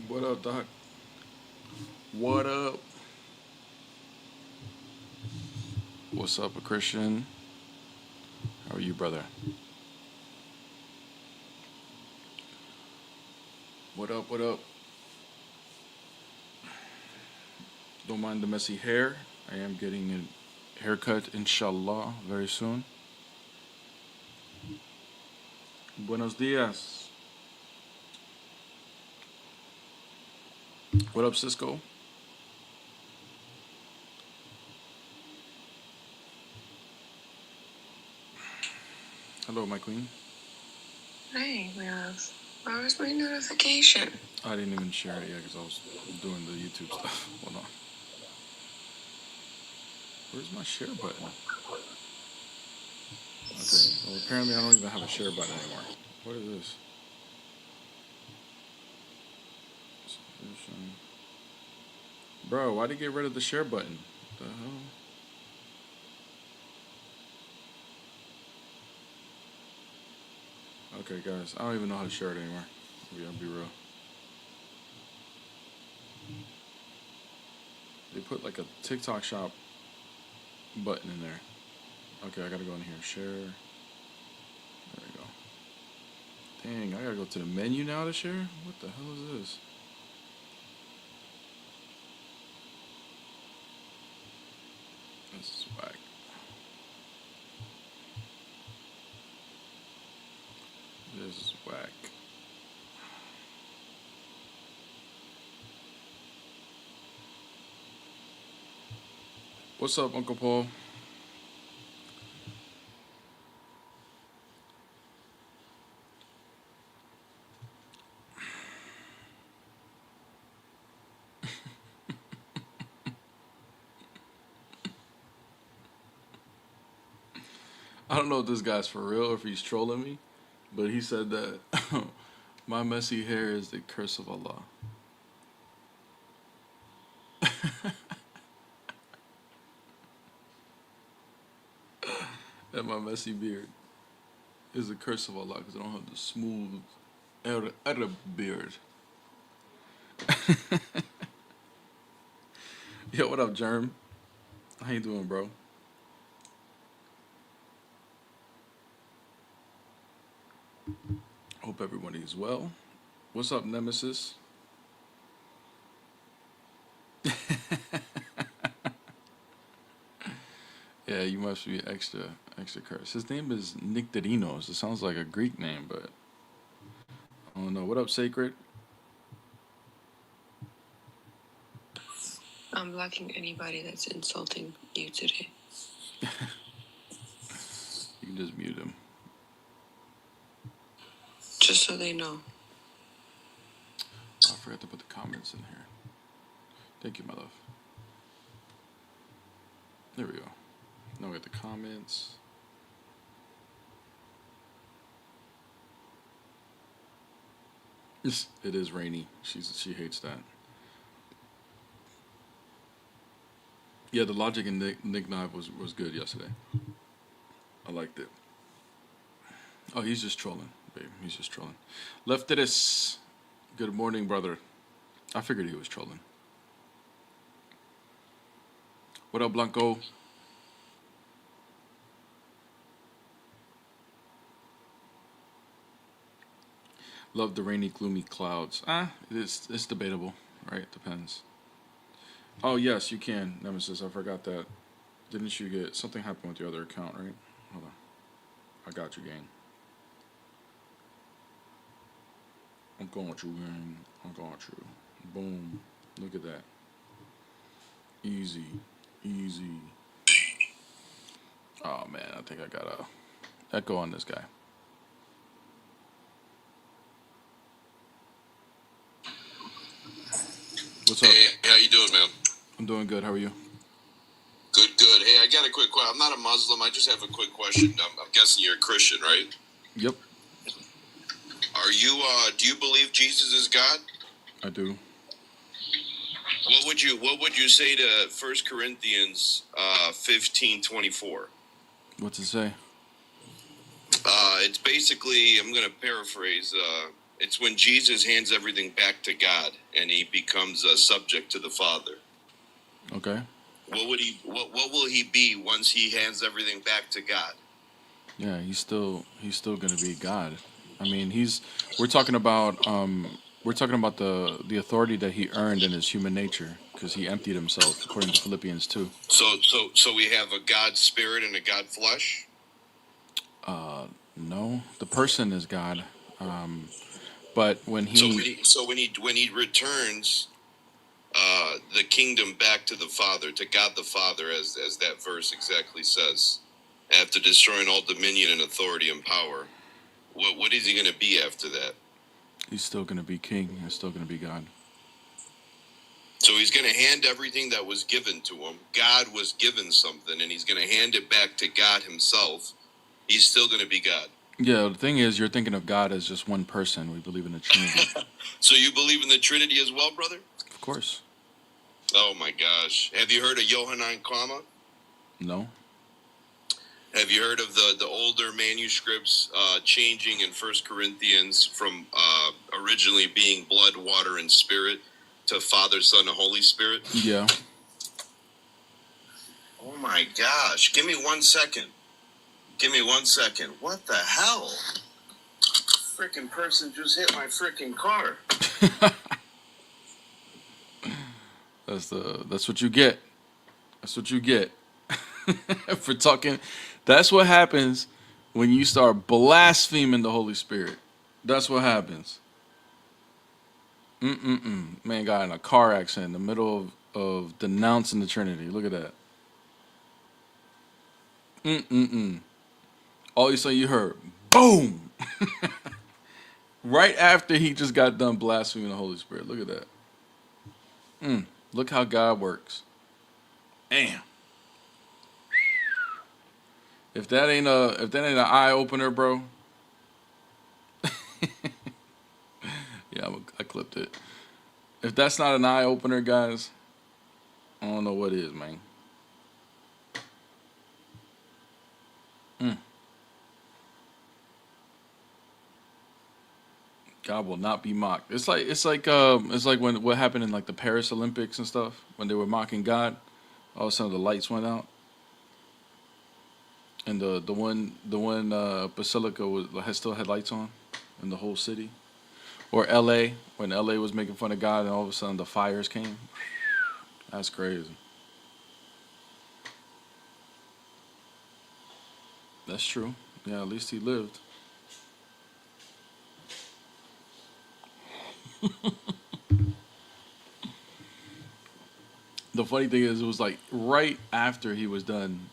What up, Doc? What up? What's up, a Christian? How are you, brother? What up, what up? Don't mind the messy hair. I am getting a haircut, inshallah, very soon. Buenos dias. What up, Cisco? Hello, my queen. Hey, love. Where was my notification? I didn't even share it yet because I was doing the YouTube stuff. Hold on. Where's my share button? Okay, well, apparently I don't even have a share button anymore. What is this? Bro, why'd you get rid of the share button? The hell? Okay, guys, I don't even know how to share it anymore. I'll be real. They put like a TikTok shop button in there. Okay, I gotta go in here. Share. There we go. Dang, I gotta go to the menu now to share? What the hell is this? This is whack. This is whack. What's up, Uncle Paul? I don't know if this guy's for real or if he's trolling me, but he said that my messy hair is the curse of Allah. That my messy beard is the curse of Allah because I don't have the smooth Arab beard. Yo, what up, Germ? How you doing, bro? Hope everybody is well. What's up, Nemesis? Yeah, you must be extra cursed. His name is Nictorinos. It sounds like a Greek name, but I don't know. What up, Sacred? I'm blocking anybody that's insulting you today. You can just mute him. Just so they know. Oh, I forgot to put the comments in here. Thank you, my love. There we go. Now we got the comments. It is rainy. She hates that. Yeah, the logic in Nick Knive was good yesterday. I liked it. Oh, he's just trolling, babe. He's just trolling. Leftidus, good morning, brother. I figured he was trolling. What up, Blanco? Love the rainy, gloomy clouds. It's debatable, right? Depends. Oh, yes, you can, Nemesis. I forgot that. Didn't you get... Something happened with your other account, right? Hold on. I got you, gang. I'm going with you, gang. I'm going with you. Boom. Look at that. Easy. Easy. Oh, man. I think I got a echo on this guy. What's up? Hey, how you doing, man? I'm doing good. How are you? Good, good. Hey, I got a quick question. I'm not a Muslim. I just have a quick question. I'm guessing you're a Christian, right? Yep. Are you, do you believe Jesus is God? I do. What would you say to 1 Corinthians 15:24? What's it say? It's basically, I'm going to paraphrase, It's when Jesus hands everything back to God and he becomes subject to the Father. Okay. What will he be once he hands everything back to God? Yeah, he's still gonna be God. I mean, we're talking about the authority that he earned in his human nature because he emptied himself according to Philippians 2. So we have a God spirit and a God flesh. No, the person is God. But when So he when he returns the kingdom back to the Father, to God the Father, as that verse exactly says, after destroying all dominion and authority and power, what is he going to be after that? he's still gonna be king, he's still gonna be God. So he's going to hand everything that was given to him. God was given something, and he's going to hand it back to God himself. He's still going to be God. Yeah, the thing is, you're thinking of God as just one person. We believe in the Trinity. So you believe in the Trinity as well, brother? Of course. Oh my gosh. Have you heard of Yohanan Kama? No. Have you heard of the older manuscripts changing in First Corinthians from originally being blood, water, and spirit to Father, Son, and Holy Spirit? Yeah. Oh my gosh. Give me 1 second. Give me 1 second. What the hell? Freaking person just hit my freaking car. That's what you get. That's what you get for talking. That's what happens when you start blaspheming the Holy Spirit. That's what happens. Man got in a car accident in the middle of denouncing the Trinity. Look at that. All of a sudden you heard boom. Right after he just got done blaspheming the Holy Spirit. Look at that. Look how God works. Damn. If that ain't an eye opener, bro. Yeah, I clipped it. If that's not an eye opener, guys, I don't know what is, man. God will not be mocked. It's like when what happened in like the Paris Olympics and stuff when they were mocking God. All of a sudden the lights went out, and the one basilica still had lights on, in the whole city. Or L.A. when L.A. was making fun of God, and all of a sudden the fires came. That's crazy. That's true. Yeah, at least he lived. The funny thing is, it was like right after he was done,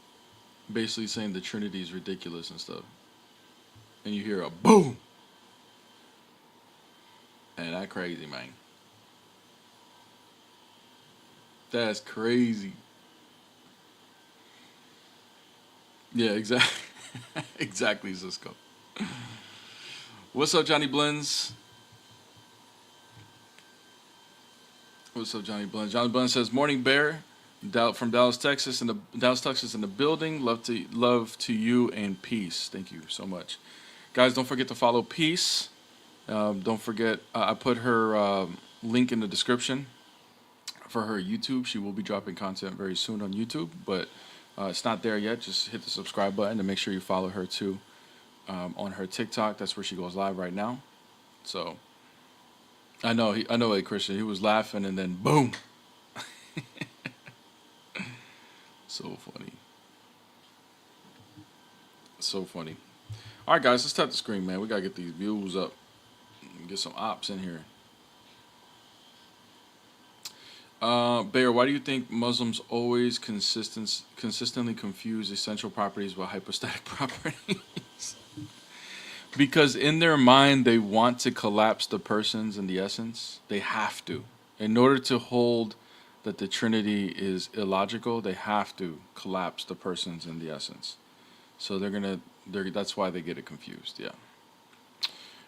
basically saying the Trinity is ridiculous and stuff, and you hear a boom, and that crazy, man. That's crazy. Yeah, exactly. Exactly, Cisco. What's up, Johnny Blends? What's up, Johnny Blends? Johnny Blends says, "Morning, Bear, from Dallas, Texas, in the building. Love to you and peace. Thank you so much, guys. Don't forget to follow Peace. Don't forget, I put her link in the description for her YouTube. She will be dropping content very soon on YouTube, but it's not there yet. Just hit the subscribe button and make sure you follow her too on her TikTok. That's where she goes live right now. So I know a Christian. He was laughing and then boom. So funny. So funny. All right, guys, let's tap the screen, man. We gotta get these views up. Get some ops in here. Bear, why do you think Muslims always consistently confuse essential properties with hypostatic properties? Because in their mind, they want to collapse the persons and the essence. They have to. In order to hold that the Trinity is illogical, they have to collapse the persons and the essence. So that's why they get it confused, yeah.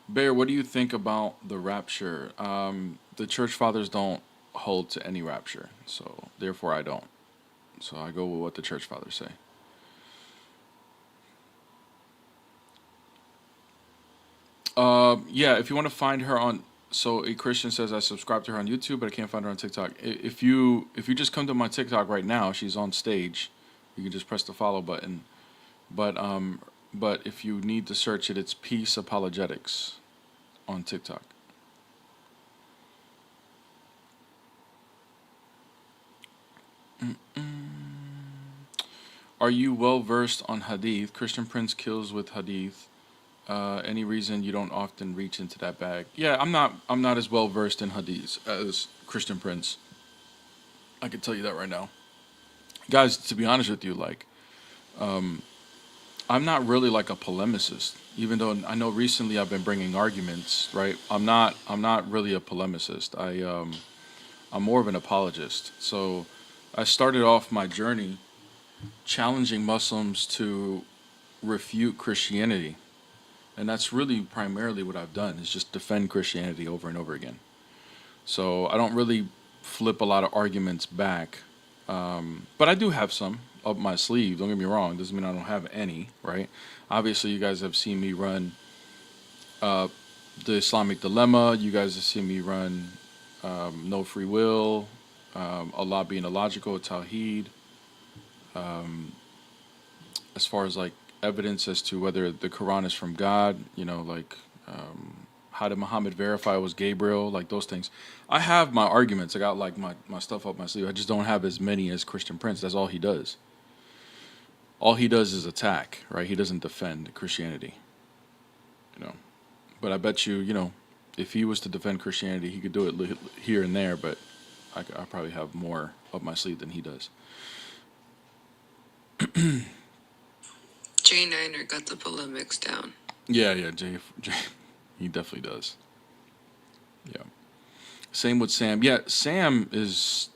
Bear, what do you think about the rapture? The church fathers don't hold to any rapture, so therefore I don't. So I go with what the church fathers say. Yeah, if you want to find her on, so a Christian says I subscribe to her on YouTube, but I can't find her on TikTok. If you just come to my TikTok right now, she's on stage. You can just press the follow button. But if you need to search it, it's Peace Apologetics on TikTok. Are you well versed on Hadith? Christian Prince kills with Hadith. Any reason you don't often reach into that bag? Yeah, I'm not. I'm not as well versed in Hadith as Christian Prince. I can tell you that right now, guys. To be honest with you, like, I'm not really like a polemicist. Even though I know recently I've been bringing arguments, right? I'm not. I'm not really a polemicist. I'm more of an apologist. So, I started off my journey challenging Muslims to refute Christianity. And that's really primarily what I've done is just defend Christianity over and over again. So I don't really flip a lot of arguments back. But I do have some up my sleeve. Don't get me wrong. Doesn't mean I don't have any, right? Obviously, you guys have seen me run uh, the Islamic Dilemma. You guys have seen me run No Free Will, Allah being illogical, Tawheed. As far as like evidence as to whether the Quran is from God, like how did Muhammad verify it was Gabriel, like those things. I have my arguments. I got like my stuff up my sleeve. I just don't have as many as Christian Prince. That's all he does. All he does is attack, right? He doesn't defend Christianity, you know. But I bet you, if he was to defend Christianity, he could do it here and there, but I probably have more up my sleeve than he does. J Niner got the polemics down. Yeah, Jay, he definitely does. Yeah. Same with Sam. Yeah, Sam is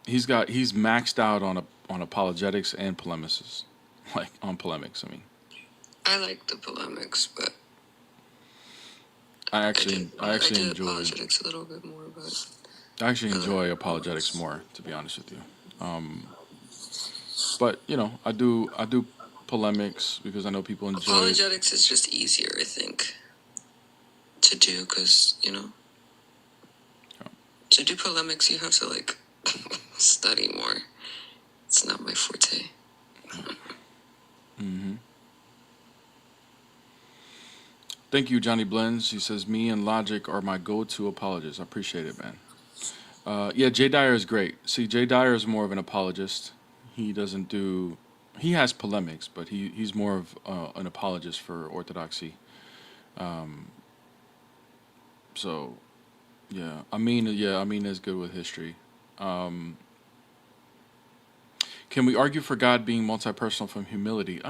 he's maxed out on apologetics and polemicists. Like on polemics, I mean. I like the polemics, but I actually did enjoy apologetics a little bit more, but I actually enjoy apologetics more, to be honest with you. But I do polemics because I know people enjoy. Apologetics is just easier, I think, to do because to do polemics you have to like study more. It's not my forte. Mm-hmm. Thank you, Johnny Blends. He says, me and Logic are my go-to apologists. I appreciate it, man. Yeah, Jay Dyer is great. See, Jay Dyer is more of an apologist. He doesn't do... He has polemics, but he's more of an apologist for orthodoxy. So, yeah. Amin is good with history. Can we argue for God being multi-personal from humility?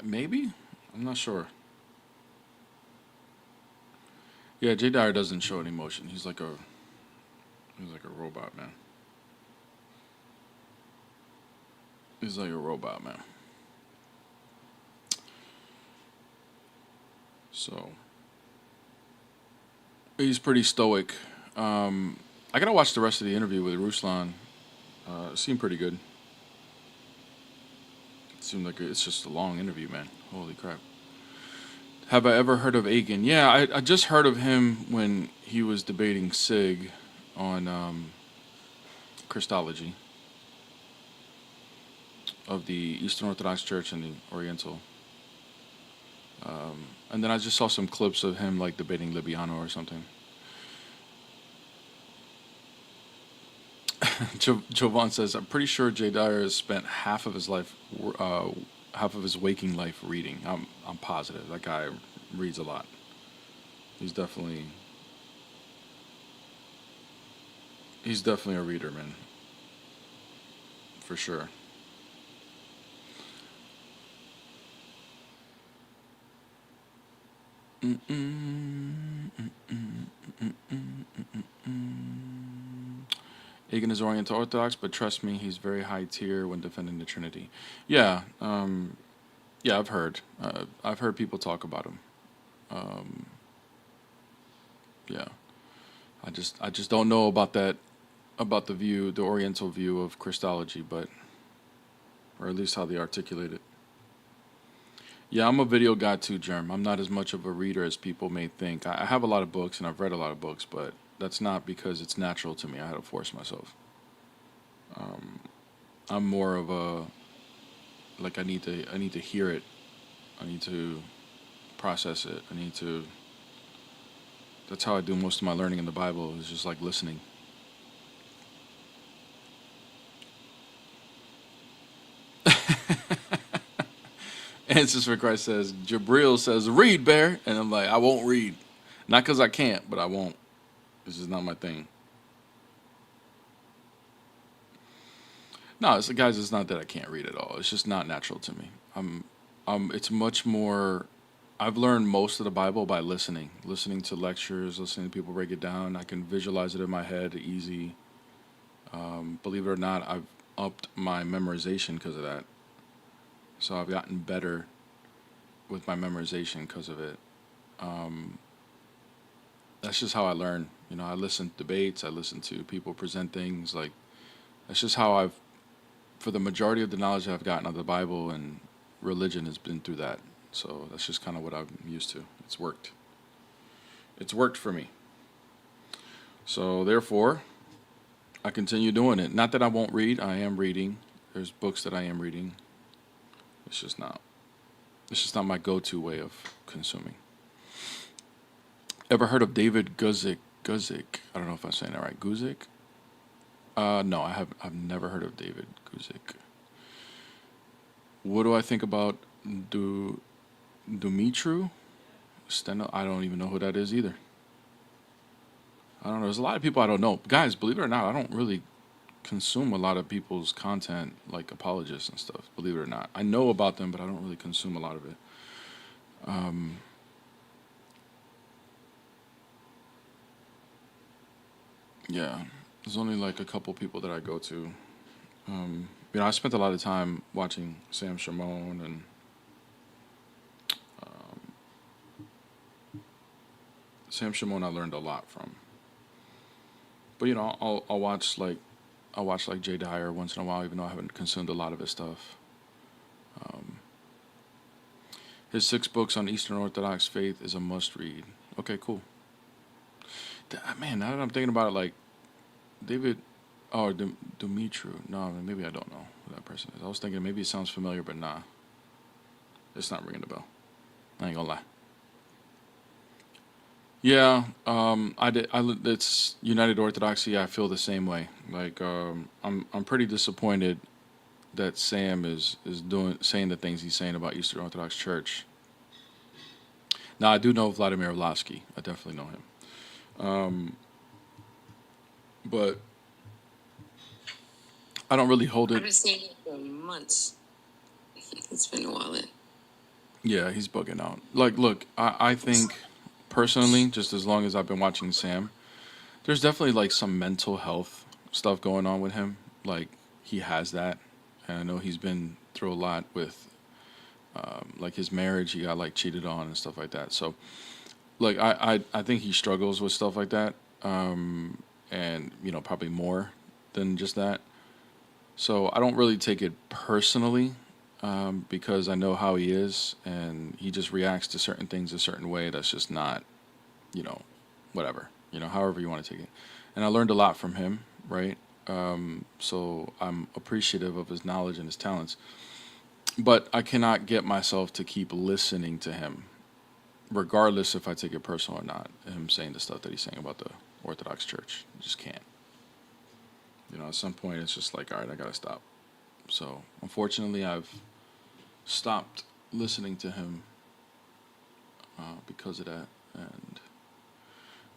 Maybe? I'm not sure. Yeah, Jay Dyer doesn't show any emotion. He's like a robot, man. He's like a robot, man. So he's pretty stoic. I gotta watch the rest of the interview with Ruslan. It seemed pretty good. It seemed like it's just a long interview, man. Holy crap. Have I ever heard of Aiken? Yeah, I just heard of him when he was debating Sig on Christology of the Eastern Orthodox Church and the Oriental. And then I just saw some clips of him like debating Libiano or something. Jovan says, I'm pretty sure Jay Dyer has spent half of his waking life reading. I'm positive. That guy reads a lot. He's definitely a reader, man. For sure. Aiken is Oriental Orthodox, but trust me, he's very high tier when defending the Trinity. Yeah, I've heard. I've heard people talk about him. Yeah, I just don't know about that, about the Oriental view of Christology, or at least how they articulate it. Yeah, I'm a video guy too, Germ. I'm not as much of a reader as people may think. I have a lot of books and I've read a lot of books, but that's not because it's natural to me. I had to force myself. I'm more of a like I need to hear it. I need to process it. I need to. That's how I do most of my learning in the Bible. Is just like listening. Answers for Christ says Jabril says read, Bear, and I'm like I won't read, not because I can't, but I won't. This is not my thing. No, it's guys. It's not that I can't read at all. It's just not natural to me. It's much more. I've learned most of the Bible by listening to lectures, listening to people break it down. I can visualize it in my head easy. Believe it or not, I've upped my memorization because of that. So I've gotten better with my memorization because of it. That's just how I learn. I listen to debates. I listen to people present things. Like that's just how for the majority of the knowledge that I've gotten of the Bible and religion has been through that. So that's just kind of what I'm used to. It's worked. It's worked for me. So therefore, I continue doing it. Not that I won't read. I am reading. There's books that I am reading. It's just not. It's just not my go-to way of consuming. Ever heard of David Guzik? Guzik. I don't know if I'm saying that right. Guzik? No, I have. I've never heard of David Guzik. What do I think about Dumitru? Steno? I don't even know who that is either. I don't know. There's a lot of people I don't know. Guys, believe it or not, I don't really consume a lot of people's content, like apologists and stuff. Believe it or not, I know about them, but I don't really consume a lot of it. Yeah, there's only like a couple people that I go to. I spent a lot of time watching Sam Shimon and Sam Shimon. I learned a lot from. But I'll watch like Jay Dyer once in a while, even though I haven't consumed a lot of his stuff. His 6 books on Eastern Orthodox faith is a must read. Okay, cool. Man, now that I'm thinking about it, like David, oh, Dumitru. No, maybe I don't know who that person is. I was thinking maybe it sounds familiar, but nah, it's not ringing the bell. I ain't gonna lie. Yeah, it's United Orthodoxy. I feel the same way. Like, I'm pretty disappointed that Sam is saying the things he's saying about Eastern Orthodox Church. Now I do know Vladimir Lasky. I definitely know him. But I don't really hold I've it. been seeing it for months. It's been a while. Yeah, he's bugging out. Like, look, I think personally, just as long as I've been watching Sam, there's definitely like some mental health stuff going on with him. Like, he has that. And I know he's been through a lot with like his marriage. He got like cheated on and stuff like that. So, like, I think he struggles with stuff like that. And, probably more than just that. So I don't really take it personally because I know how he is, and he just reacts to certain things a certain way that's just not, you know, whatever, however you want to take it. And I learned a lot from him, right? So I'm appreciative of his knowledge and his talents, but I cannot get myself to keep listening to him, regardless if I take it personal or not. Him saying the stuff that he's saying about the Orthodox Church, I just can't. At some point, it's just like, all right, I gotta stop. So unfortunately, I've stopped listening to him because of that, and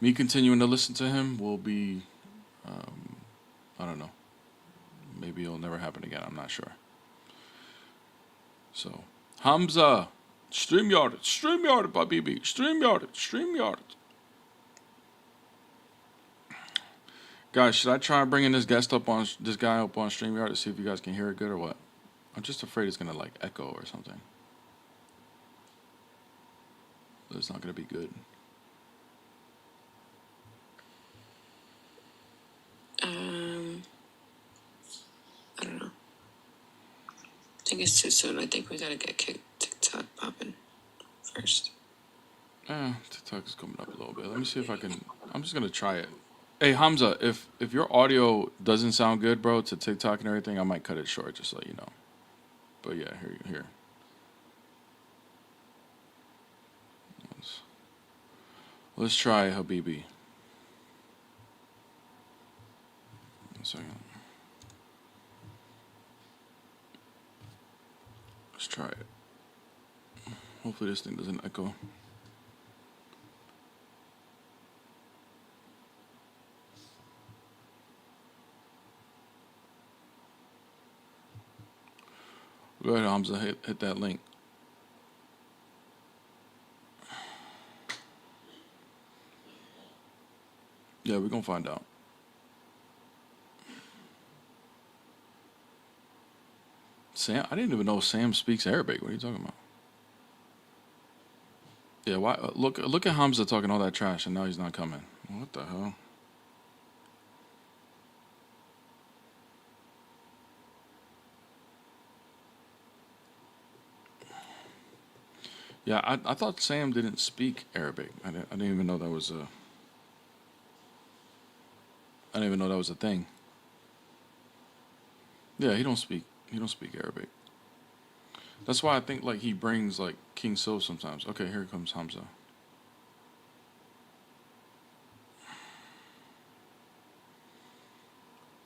me continuing to listen to him will be, I don't know, maybe it'll never happen again. I'm not sure. So Hamza, StreamYard, Babibi, StreamYard. Guys, should I try bringing this guy up on StreamYard to see if you guys can hear it good or what? I'm just afraid it's gonna like echo or something. It's not gonna be good. I don't know. I think it's too soon. I think we gotta get kicked TikTok popping first. TikTok is coming up a little bit. Let me see if I can. I'm just gonna try it. Hey Hamza, if your audio doesn't sound good, bro, to TikTok and everything, I might cut it short, just so you know. But yeah, here. Let's try Habibi. 1 second. Let's try it. Hopefully this thing doesn't echo. Go ahead, Hamza. Hit that link. Yeah, we're gonna find out. Sam, I didn't even know Sam speaks Arabic. What are you talking about? Yeah, why? Look at Hamza talking all that trash, and now he's not coming. What the hell? Yeah, I thought Sam didn't speak Arabic. I didn't even know that was a. I didn't even know that was a thing. Yeah, he don't speak Arabic. That's why I think like he brings like King So sometimes. Okay, here comes Hamza.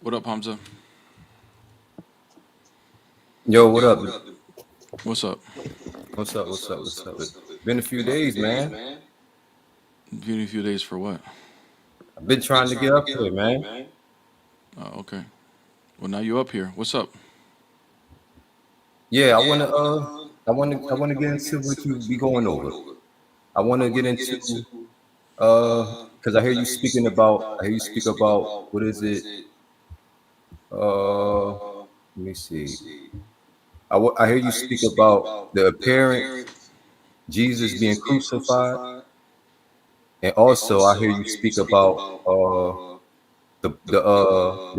What up, Hamza? Yo, what up? What's up? What's up? Been a few days, man. Been a few days for what? I've been trying to get up here, man. Oh, okay. Well, now you up here. What's up? Yeah, I wanna get into what you be going over. I wanna get into because I hear you speak about what is it? Let me see. I hear you speak about the appearance, Jesus being crucified, and also I hear you speak about the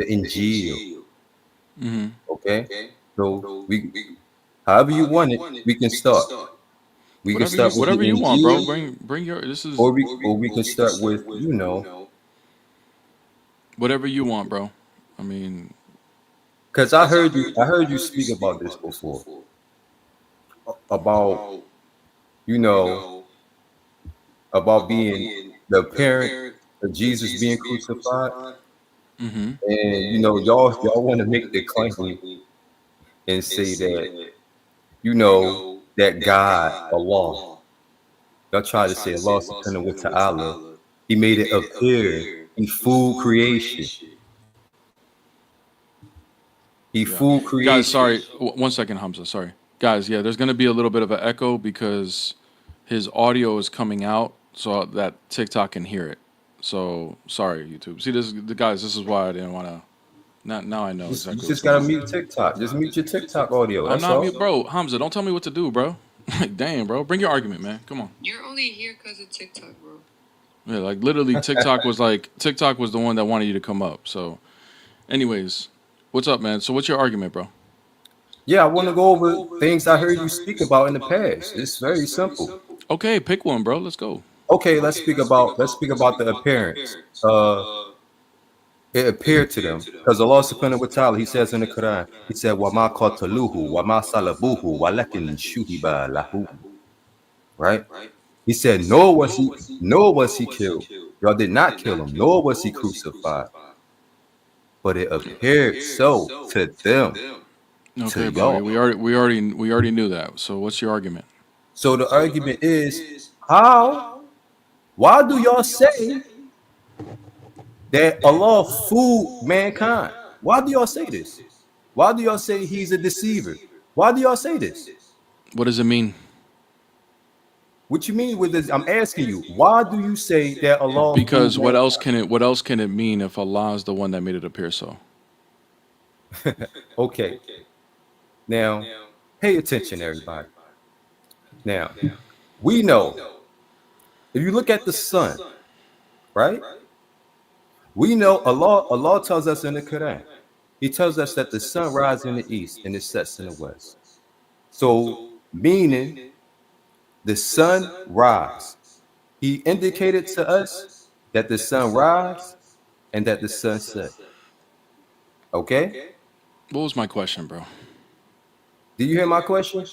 Injil. Mm-hmm. Okay, so however you want it, we can start. We can start with the Whatever you want, bro. Injil, Bring your. This is or we can start with whatever you want, bro. I mean, because I heard you speak about this before, about about being the appearance of Jesus being crucified, mm-hmm. and y'all want to make the claim and say that that God, Allah, y'all try to say Allah subhanahu wa ta'ala, he made it appear, he fooled creation. He fooled creation. Guys, sorry. 1 second, Hamza. Sorry, guys. Yeah, there's gonna be a little bit of an echo because his audio is coming out so that TikTok can hear it. So sorry, YouTube. See, guys. This is why I didn't want to. Now I know exactly. You just gotta mute TikTok. Just mute your TikTok audio. I'm That's not all. mute, bro. Hamza, don't tell me what to do, bro. Like, damn, bro. Bring your argument, man. Come on. You're only here because of TikTok, bro. Yeah, like literally, TikTok was the one that wanted you to come up. So, anyways, what's up, man? So, what's your argument, bro? Yeah, I want to go over things I heard you speak about in the past. It's very simple. Okay, pick one, bro. Let's go. Okay, let's speak about the appearance. It appeared to them because Allah subhanahu wa ta'ala, he says in the Quran, he said, "Wama qataluhu, wama salabuhu, walakin shuhiba lahu." Right? He said, nor was he killed. Y'all did not kill him, nor was he crucified. But it appeared so to them. Okay, to bro. y'all. We already knew that. So, what's your argument? So the argument is, why do y'all say that Allah fooled mankind? Why do y'all say this? Why do y'all say he's a deceiver? Why do y'all say this? What does it mean? What you mean with this? I'm asking you. Why do you say that Allah? Because what else can it mean if Allah is the one that made it appear so? Okay. Now, pay attention, everybody. Now, we know if you look at the sun, right? We know Allah tells us in the Quran. He tells us that the sun rises in the east and it sets in the west. So, meaning the sun rise. He indicated to us that the sun rise and that the sun set. Okay? What was my question, bro? Do you hear my question?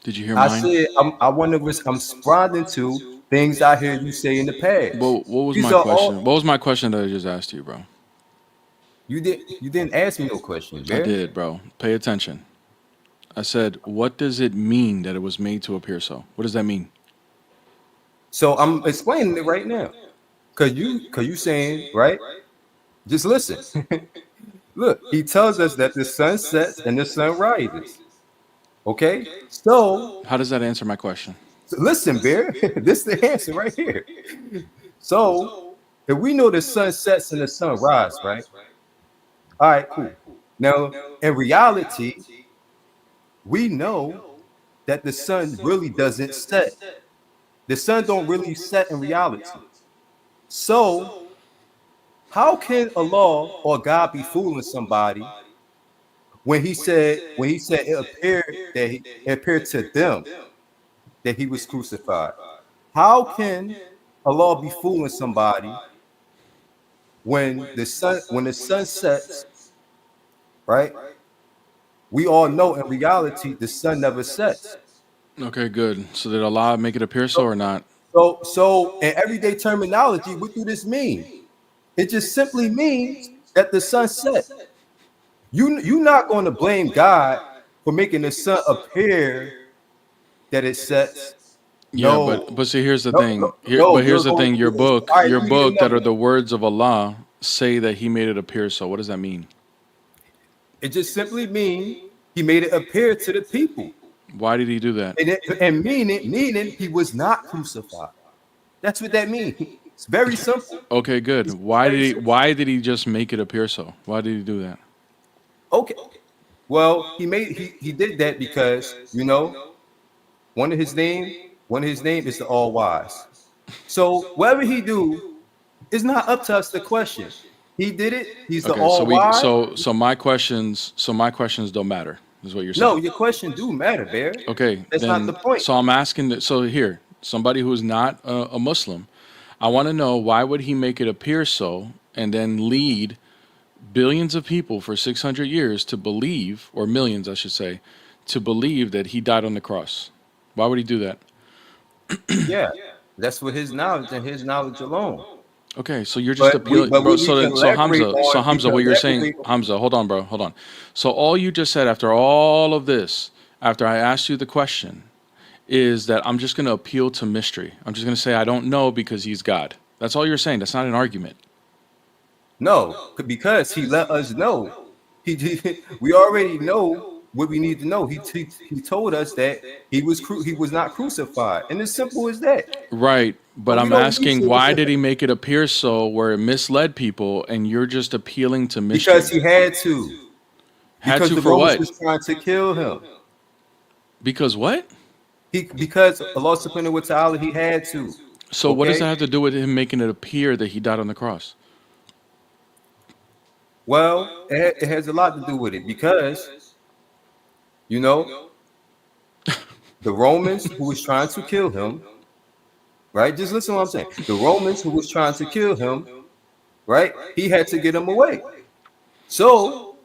Did you hear I mine? said I wonder if I'm responding to things I hear you say in the past. What was These my are question? all What was my question that I just asked you, bro? you didn't ask me no question, I Bear. did, bro. Pay attention. I said, what does it mean that it was made to appear so? What does that mean? So I'm explaining it right now. Cause you saying, right? Just listen. Look, he tells us that the sun sets and the sun rises. Okay? How does that answer my question? So listen, Bear. This is the answer right here. So if we know the sun sets and the sun rises, right? All right, cool. Now, in reality, we know that the sun really doesn't set. The sun don't really set in reality. So how can Allah or God be fooling somebody when he said it appeared it appeared to them that he was crucified? How can Allah be fooling somebody when the sun sets, right? We all know in reality the sun never sets. Okay, good. So did Allah make it appear so or not? So in everyday terminology, what do this mean? It just simply means that the sun set. You're not going to blame God for making the sun appear that it sets. Yeah, No, but see, here's the no, thing. no, no. Here's You're the going thing. to do this. All right, Your let me get book that another are one. the words of Allah say that He made it appear so. What does that mean? It just simply means he made it appear to the people, Why did He do that? and meaning he was not crucified. That's what that means. It's very simple. Okay, good. It's Why did very He? simple. Why did He just make it appear so? Why did He do that? Okay. Well, he did that because one of his name is the All Wise. So whatever he do, it's not up to us to question. He did it. He's the Okay, so All Wise. my questions don't matter. Is what you're No, saying? your question do matter, Bear. Okay, That's not then the point. so I'm asking that. So here, somebody who's not a Muslim, I want to know why would He make it appear so, and then lead billions of people for 600 years to believe, or millions, I should say, to believe that He died on the cross. Why would He do that? Yeah, that's with his knowledge and his knowledge alone. Okay, so you're just But appealing, bro. what we can elaborate So on, we Hamza, can what you're saying, elaborate. Hamza, hold on, bro, hold on. So all you just said after all of this, after I asked you the question, is that I'm just going to appeal to mystery. I'm just going to say I don't know because He's God. That's all you're saying. That's not an argument. No, because he let us know. We already know what we need to know. He told us that he was not crucified, and as simple as that. Right, So but we I'm don't need asking to why did He make it appear so where it misled people, and you're just appealing to mystery? because he had to. Had Because to the for Romans what? was trying to kill him. Because what? Because Allah subhanahu wa ta'ala, he had to. So what does Okay? that have to do with Him making it appear that He died on the cross? Well, it has a lot to do with it because, you know, the Romans who was trying to kill him, right? Just listen to what I'm saying. The Romans who was trying to kill him, right? He had to get him away. So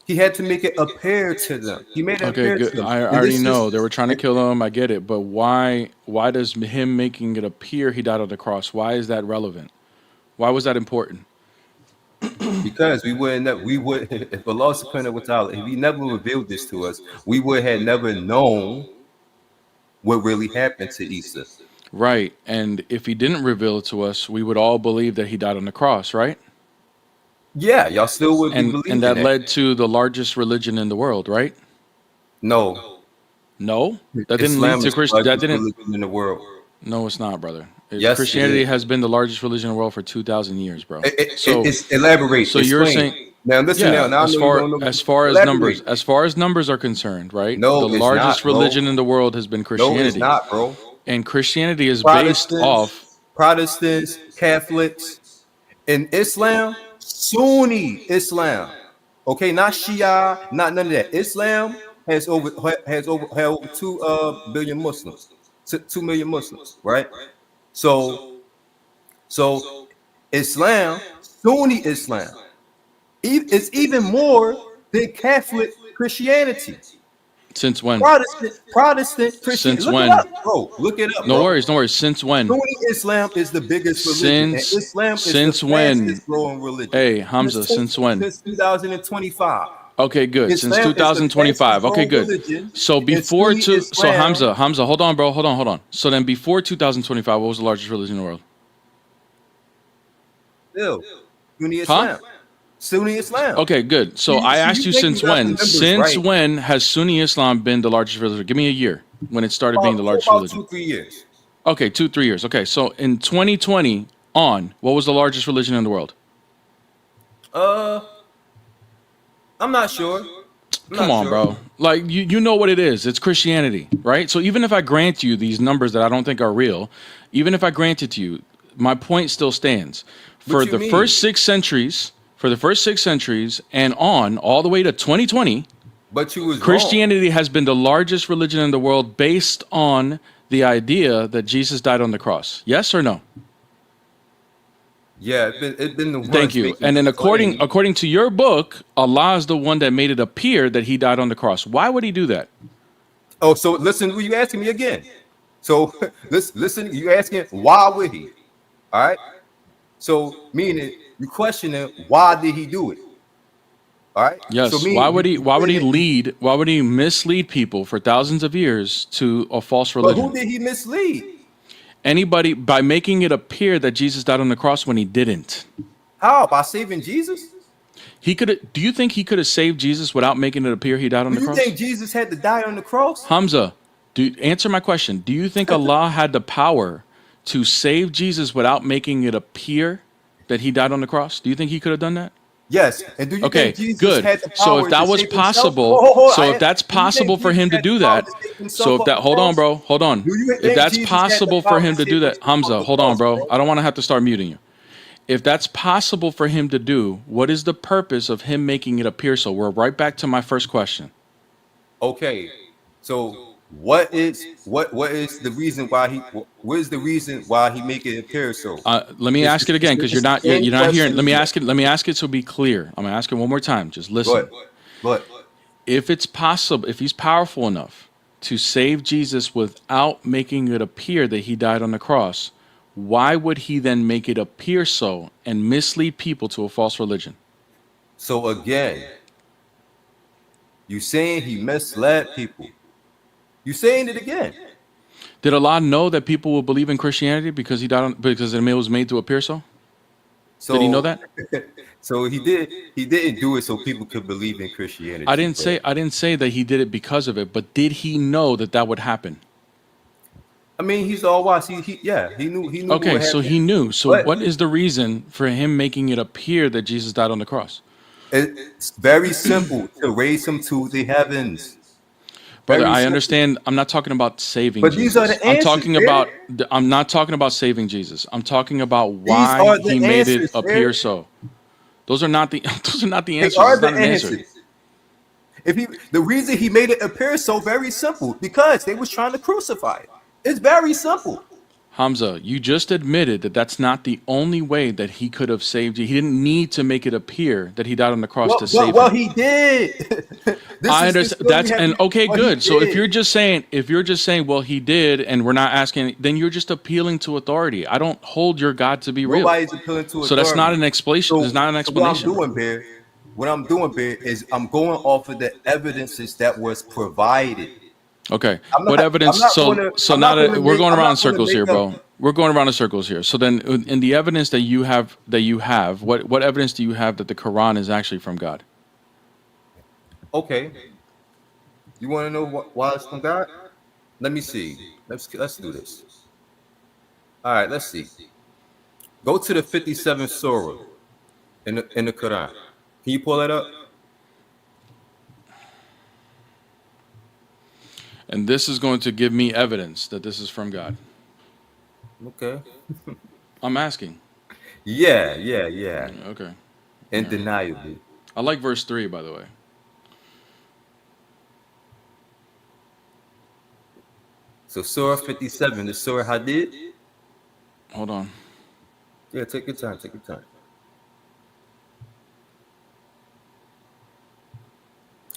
he had to make it appear to them. He made it Okay, appear to good. them. I And already this is know they were trying to kill Him. I get it, but why? Why does Him making it appear He died on the cross? Why is that relevant? Why was that important? because we would if Allah subhanahu wa ta'ala, if he never revealed this to us, we would have never known what really happened to Isa. Right, and if He didn't reveal it to us, we would all believe that He died on the cross, right? Yeah, y'all still would be And believing that that. led to the largest religion in the world, right? No, No, that didn't lead Islam to is the Christ. That largest didn't. religion in the world. No, it's not, brother. Yes, it Christianity is. has been the largest religion in the world for 2,000 years, bro. It's elaborate. So you're Explain. saying, Now listen. yeah, Now I know you don't know. as far Elaborate. as numbers are concerned, right? No, The it's largest not, bro. religion in the world has been No, it's Christianity, not, bro. and Christianity is based off. Protestants, Catholics, and Islam, Sunni Islam. Okay, not Shia, not none of that. Islam has over 2 billion Muslims. 2 million Muslims, right? So Islam, Sunni Islam, is even more than Catholic Christianity. Since when? Protestant Christianity. Since Look it when? up, bro. Look it up, No bro. worries, no worries. Since when? Sunni Islam is the biggest religion, and Islam is the Since when? fastest growing religion. Hey, Hamza, since when? Since 2025. Okay, good. Since Islam is the 2025. fastest Okay, growing good. religion, So and before Sunni so Islam. Hamza, hold on, bro. Hold on. So then before 2025, what was the largest religion in the world? Still, Sunni Huh? Islam. Sunni Islam. Okay, good. So I asked you think since got the when? numbers Since right. when has Sunni Islam been the largest religion? Give me a year when it started being the largest About religion. 2-3 years. Okay, 2-3 years. Okay, so in 2020 on, what was the largest religion in the world? I'm not sure. Come on, bro. Like you know what it is. It's Christianity, right? So even if I grant you these numbers that I don't think are real, even if I grant it to you, my point still stands. For the first 6 centuries, and on all the way to 2020, But you was Christianity has been the largest religion in the world based on the idea that Jesus died on the cross. Yes or no? Yeah, it's been the one. Thank you. And then according to your book, Allah is the one that made it appear that he died on the cross. Why would he do that? Oh, so listen, you asking me again. So listen, you asking why would he? All right. So meaning you questioning why did he do it? All right. Yes. So Why would he mislead people for thousands of years to a false religion? But who did he mislead? Anybody, by making it appear that Jesus died on the cross when he didn't. How? By saving Jesus? Do you think he could have saved Jesus without making it appear he died on the cross? Do you think Jesus had to die on the cross? Hamza, answer my question. Do you think Allah had the power to save Jesus without making it appear that he died on the cross? Do you think he could have done that? Yes. And do you think Jesus had the power So if that to was save possible, himself? if that's possible for him to do that, hold on, bro, hold on. If that's possible for him to do that, Hamza, hold on, bro. I don't want to have to start muting you. If that's possible for him to do, what is the purpose of him making it appear so? We're right back to my first question. Okay. So what is the reason why he make it appear so? Let me ask it again because you're not hearing. Let me ask it so be clear. I'm gonna ask it one more time. Just listen. Go ahead. If it's possible, if he's powerful enough to save Jesus without making it appear that he died on the cross, why would he then make it appear so and mislead people to a false religion? So again, you saying he misled people. You saying it again. Did Allah know that people will believe in Christianity because because it was made to appear so? Did he know that? So he didn't do it so people could believe in Christianity. I didn't say that he did it because of it, but did he know that would happen? I mean, he's all wise. He knew. Okay, so he knew. So what is the reason for him making it appear that Jesus died on the cross? It's very simple, to raise him to the heavens. Brother, I understand. I'm not talking about saving but Jesus. These are the answers, I'm not talking about saving Jesus. I'm talking about why he made it appear so. Those are not the answers. It's not an answer. The reason he made it appear so, very simple, because they was trying to crucify it. It's very simple. Hamza, you just admitted that that's not the only way that he could have saved you. He didn't need to make it appear that he died on the cross to save well, him. he did. I understand. Okay, good. So if you're just saying, well, he did, and we're not asking, then you're just appealing to authority. I don't hold your God to be real. Nobody's appealing to authority. So that's not an explanation. There's not an explanation. What I'm doing, Bear, is I'm going off of the evidences that was provided. Okay. What evidence? We're going around in circles here, bro. We're going around in circles here. So then, in the evidence that you have, what evidence do you have that the Quran is actually from God? Okay. You want to know why it's from God? Let me see. Let's do this. All right. Let's see. Go to the 57th surah in the Quran. Can you pull that up? And this is going to give me evidence that this is from God. Okay. I'm asking. Yeah. Okay. Undeniably. I like verse 3, by the way. So Surah 57, the Surah Hadid. Hold on. Yeah, take your time. Take your time.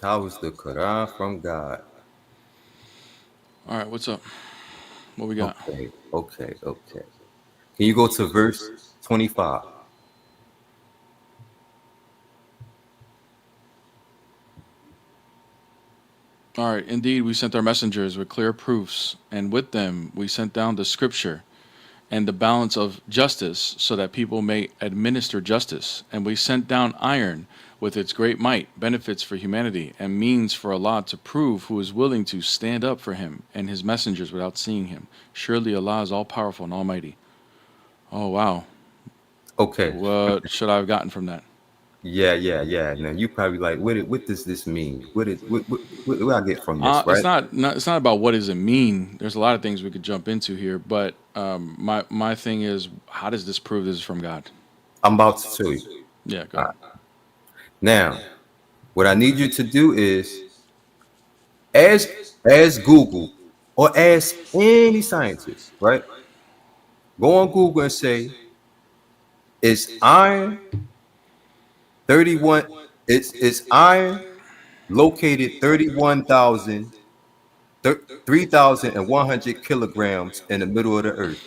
How is the Quran from God? All right, what's up? What we got? Okay. Can you go to verse 25? All right, indeed, we sent our messengers with clear proofs, and with them we sent down the scripture and the balance of justice so that people may administer justice. And we sent down iron with its great might, benefits for humanity, and means for Allah to prove who is willing to stand up for him and his messengers without seeing him. Surely Allah is all powerful and almighty. Oh, wow. Okay. What should I have gotten from that? Yeah. Now you probably like, what does this mean? What do I get from this, It's right? not about what does it mean. There's a lot of things we could jump into here, but my thing is, how does this prove this is from God? I'm about to show you. Yeah, go ahead. Now, what I need you to do is as Google or ask any scientist, right? Go on Google and say, is iron 31? Is iron located 3,100 kilograms in the middle of the earth?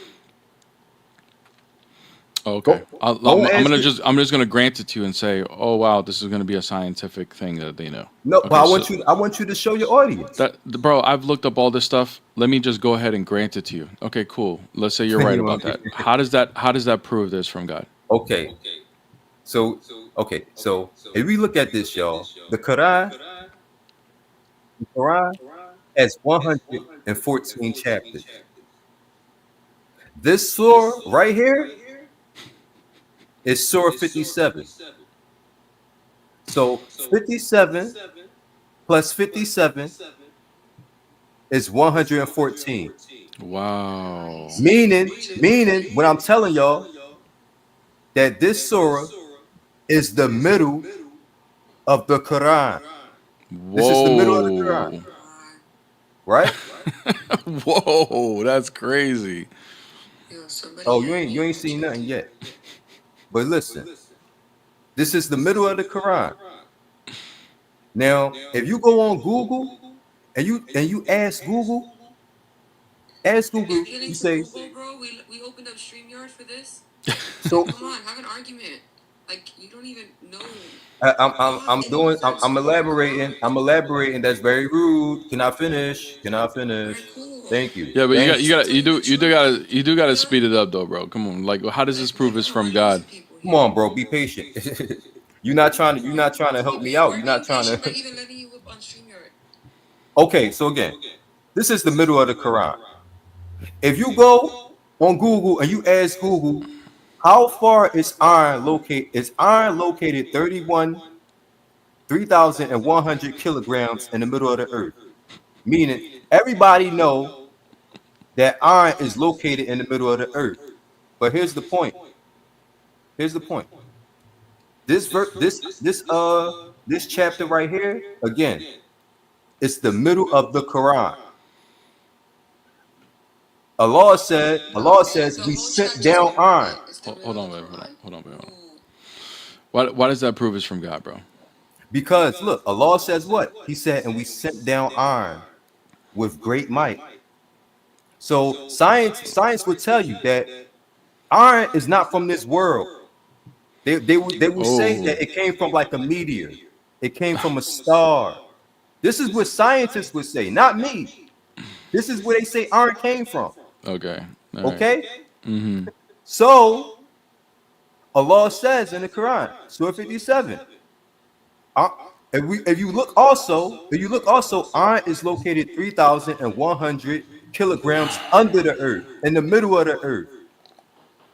Okay, Don't ask it. I'm just gonna grant it to you and say, oh wow, this is gonna be a scientific thing that they know. No, Okay, but I so want you to show your audience. bro, I've looked up all this stuff. Let me just go ahead and grant it to you. Okay, cool. Let's say you're right You about know? that. How does that prove this from God? Okay. So if we look at this, y'all, the Quran has 114 chapters. This surah right here is Surah 57. So 57 plus 57 is 114. Wow. Meaning what I'm telling y'all, that this surah is the middle of the Quran. This is the middle of the Quran, Whoa. right? Whoa, that's crazy. Yo, somebody Oh, had you me ain't in seen chat. nothing yet. But listen, this is the middle of the Quran. Now, if you go on Google and you ask Google, Are you getting you to say, Google, bro? We opened up StreamYard for this. so Come on, have an argument. Like you don't even know. I'm elaborating. I'm elaborating. That's very rude. Can I finish? Can I Alright, finish? cool. Thank you. Yeah, but Thank you. you do gotta speed it up though, bro. Come on, like how does this prove it's from God? Come on, bro. Be patient. You're not trying to help me out. You're not trying By to. even letting you whip on StreamYard. Okay, so again, this is the middle of the Quran. If you go on Google and you ask Google, how far is iron located? Is iron located 3,100 kilograms in the middle of the earth? Meaning, everybody know that iron is located in the middle of the earth. But here's the point. Here's the point. This chapter right here, again, it's the middle of the Quran. Allah says The we whole sent chapter is down middle of iron. what? It's the middle Hold of on, the babe. Quran? Hold on, babe. Hold on. Ooh. Why does that prove it's from God, bro? Because look, Allah says what? He said, and we sent down iron with great might. So science would tell you that iron is not from this world. They would say Oh, that it came from like a meteor. It came from a star. This is what scientists would say, not me. This is where they say iron came from. okay. All right. Okay? So Allah says in the Quran, Surah 57. If you look also, iron is located 3,100 kilograms under the earth, in the middle of the earth.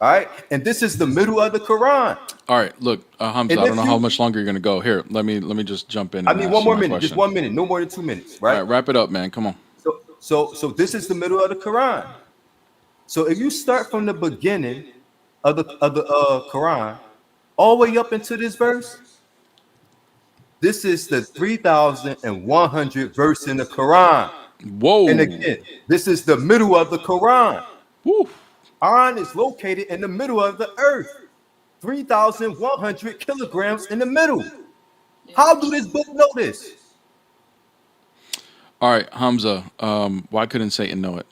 All right, and this is the middle of the Quran. All right. Look, Hamza, And I don't if know how you, much longer you're gonna go. Here, let me just jump in I and mean, ask one you more my minute, just question. 1 minute, no more than 2 minutes, All right? right, wrap it up, man. Come on. So this is the middle of the Quran. So if you start from the beginning of the Quran all the way up into this verse, this is the 3,100 verse in the Quran. Whoa. And again, this is the middle of the Quran. Woo. Iron is located in the middle of the earth, 3,100 kilograms in the middle. How do this book know this? All right, Hamza. Why couldn't Satan know it?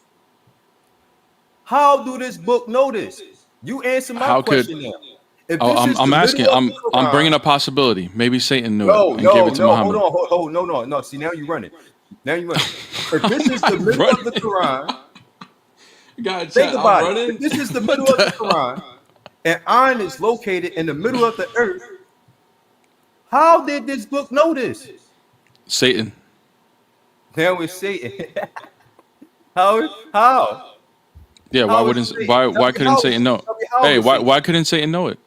How do this book know this? You answer my How could? question now. If Oh, this is I'm the asking. middle of the I'm Quran, bringing a possibility. Maybe Satan knew no, it and gave it to no, Muhammad. hold on, no. See, now you're running. If this is the middle of the Quran, God, think about it. If this is the middle of the Quran, and iron is located in the middle of the earth, how did this book know this? Satan. Now it's Satan. How? Yeah. Why wouldn't? Why couldn't Satan know? Hey, why couldn't Satan know it?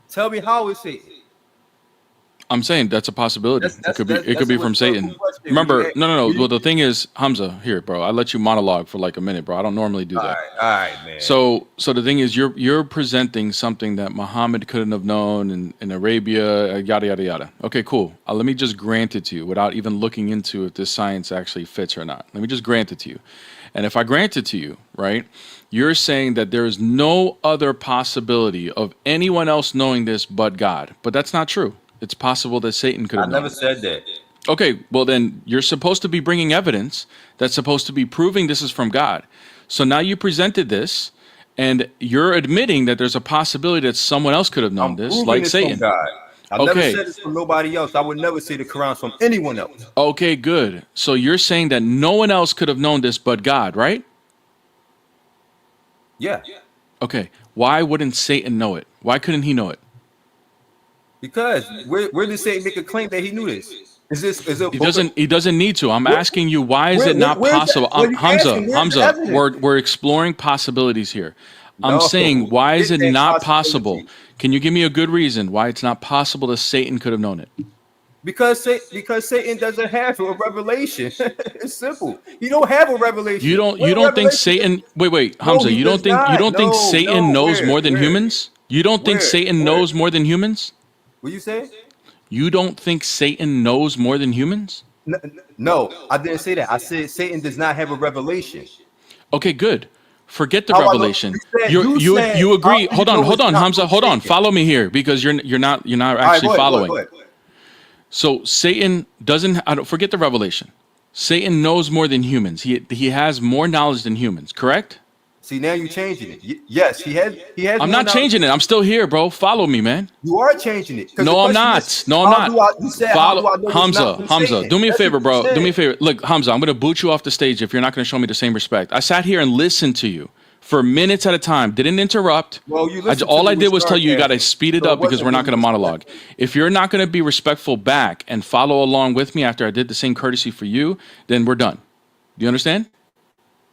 Tell me how it's Satan. I'm saying that's a possibility. It could be from Satan. Remember, no. Well, the thing is, Hamza, here, bro. I let you monologue for like a minute, bro. I don't normally do that. All right, man. So the thing is, you're presenting something that Muhammad couldn't have known in Arabia, yada yada yada. Okay, cool. Let me just grant it to you without even looking into if this science actually fits or not. Let me just grant it to you. And if I grant it to you, right, you're saying that there is no other possibility of anyone else knowing this but God. But that's not true. It's possible that Satan could have known. I never said that. Okay, well then you're supposed to be bringing evidence that's supposed to be proving this is from God. So now you presented this, and you're admitting that there's a possibility that someone else could have known this, like Satan. From God. I never said it's from nobody else. I would never say the Quran's from anyone else. Okay, good. So you're saying that no one else could have known this but God, right? Yeah. Okay. Why wouldn't Satan know it? Why couldn't he know it? Because where did Satan make a claim that he knew this? He doesn't need to. I'm asking you, why is it not possible? Hamza, we're exploring possibilities here. I'm saying, why is it not possible? Can you give me a good reason why it's not possible that Satan could have known it? Because Satan doesn't have a revelation. It's simple. He don't have a revelation. You don't think Satan? Wait, Hamza. You don't think Satan knows more than humans? You don't think Satan knows more than humans? What you say? You don't think Satan knows more than humans? No, I didn't say that. I said Satan does not have a revelation. Okay, good. Forget the revelation. You agree? Hold on, Hamza. Hold on. Follow me here because you're not actually following. Go ahead. So Satan doesn't. I don't forget the revelation. Satan knows more than humans. He has more knowledge than humans. Correct? See, now you're changing it. Yes, he has. I'm not changing it. I'm still here, bro. Follow me, man. You are changing it. No, I'm not. Follow Hamza. Do me a favor, bro. Do me a favor. Look, Hamza, I'm going to boot you off the stage if you're not going to show me the same respect. I sat here and listened to you for minutes at a time. Didn't interrupt. Well, all I did was tell you got to speed it up because we're not going to monologue. If you're not going to be respectful back and follow along with me after I did the same courtesy for you, then we're done. Do you understand?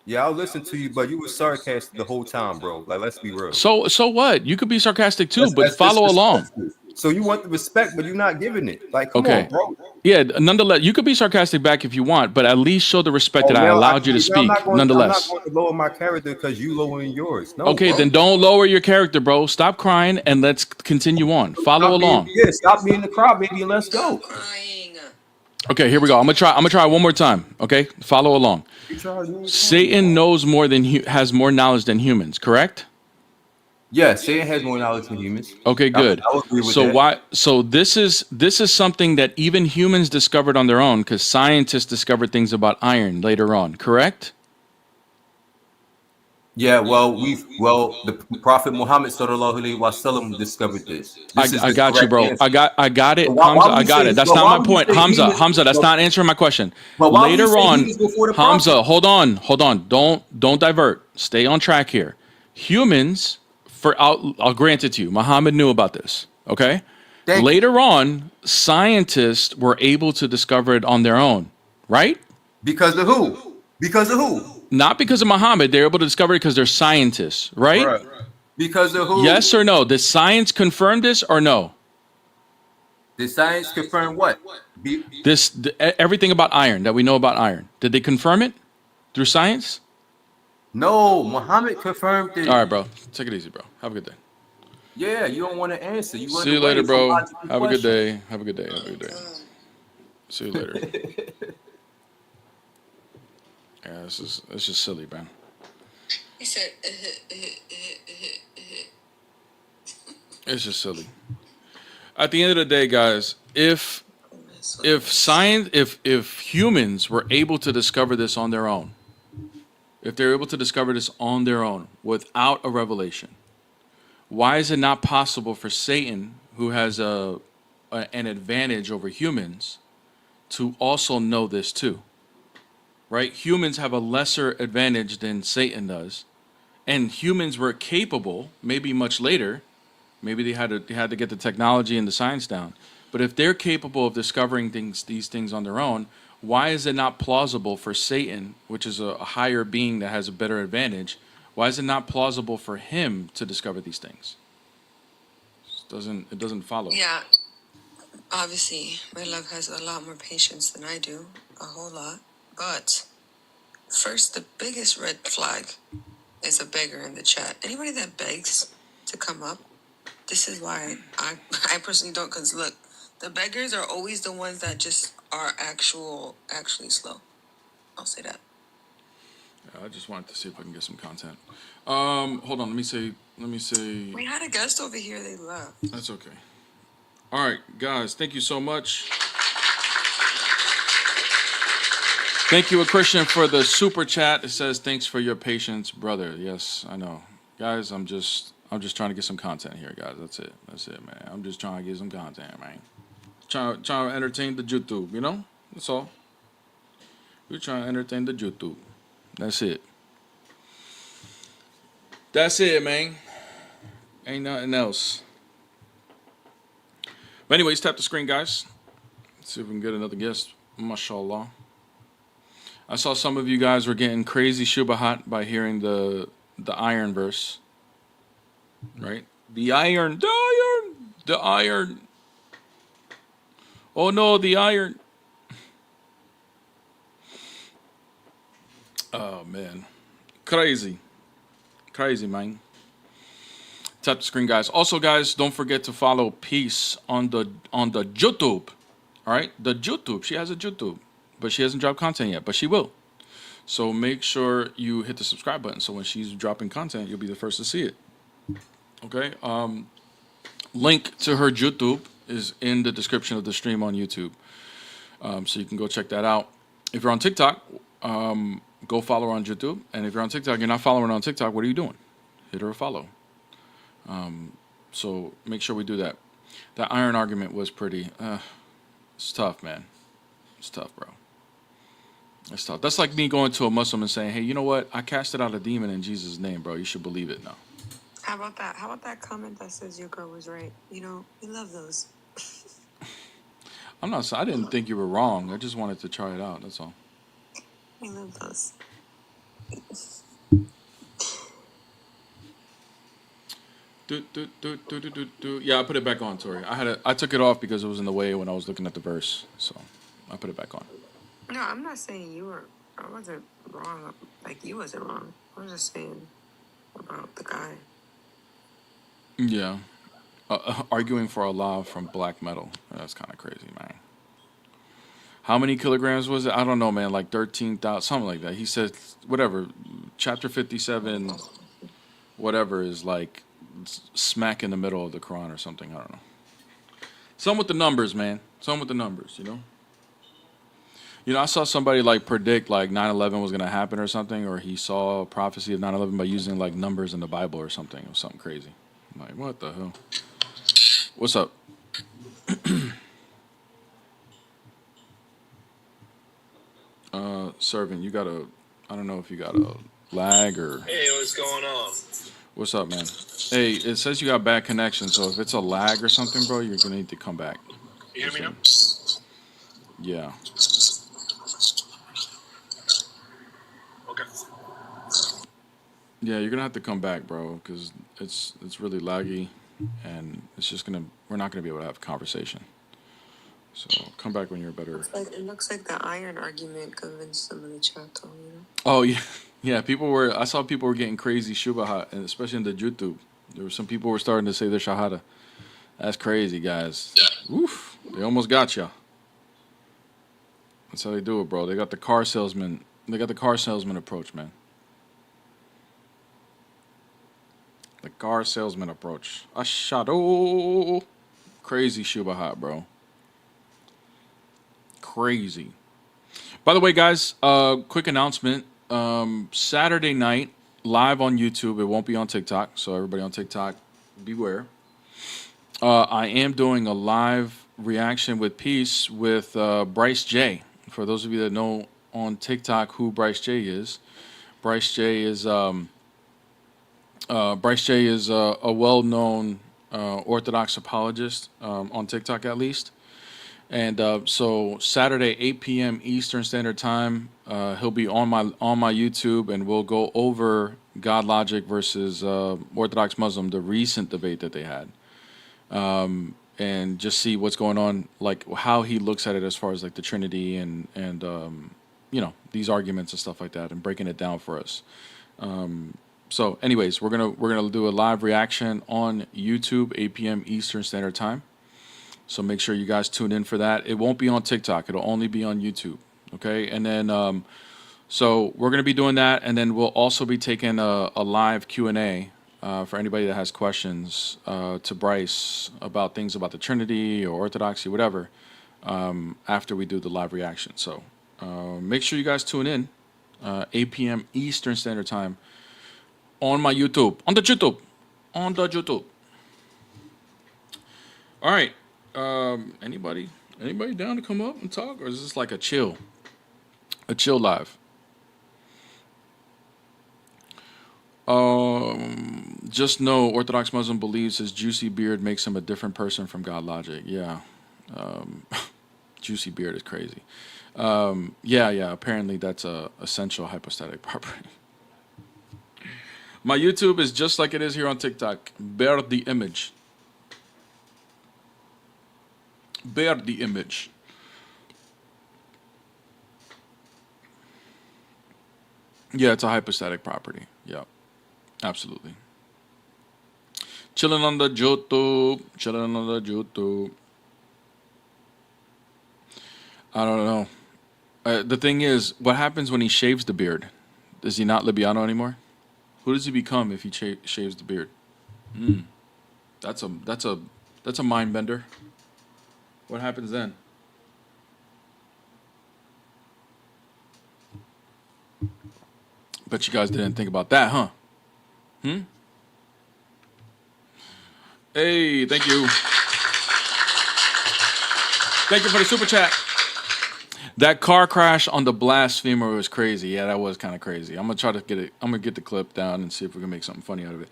Yeah, I'll listen to you, but you were sarcastic the whole time, bro. Like, let's be real. So what? You could be sarcastic too, but follow along. So you want the respect, but you're not giving it. Like, come on, bro. Yeah, nonetheless, you could be sarcastic back if you want, but at least show the respect that I allowed you to speak. Nonetheless, I'm not going to lower my character because you lowering yours. No, okay, then don't lower your character, bro. Stop crying and let's continue on. Follow along. Stop being the crybaby and let's go. Okay, here we go. I'm gonna try one more time. Okay, follow along. Satan knows more than has more knowledge than humans. Correct? Yes, Satan has more knowledge than humans. Okay, good. I would agree with that. So this is something that even humans discovered on their own because scientists discovered things about iron later on. Correct? Yeah, the Prophet Muhammad sallallahu alaihi wasallam discovered this. I got you, bro. Answer. I got it, Hamza. I got it. That's not my point, Hamza. That's not answering my question. Later on, Hamza, hold on. Don't divert. Stay on track here. Humans, I'll grant it to you. Muhammad knew about this. Okay. Later on, scientists were able to discover it on their own, right? Because of who? Not because of Muhammad. They're able to discover it because they're scientists, right? Because of who? Yes or no? Did science confirm this or no? Did science confirm what? Everything about iron that we know about iron. Did they confirm it through science? No, Muhammad confirmed it. All right, bro. Take it easy, bro. Have a good day. Yeah, you don't want to answer. See you later, bro. Have a good day. See you later. Yeah, it's just silly, man. He said, It's just silly. At the end of the day, guys, if science, if humans were able to discover this on their own, if they're able to discover this on their own without a revelation, why is it not possible for Satan, who has an advantage over humans, to also know this too? Right? Humans have a lesser advantage than Satan does, and humans were capable, maybe much later, maybe they had to get the technology and the science down. But if they're capable of discovering these things on their own, why is it not plausible for Satan, which is a higher being that has a better advantage, why is it not plausible for him to discover these things? It doesn't follow. yeah, obviously, my love has a lot more patience than I do, a whole lot. But first, the biggest red flag is a beggar in the chat. Anybody that begs to come up, this is why I personally don't, because look, the beggars are always the ones that just are actually slow. I'll say that. Yeah, I just wanted to see if I can get some content. Hold on, let me say. We had a guest over here, they left. That's okay. All right, guys, thank you so much. Thank you, a Christian, for the super chat. It says, "Thanks for your patience, brother." Yes, I know, guys. I'm just trying to get some content here, guys. That's it, man. I'm just trying to get some content, man. Trying to entertain the YouTube, you know. That's all. We're trying to entertain the YouTube. That's it. That's it, man. Ain't nothing else. But anyways, tap the screen, guys. Let's see if we can get another guest. Mashallah. I saw some of you guys were getting crazy shubahat by hearing the iron verse. Right? The iron. Oh no, the iron. Oh man. Crazy, man. Tap the screen, guys. Also, guys, don't forget to follow Peace on the YouTube. All right, the YouTube. She has a YouTube, but she hasn't dropped content yet, but she will. So make sure you hit the subscribe button, so when she's dropping content, you'll be the first to see it. Okay. Link to her YouTube is in the description of the stream on YouTube, so you can go check that out. If you're on TikTok, go follow her on YouTube, and if you're on TikTok, you're not following her on TikTok, what are you doing? Hit her a follow. So make sure we do that. That iron argument was pretty, it's tough, man. It's tough, bro. It's tough. That's like me going to a Muslim and saying, hey, you know what? I casted out a demon in Jesus' name, bro. You should believe it now. How about that? How about that comment that says your girl was right? You know, we love those. I didn't think you were wrong. I just wanted to try it out. That's all. We love those. Yeah, I put it back on, Tori. I took it off because it was in the way when I was looking at the verse, so I put it back on. No, I'm not saying you were. I wasn't wrong. Like you wasn't wrong. I was just saying about the guy. Yeah, arguing for Allah from black metal. That's kind of crazy, man. How many kilograms was it? I don't know, man. Like 13,000, something like that. He said, whatever. Chapter 57, whatever, is like smack in the middle of the Quran or something. I don't know. Some with the numbers, man. Some with the numbers, you know. You know, I saw somebody like predict like 9/11 was gonna happen or something, or he saw a prophecy of 9/11 by using like numbers in the Bible or something. It was something crazy. I'm like, what the hell? What's up? Servant, you got I don't know if you got a lag or. Hey, what's going on? What's up, man? Hey, it says you got bad connection, so if it's a lag or something, bro, you're gonna need to come back. You hear me now? Yeah. Okay. Yeah, you're gonna have to come back, bro, because it's really laggy, and we're not gonna be able to have a conversation. So come back when you're better. It looks like the iron argument convinced some of the chat, though, you know? Oh yeah, yeah. I saw people were getting crazy shubahat, and especially in the YouTube. There were some people were starting to say their shahada. That's crazy, guys. Oof, they almost got ya. That's how they do it, bro. They got the car salesman They got the car salesman approach, man. The car salesman approach. Ashado. Crazy Shubahat, bro. Crazy. By the way, guys, quick announcement. Saturday night, live on YouTube. It won't be on TikTok, so everybody on TikTok, beware. I am doing a live reaction with Peace with Bryce J. For those of you that know on TikTok who Bryce J is, Bryce J is a well-known Orthodox apologist on TikTok, at least. And so Saturday, 8 p.m. Eastern Standard Time, he'll be on my YouTube, and we'll go over God Logic versus Orthodox Muslim, the recent debate that they had, and just see what's going on, like how he looks at it as far as like the Trinity and you know, these arguments and stuff like that, and breaking it down for us. So, anyways, we're gonna do a live reaction on YouTube, 8 p.m. Eastern Standard Time. So make sure you guys tune in for that. It won't be on TikTok. It'll only be on YouTube. Okay. And then, so we're going to be doing that. And then we'll also be taking a live Q&A for anybody that has questions to Bryce about things about the Trinity or Orthodoxy, whatever, after we do the live reaction. So make sure you guys tune in, 8 p.m. Eastern Standard Time on my YouTube, on the YouTube. All right. Anybody down to come up and talk, or is this like a chill live? Just know Orthodox Muslim believes his juicy beard makes him a different person from God Logic. Yeah. Juicy beard is crazy. Yeah. Apparently that's a essential hypostatic property. My YouTube is just like it is here on TikTok. Bear the image. Bear the image. Yeah, it's a hypostatic property. Yeah, absolutely. Chilling on the YouTube. I don't know. The thing is, what happens when he shaves the beard? Is he not Libiano anymore? Who does he become if he shaves the beard? That's a mind bender. What happens then? Bet you guys didn't think about that, huh? Hey, thank you. Thank you for the super chat. That car crash on the blasphemer was crazy. Yeah, that was kind of crazy. I'm gonna try to get it. I'm gonna get the clip down and see if we can make something funny out of it.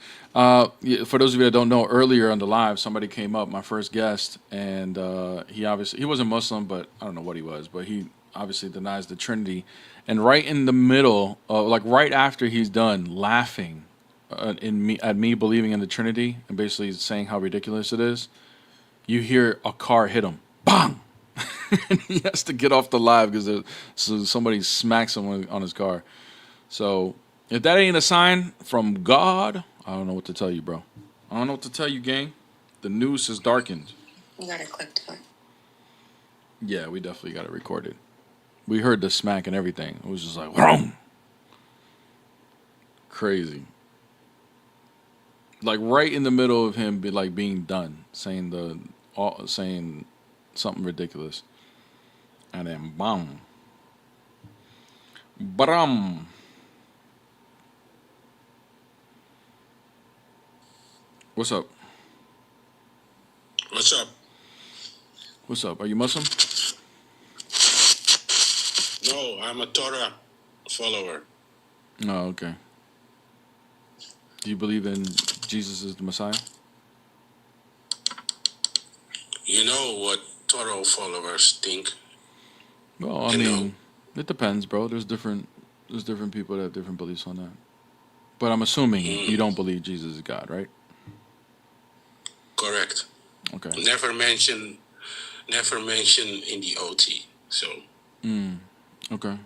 Yeah, for those of you that don't know, earlier on the live, somebody came up, my first guest, and he wasn't Muslim, but I don't know what he was, but he obviously denies the Trinity. And right in the middle, like right after he's done laughing at me believing in the Trinity and basically saying how ridiculous it is, you hear a car hit him, bang. And he has to get off the live because somebody smacks him on his car. So if that ain't a sign from God, I don't know what to tell you, bro. I don't know what to tell you, gang. The noose is darkened. You got it clipped on. Yeah, we definitely got it recorded. We heard the smack and everything. It was just like, whoom. Crazy. Like right in the middle of him being done, saying something ridiculous. And then bam. Bram. What's up? What's up? What's up? Are you Muslim? No, I'm a Torah follower. Oh, okay. Do you believe in Jesus as the Messiah? You know what Torah followers think? Well, I mean, it depends, bro. There's different people that have different beliefs on that. But I'm assuming you don't believe Jesus is God, right? Correct. Okay. Never mention in the OT. So. Okay.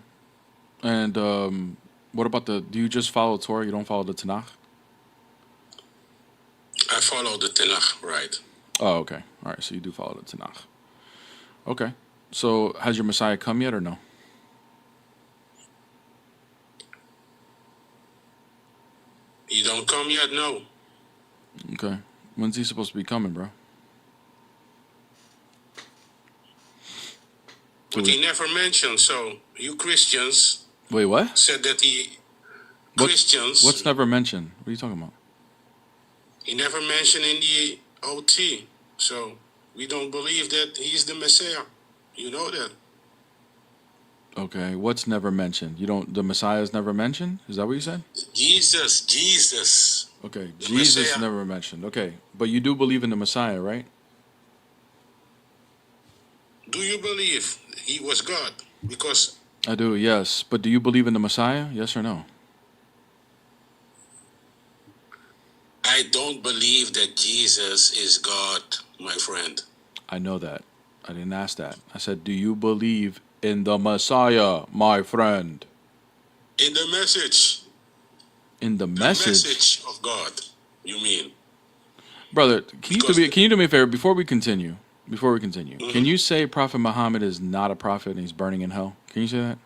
And what about do you just follow Torah? You don't follow the Tanakh? I follow the Tanakh, right? Oh, okay. All right. So you do follow the Tanakh. Okay. So has your Messiah come yet or no? He don't come yet, no. Okay. When's he supposed to be coming, bro? But he never mentioned. So you Christians Wait, what? said that What's never mentioned? What are you talking about? He never mentioned in the OT. So we don't believe that he's the Messiah. You know that. Okay, what's never mentioned? The Messiah is never mentioned? Is that what you said? Jesus. Okay, The Jesus Messiah. never mentioned. Okay, but you do believe in the Messiah, right? Do you believe he was God? Because I do, yes. But do you believe in the Messiah? Yes or no? I don't believe that Jesus is God, my friend. I know that. I didn't ask that. I said, do you believe in the Messiah, my friend? In the message. In the The message? message of God, you mean? Brother, can you do me a favor before we continue? Mm-hmm. Can you say Prophet Muhammad is not a prophet and he's burning in hell? Can you say that?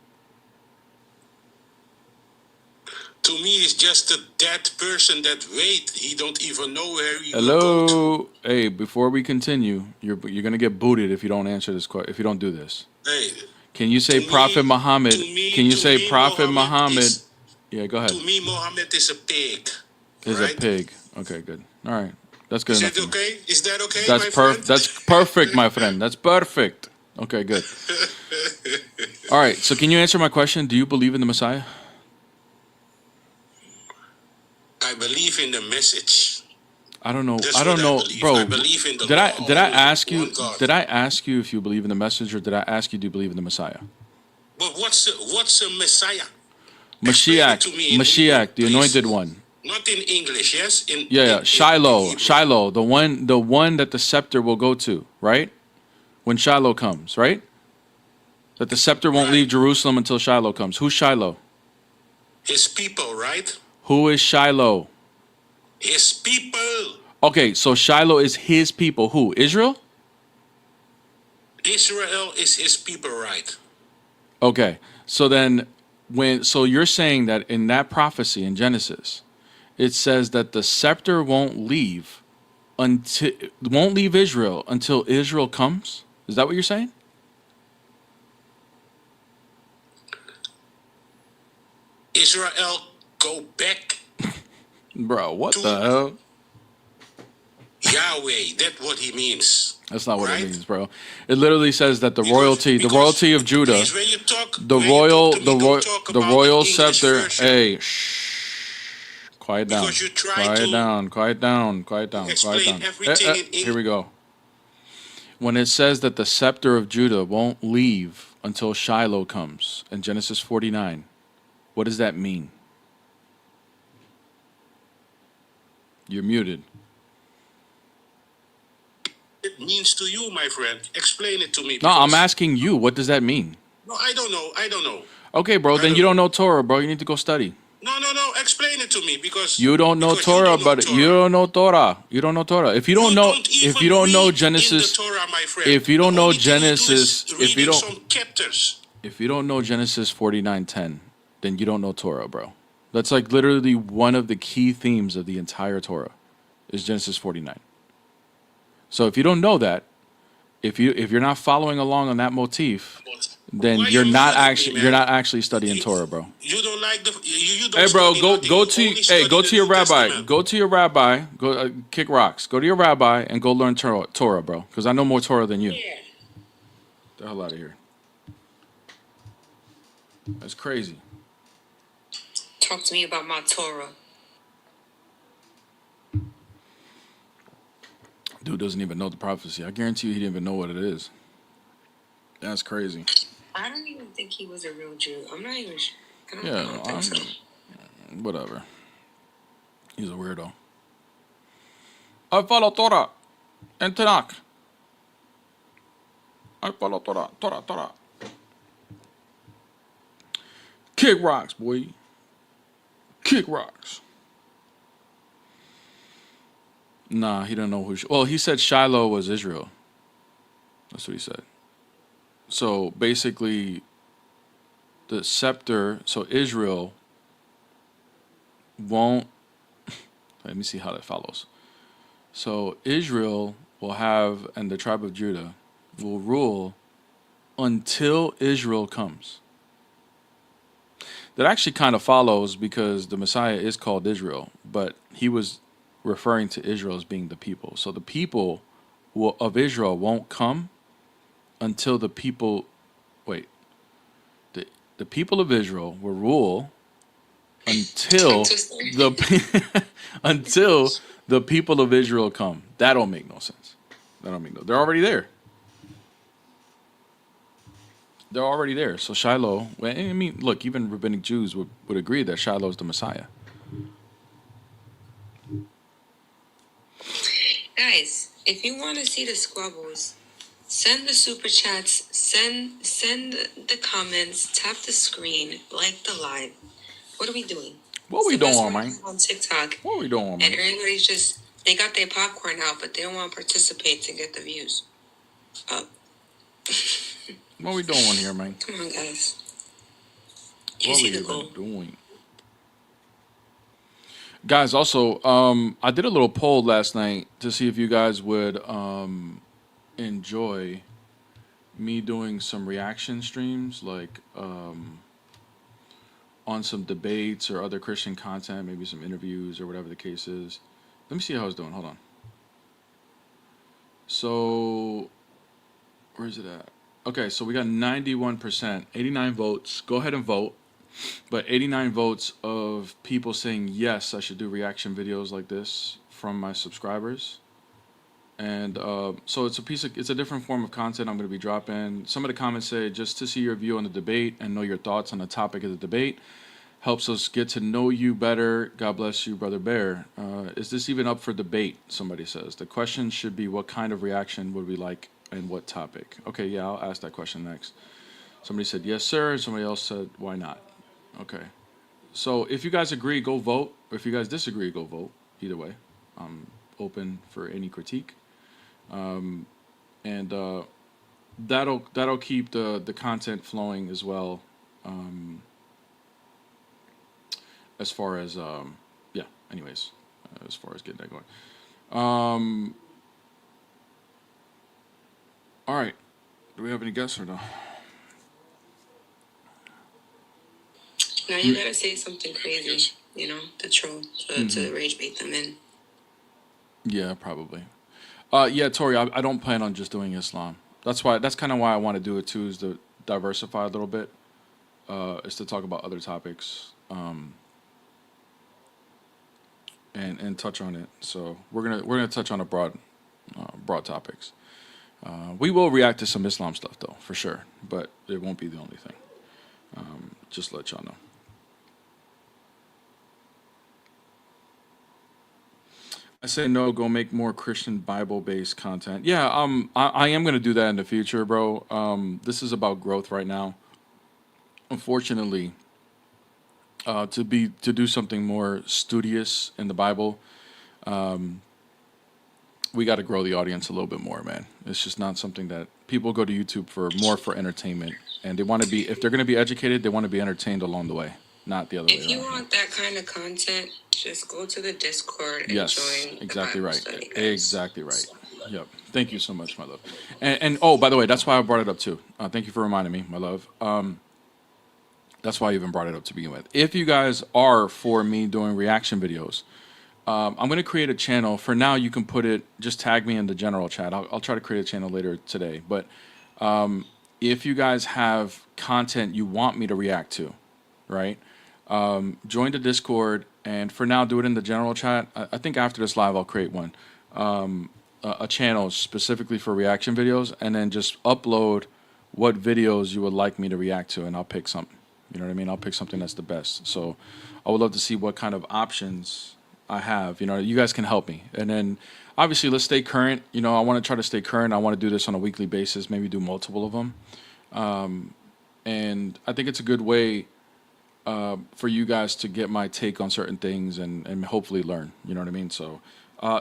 To me, it's just a dead person that wait. He don't even know where he will go Hello, hey. Before we continue, you're gonna get booted if you don't answer this question. If you don't do this, to. Hey, can you say to Prophet me, Muhammad? Can you say Prophet Muhammad? is Yeah, go ahead. to me Muhammad is a pig. Is a Right? pig. Okay, good. All right, that's good Is enough that for me. okay? Is that okay, That's my friend? That's perfect, my friend. That's perfect. Okay, good. All right. So, can you answer my question? Do you believe in the Messiah? I believe in the message. I don't know. That's I what don't know, believe. bro. I believe in the Did law I only, ask you? one God. Did I ask you if you believe in the message, or did I ask you do you believe in the Messiah? But what's a Messiah? Explain it to me in Hebrew, Mashiach, the please. anointed one. Not in English, yes? Yeah. Shiloh, in Shiloh, the one that the scepter will go to, right? When Shiloh comes, right? That the scepter won't leave Jerusalem until Shiloh comes. Who's Shiloh? His people, right? Who is Shiloh? His people. Okay, so Shiloh is his people. Who? Israel? Israel is his people, right? Okay. So then so you're saying that in that prophecy in Genesis, it says that the scepter won't leave Israel until Israel comes? Is that what you're saying? Israel go back Bro, what to the hell? Yahweh. That's what he means. That's not what right? it means, bro. It literally says that the Because royalty of Judah, please, when you talk, the when you royal, talk to me, don't talk the about royal the English scepter. version. Hey, shh, quiet down, Because you try quiet to down, quiet down, quiet down, quiet explain down. everything in Here we English. go. When it says that the scepter of Judah won't leave until Shiloh comes in Genesis 49, what does that mean? You're muted. It means to you, my friend. Explain it to me. No, I'm because- asking you. What does that mean? No, I don't know. I don't know. Okay, bro. Then you don't know Torah, bro. You need to go study. No. Explain it to me because You don't know Torah, but you don't know Torah. You don't know Torah. If you don't know, if you don't know Genesis, Torah, my friend. if you don't The know only thing you do is Genesis, reading some chapters. if you don't know Genesis 49:10, then you don't know Torah, bro. That's like literally one of the key themes of the entire Torah, is Genesis 49. So if you don't know that, if you're not following along on that motif, then Why you're you not muting me, actually man? you're not actually studying Torah, bro. You don't like the. You don't Hey, bro, study go nothing. go You to only study go the to your New rabbi. Testament. Go to your rabbi. Go kick rocks. Go to your rabbi and go learn Torah, bro. Because I know more Torah than you. Yeah. Get the hell out of here. That's crazy. Talk to me about my Torah. Dude doesn't even know the prophecy. I guarantee you he didn't even know what it is. That's crazy. I don't even think he was a real Jew. I'm not even sure. I don't think so. Whatever. He's a weirdo. I follow Torah and Tanakh. I follow Torah. Kick rocks, boy. Kick rocks. Nah, he don't know who. Well, he said Shiloh was Israel. That's what he said. So basically, the scepter. So Israel won't Let me see how that follows. So Israel will have, and the tribe of Judah will rule until Israel comes. That actually kind of follows because the Messiah is called Israel, but he was referring to Israel as being the people. So the people of Israel won't come until the people, wait, the people of Israel will rule until until the people of Israel come. That don't make no sense. That don't make no. They're already there. They're already there. So Shiloh. Well, I mean, look, even rabbinic Jews would agree that Shiloh is the Messiah. Guys, if you want to see the squabbles, send the super chats, send the comments, tap the screen, like the live. What are we doing? What we doing, man? On TikTok. What we doing, And man? everybody's just, they got their popcorn out, but they don't want to participate to get the views up. What we doing here, man? Come on, guys. You What see we the goal. even doing? Guys, also, I did a little poll last night to see if you guys would enjoy me doing some reaction streams, like on some debates or other Christian content, maybe some interviews or whatever the case is. Let me see how it's doing. Hold on. So, where is it at? Okay, so we got 91%, 89 votes. Go ahead and vote. But 89 votes of people saying, yes, I should do reaction videos like this from my subscribers. And so it's a different form of content I'm going to be dropping. Some of the comments say, just to see your view on the debate and know your thoughts on the topic of the debate helps us get to know you better. God bless you, Brother Bear. Is this even up for debate? Somebody says. The question should be, what kind of reaction would we like and what topic? Okay, yeah, I'll ask that question next. Somebody said, yes, sir. Somebody else said, why not? Okay. So if you guys agree, go vote. Or if you guys disagree, go vote. Either way. I'm open for any critique. And that'll keep the content flowing as well. As far as anyways, as far as getting that going. All right. Do we have any guests or no? Now you gotta say something crazy, to troll, to rage bait them in. Yeah, probably. Yeah, Tori, I don't plan on just doing Islam. That's kind of why I want to do it too, is to diversify a little bit. Is to talk about other topics. And touch on it. So we're gonna touch on a broad topics. We will react to some Islam stuff though, for sure, but it won't be the only thing. Just to let y'all know. I say no. Go make more Christian Bible-based content. Yeah, I am gonna do that in the future, bro. This is about growth right now. Unfortunately, to do something more studious in the Bible, we got to grow the audience a little bit more, man. It's just not something that people go to YouTube for entertainment, and they want to be, if they're going to be educated, they want to be entertained along the way, not the other way around. If you want that kind of content, just go to the Discord and join exactly the Bible right. study, guys. Exactly right. Yep. Thank you so much, my love. And oh, by the way, that's why I brought it up too. Thank you for reminding me, my love. That's why I even brought it up to begin with. If you guys are for me doing reaction videos, I'm going to create a channel. For now, you can put it, just tag me in the general chat. I'll try to create a channel later today. But if you guys have content you want me to react to, right, join the Discord. And for now, do it in the general chat. I think after this live, I'll create one, a channel specifically for reaction videos, and then just upload what videos you would like me to react to, and I'll pick something. You know what I mean? I'll pick something that's the best. So I would love to see what kind of options I have. You guys can help me. And then obviously let's stay current. I want to try to stay current. I want to do this on a weekly basis, maybe do multiple of them. And I think it's a good way for you guys to get my take on certain things and hopefully learn. You know what I mean? So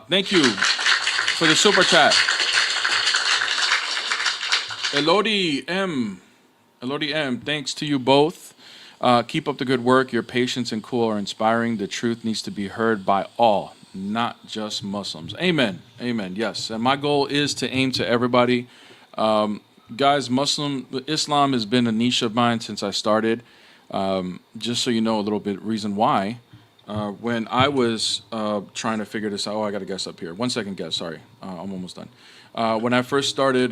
thank you for the super chat. Elodie M, thanks to you both. Keep up the good work. Your patience and cool are inspiring. The truth needs to be heard by all. not just Muslims. Amen. Amen. Yes. And my goal is to aim to everybody. Guys, Islam has been a niche of mine since I started. Just so you know a little bit reason why. When I was trying to figure this out, I got a guess up here. 1 second guess. Sorry, I'm almost done. When I first started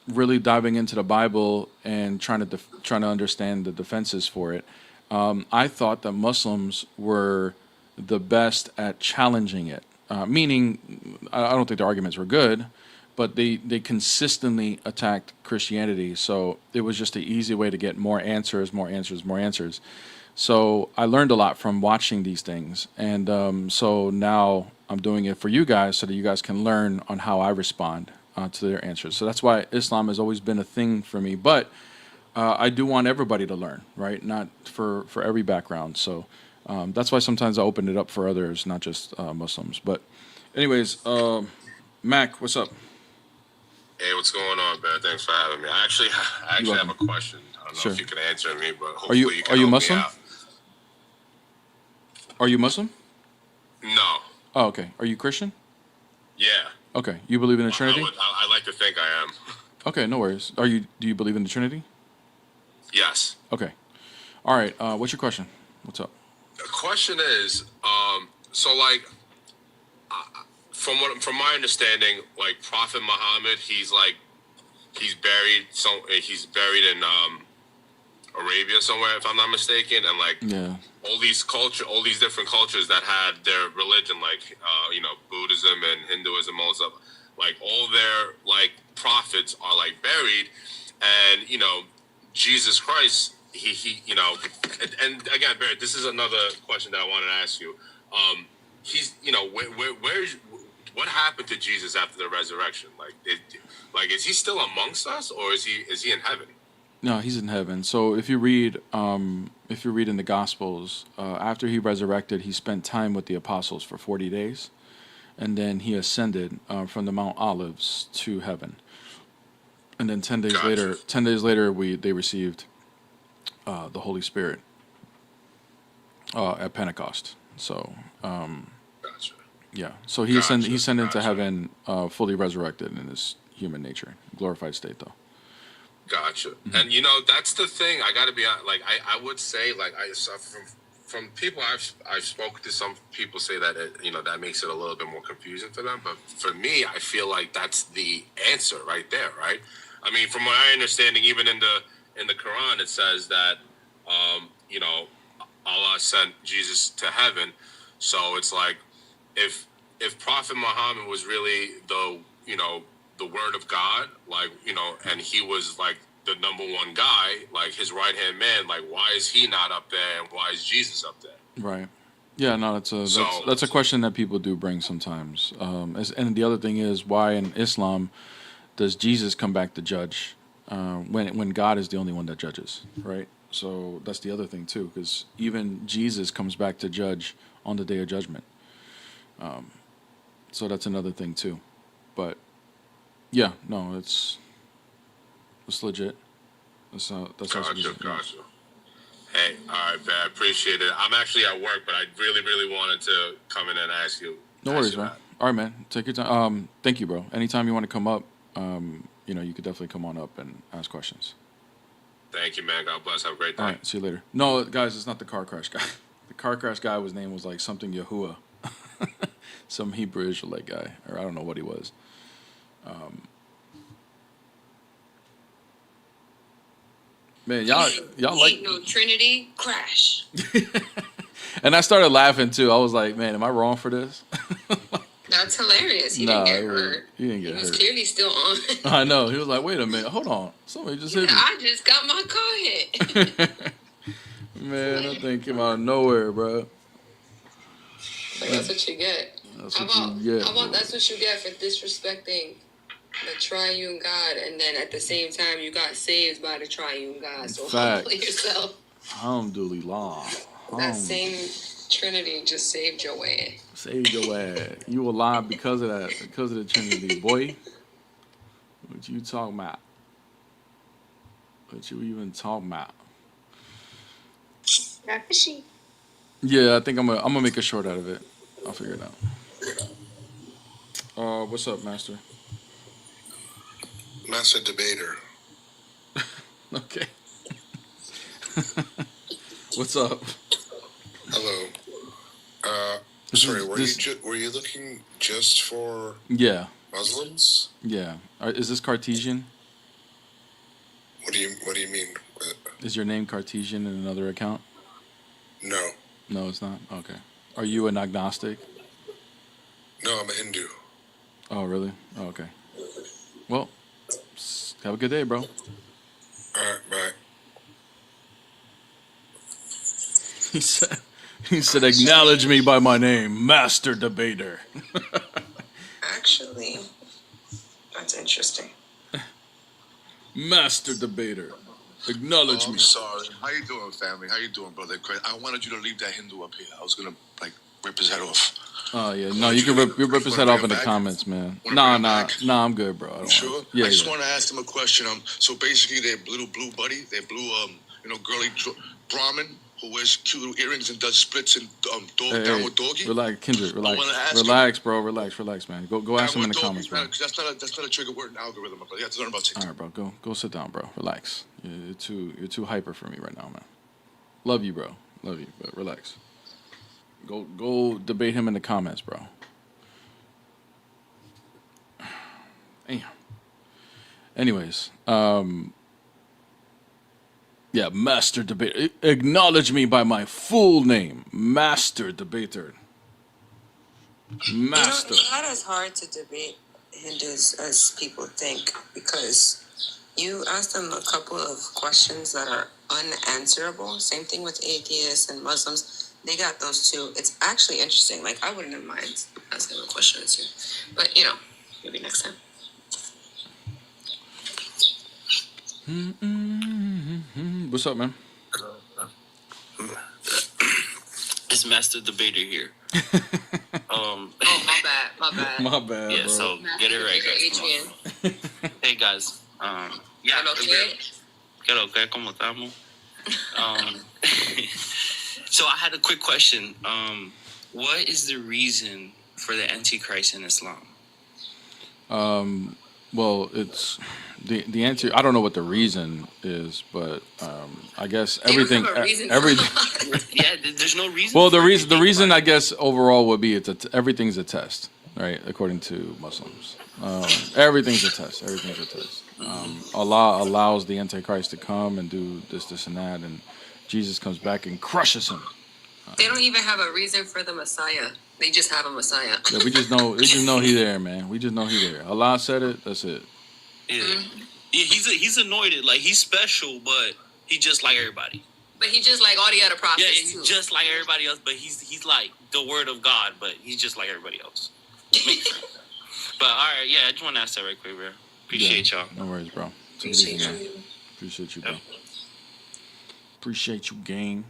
really diving into the Bible and trying to understand the defenses for it, I thought that Muslims were the best at challenging it. Meaning, I don't think the arguments were good, but they consistently attacked Christianity. So it was just an easy way to get more answers, more answers, more answers. So I learned a lot from watching these things. And so now I'm doing it for you guys so that you guys can learn on how I respond to their answers. So that's why Islam has always been a thing for me. But I do want everybody to learn, right? Not for every background. So that's why sometimes I open it up for others, not just Muslims. But anyways, Mac, what's up? Hey, what's going on, man? Thanks for having me. I actually have a question. I don't know Sure. if you can answer me, but Are hopefully you you can help Muslim? me out. Are you Muslim? No. Oh, okay. Are you Christian? Yeah. Okay. You believe in the Trinity? I like to think I am. Okay, no worries. Do you believe in the Trinity? Yes. Okay. All right. What's your question? What's up? The question is, so like, from my understanding, like Prophet Muhammad, he's buried in Arabia somewhere, if I'm not mistaken, and like Yeah. all these different cultures that had their religion, like Buddhism and Hinduism, all stuff, like all their like prophets are like buried, and Jesus Christ, he and again, Barry, this is another question that I wanted to ask you. He's what happened to Jesus after the resurrection? Is he still amongst us, or is he in heaven? No, he's in heaven. So if you read in the Gospels, after he resurrected, he spent time with the apostles for 40 days, and then he ascended from the Mount Olives to heaven. And then 10 days later, they received the Holy Spirit at Pentecost. So Gotcha. yeah, so he ascended to heaven, fully resurrected in his human nature, glorified state though. Gotcha. And that's the thing. I got to be honest. Like I would say, like from people I've spoken to, some people say that that makes it a little bit more confusing for them. But for me, I feel like that's the answer right there. Right. I mean, from my understanding, even in the Quran, it says that Allah sent Jesus to heaven. So it's like if Prophet Muhammad was really the word of God, and he was like the number one guy, like his right hand man, like why is he not up there and why is Jesus up there? Right. Yeah. No, that's a question that people do bring sometimes. And the other thing is, why in Islam does Jesus come back to judge when God is the only one that judges? Right. So that's the other thing too, because even Jesus comes back to judge on the day of judgment. So that's another thing too. But yeah, no, it's legit. That's Gotcha. Hey, all right, man. I appreciate it. I'm actually at work, but I really, really wanted to come in and ask you. No worries, man. All right, man. Take your time. Thank you, bro. Anytime you want to come up, you could definitely come on up and ask questions. Thank you, man. God bless. Have a great day. All right, see you later. No, guys, it's not the car crash guy. The car crash guy, his name was like something Yahuwah. Some Hebrew Israelite guy, or I don't know what he was. Man, y'all like no Trinity crash. And I started laughing too. I was like, man, am I wrong for this? That's hilarious. He didn't get hurt. He didn't get hurt. He was clearly still on. I know. He was like, wait a minute, hold on. Somebody just hit me. I just got my car hit. Man, that thing came out of nowhere, bro. Like, that's what you get. That's what you get. That's what you get for disrespecting the triune God, and then at the same time you got saved by the triune God. So humble yourself. Alhamdulillah. That same Trinity just saved your way. Saved your ass. You alive because of that, because of the Trinity, boy. What you talking about? What you even talking about? Not fishy. Yeah, I think I'm gonna make a short out of it. I'll figure it out. What's up, Master? Master debater. Okay. What's up? Hello. Were you looking just for Yeah. Muslims? Yeah. Is this Cartesian? What do you mean? Is your name Cartesian in another account? No. No, it's not. Okay. Are you an agnostic? No, I'm a Hindu. Oh, really? Oh, okay. Well, have a good day, bro. All right, bye. He said, acknowledge me by my name, Master Debater. Actually, that's interesting. Master Debater. Acknowledge I'm me. sorry. How you doing, family? How you doing, brother? I wanted you to leave that Hindu up here. I was gonna rip his head off. Oh yeah, no, you can rip his head off in the comments, man. Nah, I'm good, bro. I don't Sure. Yeah, I just want to ask him a question. So basically, their little blue buddy, their blue girly Brahmin who wears cute little earrings and does splits and downward doggy. Relax, Kendrick. I wanna ask Relax, bro. Relax, man. Go ask him in the Downward comments, bro. doggy, that's not a trigger word in algorithm, but you have to learn about TikTok. All right, bro. Go sit down, bro. Relax. You're too hyper for me right now, man. Love you, bro. Love you, but relax. Go debate him in the comments, bro. Damn. Anyways, yeah, Master Debater. Acknowledge me by my full name, Master Debater. Master. It's not as hard to debate Hindus as people think because you ask them a couple of questions that are unanswerable. Same thing with atheists and Muslims. They got those too. It's actually interesting. Like, I wouldn't have mind asking them a question or two. But, maybe next time. What's up, man? It's Master Debater here. Oh, my bad. My bad, Yeah, bro. so get it right, guys. Come on. Hey, guys. Yeah. Hello, ¿cómo estamos? So I had a quick question. What is the reason for the Antichrist in Islam? Well, it's the answer. I don't know what the reason is, but I guess everything. Yeah, there's no reason. Well, the reason I guess overall would be everything's a test, right? According to Muslims, everything's a test. Everything's a test. Allah allows the Antichrist to come and do this, and that, and Jesus comes back and crushes him. They don't even have a reason for the Messiah. They just have a Messiah. Yeah, we just know he there, man. We just know he there. Allah said it. That's it. Yeah, yeah. He's anointed. Like, he's special, but he just like everybody. But he just like all the other prophets, yeah, he's too. just like everybody else, but he's like the word of God, but he's just like everybody else. But all right, yeah, I just want to ask that right quick, bro. Appreciate y'all. No worries, bro. Appreciate you. Appreciate you, bro. Appreciate you, gang.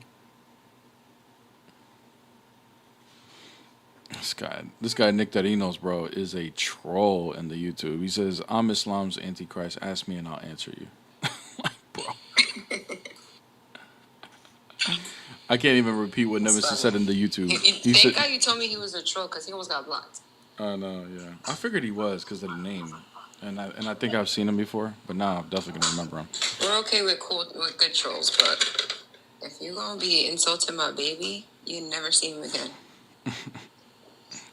This guy Nick Darinos, bro, is a troll in the YouTube. He says, "I'm Islam's Antichrist. Ask me and I'll answer you." Like, bro. I can't even repeat what Nemesis said in the YouTube. Thank God you told me he was a troll because he almost got blocked. No, yeah. I figured he was because of the name. And I think I've seen him before, but now I'm definitely going to remember him. We're okay with good trolls, but if you're going to be insulting my baby, you never see him again.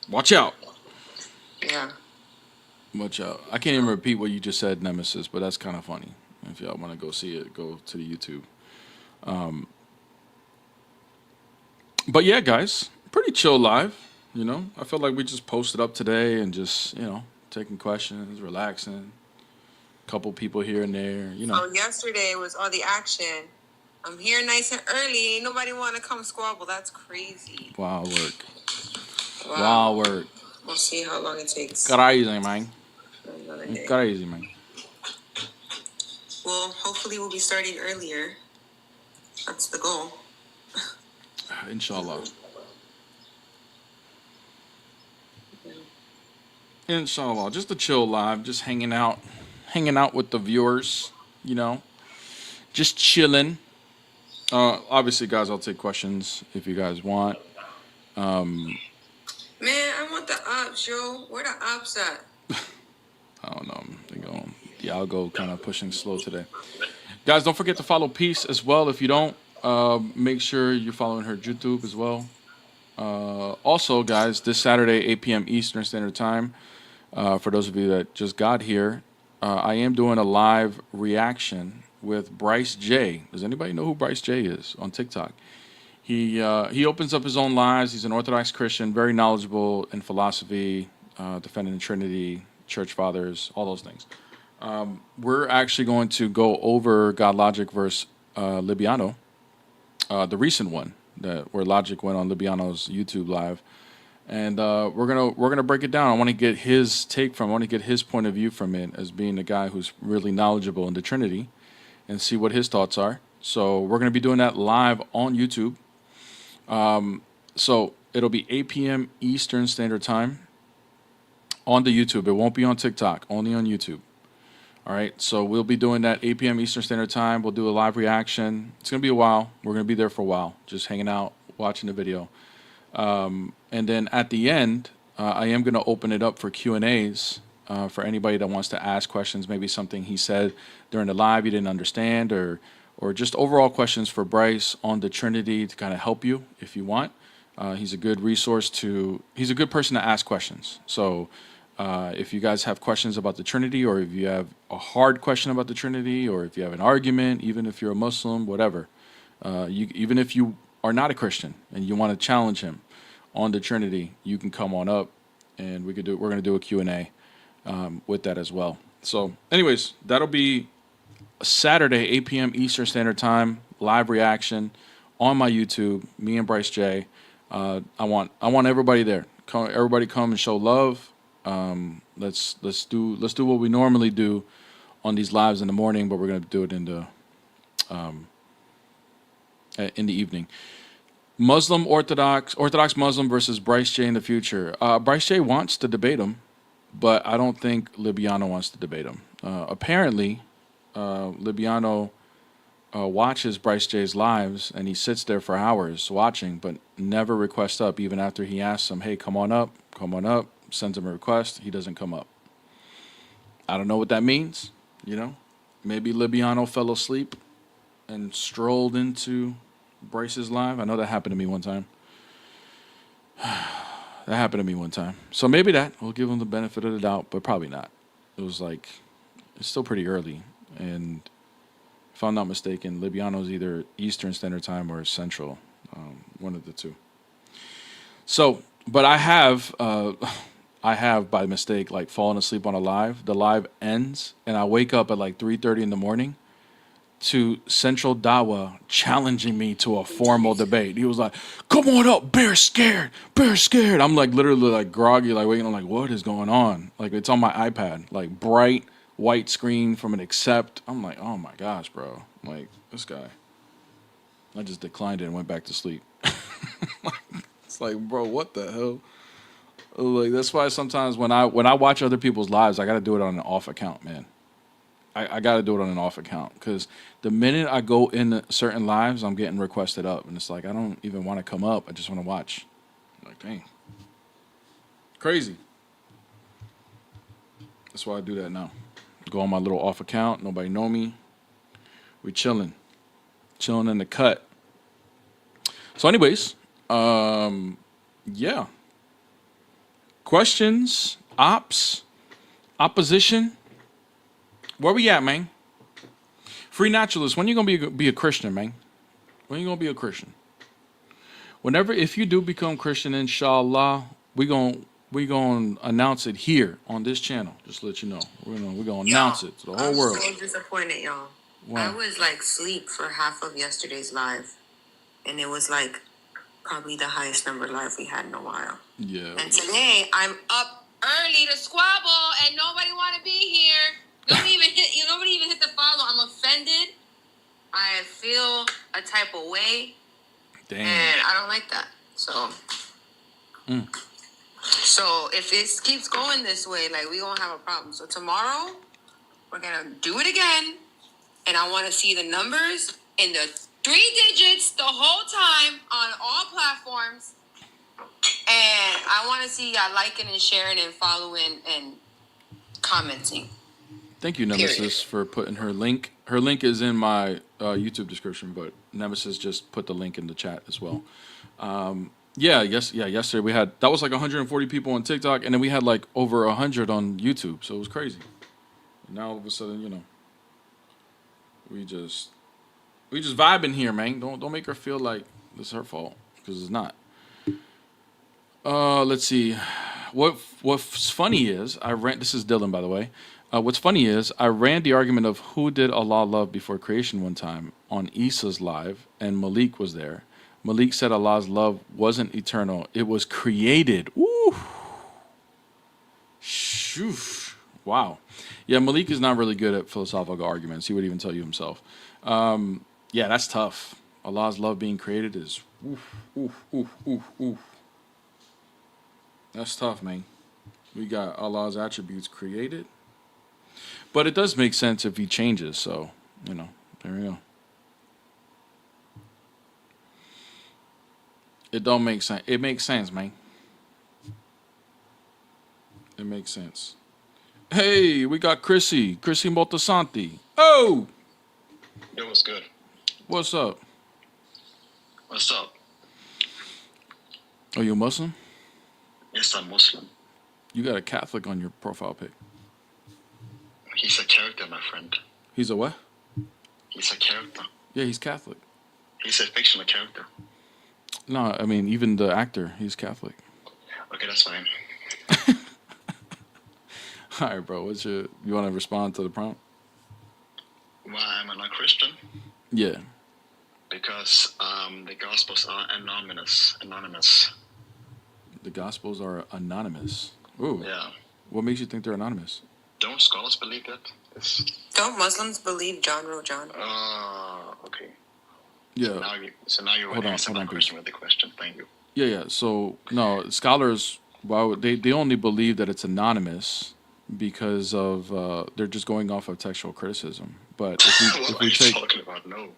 Watch out. Yeah. Watch out. I can't even repeat what you just said, Nemesis, but that's kind of funny. If y'all want to go see it, go to the YouTube. But yeah, guys, pretty chill live. I feel like we just posted up today and just, taking questions, relaxing. Couple people here and there, So yesterday was all the action. I'm here nice and early. Ain't nobody want to come squabble. That's crazy. Wild work. Wow. Wild work. We'll see how long it takes. Crazy, man. Another day. Crazy, man. Well, hopefully we'll be starting earlier. That's the goal. Inshallah. Inshallah. Just a chill live, just hanging out with the viewers, just chilling. Obviously, guys, I'll take questions if you guys want. Man, don't want the ops, yo. Where the ops at? I don't know. They going Dialgo kind of pushing slow today. Guys, don't forget to follow Peace as well. If you don't, make sure you're following her YouTube as well. Also, guys, this Saturday, 8 p.m. Eastern Standard Time, for those of you that just got here, I am doing a live reaction with Bryce J. Does anybody know who Bryce J is on TikTok? He opens up his own lives. He's an Orthodox Christian, very knowledgeable in philosophy, defending the Trinity, church fathers, all those things. We're actually going to go over God Logic versus Libiano, the recent one where Logic went on Libiano's YouTube live, and we're gonna break it down. I want to get his take from. I want to get his point of view from it as being a guy who's really knowledgeable in the Trinity, and see what his thoughts are. So we're gonna be doing that live on YouTube. So it'll be 8 p.m. Eastern Standard Time on the YouTube. It won't be on TikTok, only on YouTube. All right, so we'll be doing that 8 p.m. Eastern Standard Time. We'll do a live reaction. It's going to be a while. We're going to be there for a while, just hanging out, watching the video. And then at the end, I am going to open it up for Q&As for anybody that wants to ask questions, maybe something he said during the live you didn't understand, or just overall questions for Bryce on the Trinity to kind of help you if you want. He's a good resource he's a good person to ask questions. So if you guys have questions about the Trinity, or if you have a hard question about the Trinity, or if you have an argument, even if you're a Muslim, whatever, even if you are not a Christian and you want to challenge him on the Trinity, you can come on up, and we're going to do a Q&A with that as well. So anyways, that'll be Saturday, 8 p.m. Eastern Standard Time, live reaction on my YouTube, me and Bryce J. I want everybody there. Everybody come and show love. Let's do what we normally do on these lives in the morning, but we're gonna do it in the evening. Orthodox Muslim versus Bryce J in the future. Bryce J wants to debate him, but I don't think Libiano wants to debate him. Apparently, Libiano watches Bryce J's lives, and he sits there for hours watching, but never requests up, even after he asks him, hey, come on up, sends him a request, he doesn't come up. I don't know what that means, Maybe Libiano fell asleep and strolled into Bryce's live. I know that happened to me one time. So maybe we'll give him the benefit of the doubt, but probably not. It's still pretty early, and if I'm not mistaken, Libiano's either Eastern Standard Time or Central, one of the two. So, but I have by mistake fallen asleep on a live. The live ends, and I wake up at 3:30 in the morning to Central Dawa challenging me to a formal debate. He was like, "Come on up, bear scared." I'm literally groggy, waiting. I'm what is going on? It's on my iPad, bright white screen from an accept. I'm oh my gosh, bro. This guy. I just declined it and went back to sleep. It's bro, what the hell? That's why sometimes when I watch other people's lives, I got to do it on an off account, man. I got to do it on an off account, because the minute I go in certain lives, I'm getting requested up, and it's I don't even want to come up. I just want to watch. Dang. Crazy. That's why I do that now. Go on my little off account. Nobody know me. We chilling in the cut. So anyways, yeah. Questions, opposition. Where we at, man? Free naturalist. When you gonna be a Christian, man? When you gonna be a Christian? If you do become Christian, inshallah, we gonna announce it here on this channel. Just to let you know, we're gonna announce it to the whole world. I'm so disappointed, y'all. Wow. I was asleep for half of yesterday's live, and it was probably the highest number live we had in a while. Yeah. And today I'm up early to squabble, and nobody want to be here. Nobody even hit the follow. I'm offended. I feel a type of way. Damn. And I don't like that. So. So if it keeps going this way, we gonna have a problem. So tomorrow we're gonna do it again, and I want to see the numbers in the 3 digits the whole time on all platforms. And I want to see y'all liking and sharing and following and commenting. Thank you, Nemesis, for putting her link. Her link is in my YouTube description, but Nemesis just put the link in the chat as well. Yesterday we had, that was like 140 people on TikTok, and then we had like over 100 on YouTube, so it was crazy. And now all of a sudden, you know, we just vibing here, man. Don't make her feel like it's her fault, because it's not. Let's see. What's funny is this is Dylan, by the way. What's funny is I ran the argument of who did Allah love before creation one time on Issa's live, and Malik was there. Malik said Allah's love wasn't eternal; it was created. Ooh, shoosh. Wow. Yeah, Malik is not really good at philosophical arguments. He would even tell you himself. Yeah, that's tough. Allah's love being created is oof. That's tough, man. We got Allah's attributes created. But it does make sense if he changes, so, you know, there we go. It don't make sense. It makes sense, man. It makes sense. Hey, we got Chrissy Montesanti. Oh! Yo, what's good? What's up? What's up? Are you a Muslim? Yes, I'm Muslim. You got a Catholic on your profile pic. He's a character, my friend. He's a what? He's a character. Yeah, he's Catholic. He's a fictional character. No, I mean, even the actor, he's Catholic. Okay, that's fine. All right, bro. You want to respond to the prompt? Why am I not Christian? Yeah. Because the Gospels are anonymous. The Gospels are anonymous. Ooh. Yeah. What makes you think they're anonymous? Don't scholars believe that? Don't Muslims believe John wrote John? Okay. Yeah. So now you're answering my question with the question. Thank you. Yeah. So no, scholars, they only believe that it's anonymous because of they're just going off of textual criticism. But What are you talking about? No.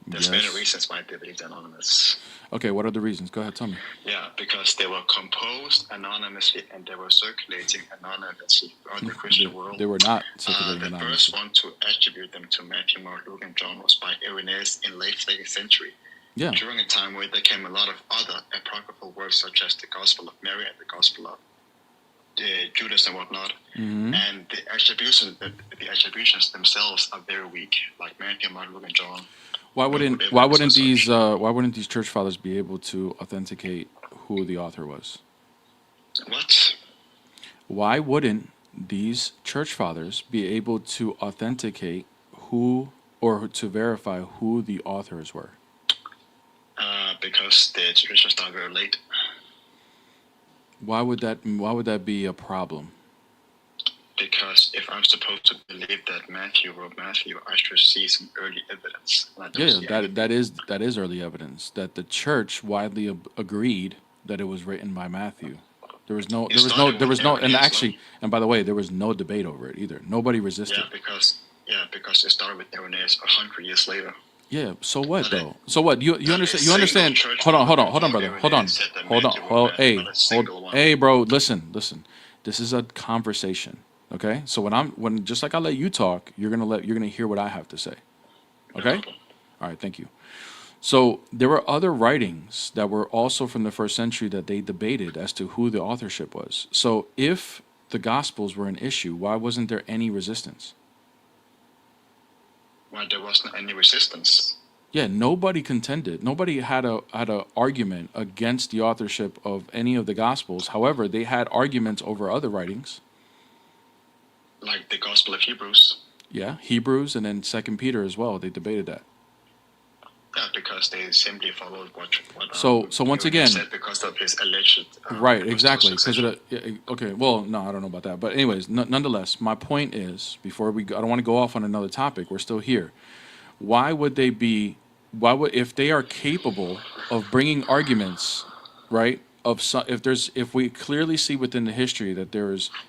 There's many reasons why they believe they're anonymous. Okay, what are the reasons? Go ahead, tell me. Yeah, because they were composed anonymously and they were circulating anonymously throughout the Christian world. They were not circulating the anonymously. first one to attribute them to Matthew, Mark, Luke, and John was by Irenaeus in late 2nd century. Yeah. During a time where there came a lot of other apocryphal works such as the Gospel of Mary and the Gospel of Judas and whatnot. Mm-hmm. And the attributions themselves are very weak, like Matthew, Mark, Luke, and John. Why wouldn't these church fathers be able to authenticate who the author was? What? Why wouldn't these church fathers be able to authenticate who or to verify who the authors were? Because the tradition started very late. Why would that be a problem? Because if I'm supposed to believe that Matthew wrote Matthew, I should see some early evidence. That is early evidence that the church widely agreed that it was written by Matthew. There was no, and by the way, there was no debate over it either. Nobody resisted. Yeah, because it started with Irenaeus 100 years later. Yeah. So what though? So what? You understand? You understand? Hold on, brother. Hold on. Hey, bro. Listen. This is a conversation. Okay, so when just like I let you talk, you're gonna hear what I have to say. Okay, all right, thank you. So there were other writings that were also from the 1st century that they debated as to who the authorship was. So if the Gospels were an issue, why wasn't there any resistance? Why there wasn't any resistance? Yeah, nobody contended. Nobody had a argument against the authorship of any of the Gospels. However, they had arguments over other writings. Like the Gospel of Hebrews. Yeah, Hebrews and then 2 Peter as well. They debated that. Yeah, because they simply followed what so once again, said because of his alleged right, exactly. Because okay, well, no, I don't know about that. But anyways, nonetheless, my point is, I don't want to go off on another topic. We're still here. Why would if they are capable of bringing arguments, right? If we clearly see within the history that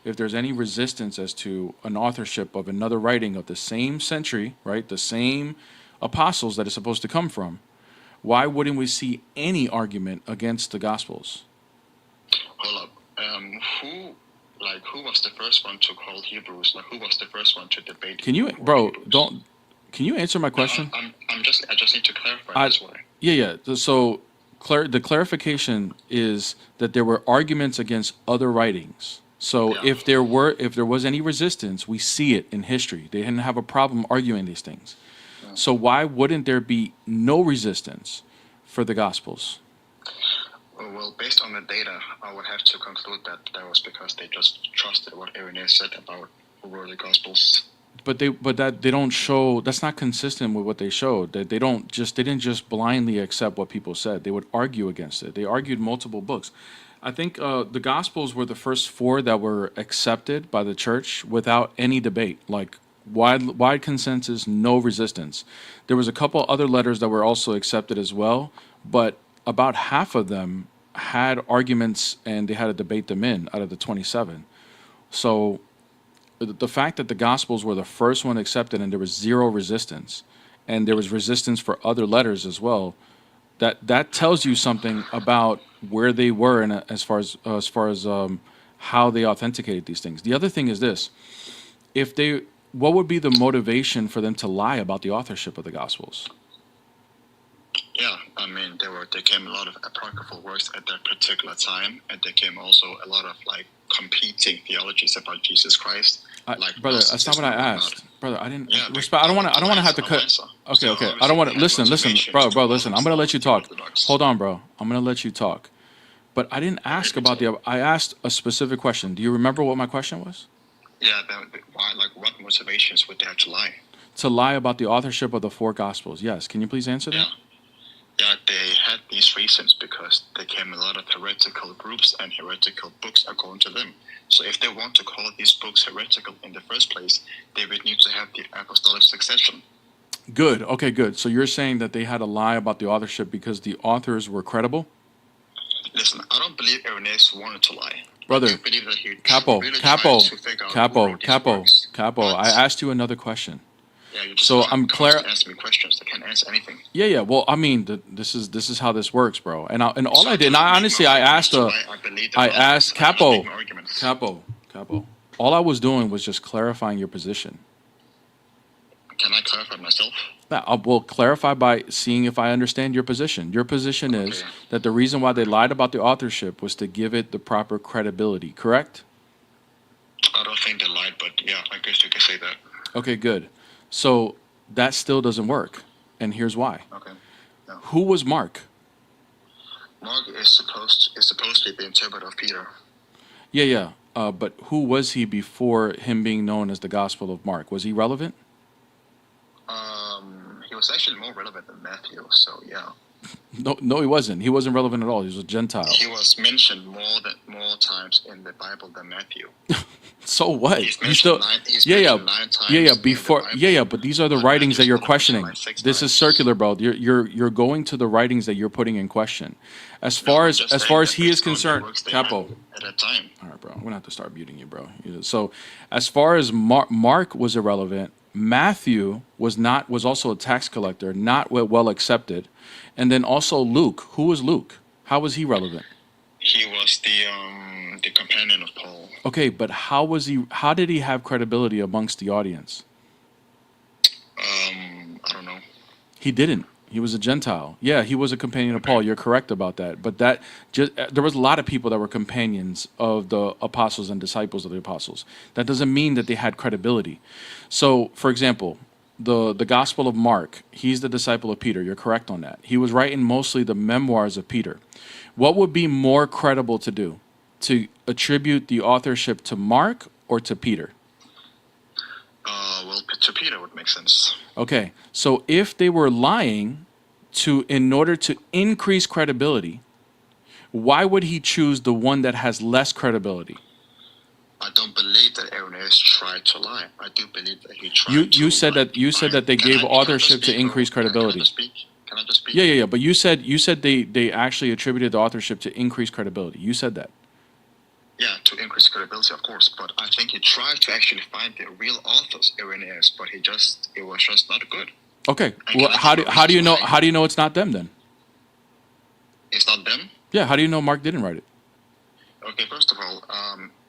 if there's any resistance as to an authorship of another writing of the same century, right, the same apostles that it's supposed to come from, why wouldn't we see any argument against the Gospels? Who was the first one to call Hebrews? Like, who was the first one to debate? Can you, bro? Can you answer my question? No, I just need to clarify. That's why. Yeah. So, the clarification is that there were arguments against other writings. So, Yeah. if there was any resistance, we see it in history. They didn't have a problem arguing these things. So, why wouldn't there be no resistance for the Gospels? Well, based on the data, I would have to conclude that was because they just trusted what Irenaeus said about who were the Gospels. But they don't show. That's not consistent with what they showed. That they didn't just blindly accept what people said. They would argue against it. They argued multiple books. I think the Gospels were the first 4 that were accepted by the church without any debate, like wide consensus, no resistance. There was a couple other letters that were also accepted as well, but about half of them had arguments and they had to debate them in out of the 27. So the fact that the Gospels were the first one accepted and there was zero resistance, and there was resistance for other letters as well, that tells you something about where they were and as far as how they authenticated these things. The other thing is this: what would be the motivation for them to lie about the authorship of the Gospels? Yeah, I mean, there came a lot of apocryphal works at that particular time, and there came also a lot of competing theologies about Jesus Christ. Brother, that's not what I asked. Brother, I didn't. Yeah, I don't want to have to cut. Okay. I don't want to listen, bro. Listen. I'm gonna let you talk. Hold on, bro. I'm gonna let you talk. But I didn't ask about I asked a specific question. Do you remember what my question was? Yeah, why? What motivations would they have to lie? To lie about the authorship of the 4 Gospels. Yes. Can you please answer that? Yeah, they had these reasons because there came a lot of heretical groups and heretical books according to them. So if they want to call these books heretical in the first place, they would need to have the apostolic succession. Good. Okay, good. So you're saying that they had to lie about the authorship because the authors were credible? Listen, I don't believe Irenaeus wanted to lie. Brother, I believe that he Capo. I asked you another question. Yeah, you just So I'm ask me questions. I can't answer anything. Yeah. Well, I mean, this is how this works, bro. And all I did, and I honestly, I asked Capo. All I was doing was just clarifying your position. Can I clarify myself? Yeah, I will clarify by seeing if I understand your position. Your position is that the reason why they lied about the authorship was to give it the proper credibility, correct? I don't think they lied, but yeah, I guess you can say that. Okay, good. So that still doesn't work, and here's why. Okay. No. Who was Mark? Mark is supposed to be the interpreter of Peter. Yeah. But who was he before him being known as the Gospel of Mark? Was he relevant? He was actually more relevant than Matthew, so yeah. No, he wasn't. He wasn't relevant at all. He was a Gentile. He was mentioned more times in the Bible than Matthew. So what? He's mentioned 9 times. Before, but these are the writings that you're questioning. This is circular, bro. You're going to the writings that you're putting in question. As far as he is concerned, Capo. At that time. All right, bro. I'm gonna have to start muting you, bro. So, as far as Mark was irrelevant, Matthew was also a tax collector, not well accepted, and then also Luke. Who was Luke? How was he relevant? He was the companion of Paul. Okay, but how did he have credibility amongst the audience? I don't know. He didn't. He was a Gentile. Yeah, he was a companion of Paul. You're correct about that. But there was a lot of people that were companions of the apostles and disciples of the apostles. That doesn't mean that they had credibility. So, for example, the Gospel of Mark, he's the disciple of Peter. You're correct on that. He was writing mostly the memoirs of Peter. What would be more credible to do? To attribute the authorship to Mark or to Peter? Well, to Peter would make sense. Okay, so if they were lying in order to increase credibility, why would he choose the one that has less credibility? I don't believe that Irenaeus tried to lie. I do believe that he tried. You said that they gave authorship to increase credibility. Can I just speak? Yeah. But you said they actually attributed the authorship to increase credibility. You said that. Yeah, to increase credibility, of course. But I think he tried to actually find the real authors, Irenaeus, but it was just not good. Okay. Well, how do you know it's not them then? It's not them? Yeah. How do you know Mark didn't write it? Okay, first of all,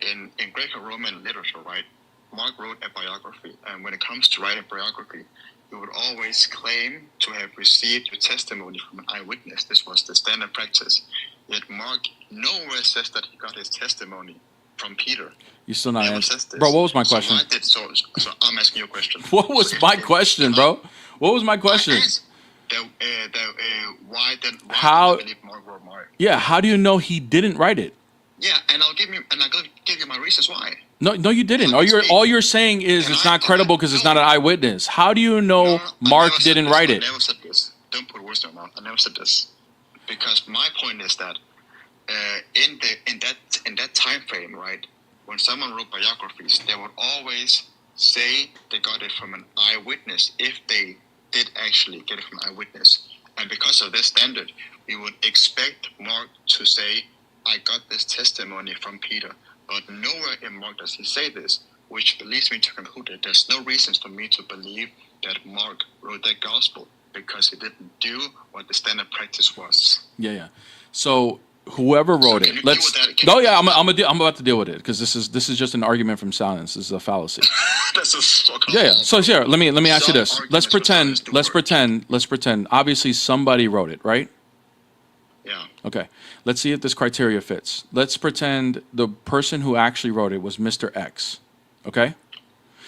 in Greco-Roman literature, right, Mark wrote a biography, and when it comes to writing biography, he would always claim to have received a testimony from an eyewitness. This was the standard practice. Yet Mark nowhere says that he got his testimony from Peter. You still not answering, bro? What was my question? So I'm asking you a question. What was my question, bro? What was my question? Why did How? believe Mark wrote Mark? Yeah. How do you know he didn't write it? Yeah, and I'll give you my reasons why. No, you didn't. All you're saying is it's not credible because it's not an eyewitness. How do you know Mark didn't write it? I never said this. Don't put words in my mouth. I never said this. Because my point is that in that time frame, right, when someone wrote biographies, they would always say they got it from an eyewitness if they did actually get it from an eyewitness. And because of this standard, we would expect Mark to say, I got this testimony from Peter. But nowhere in Mark does he say this, which leads me to conclude that there's no reasons for me to believe that Mark wrote that gospel because he didn't do what the standard practice was. Yeah. So whoever wrote it, let's. No, yeah, I'm about to deal with it because this is just an argument from silence. This is a fallacy. That's a yeah. So here, let me ask you this. Let's pretend. Obviously, somebody wrote it, right? Yeah. Okay. Let's see if this criteria fits. Let's pretend the person who actually wrote it was Mr. X. Okay?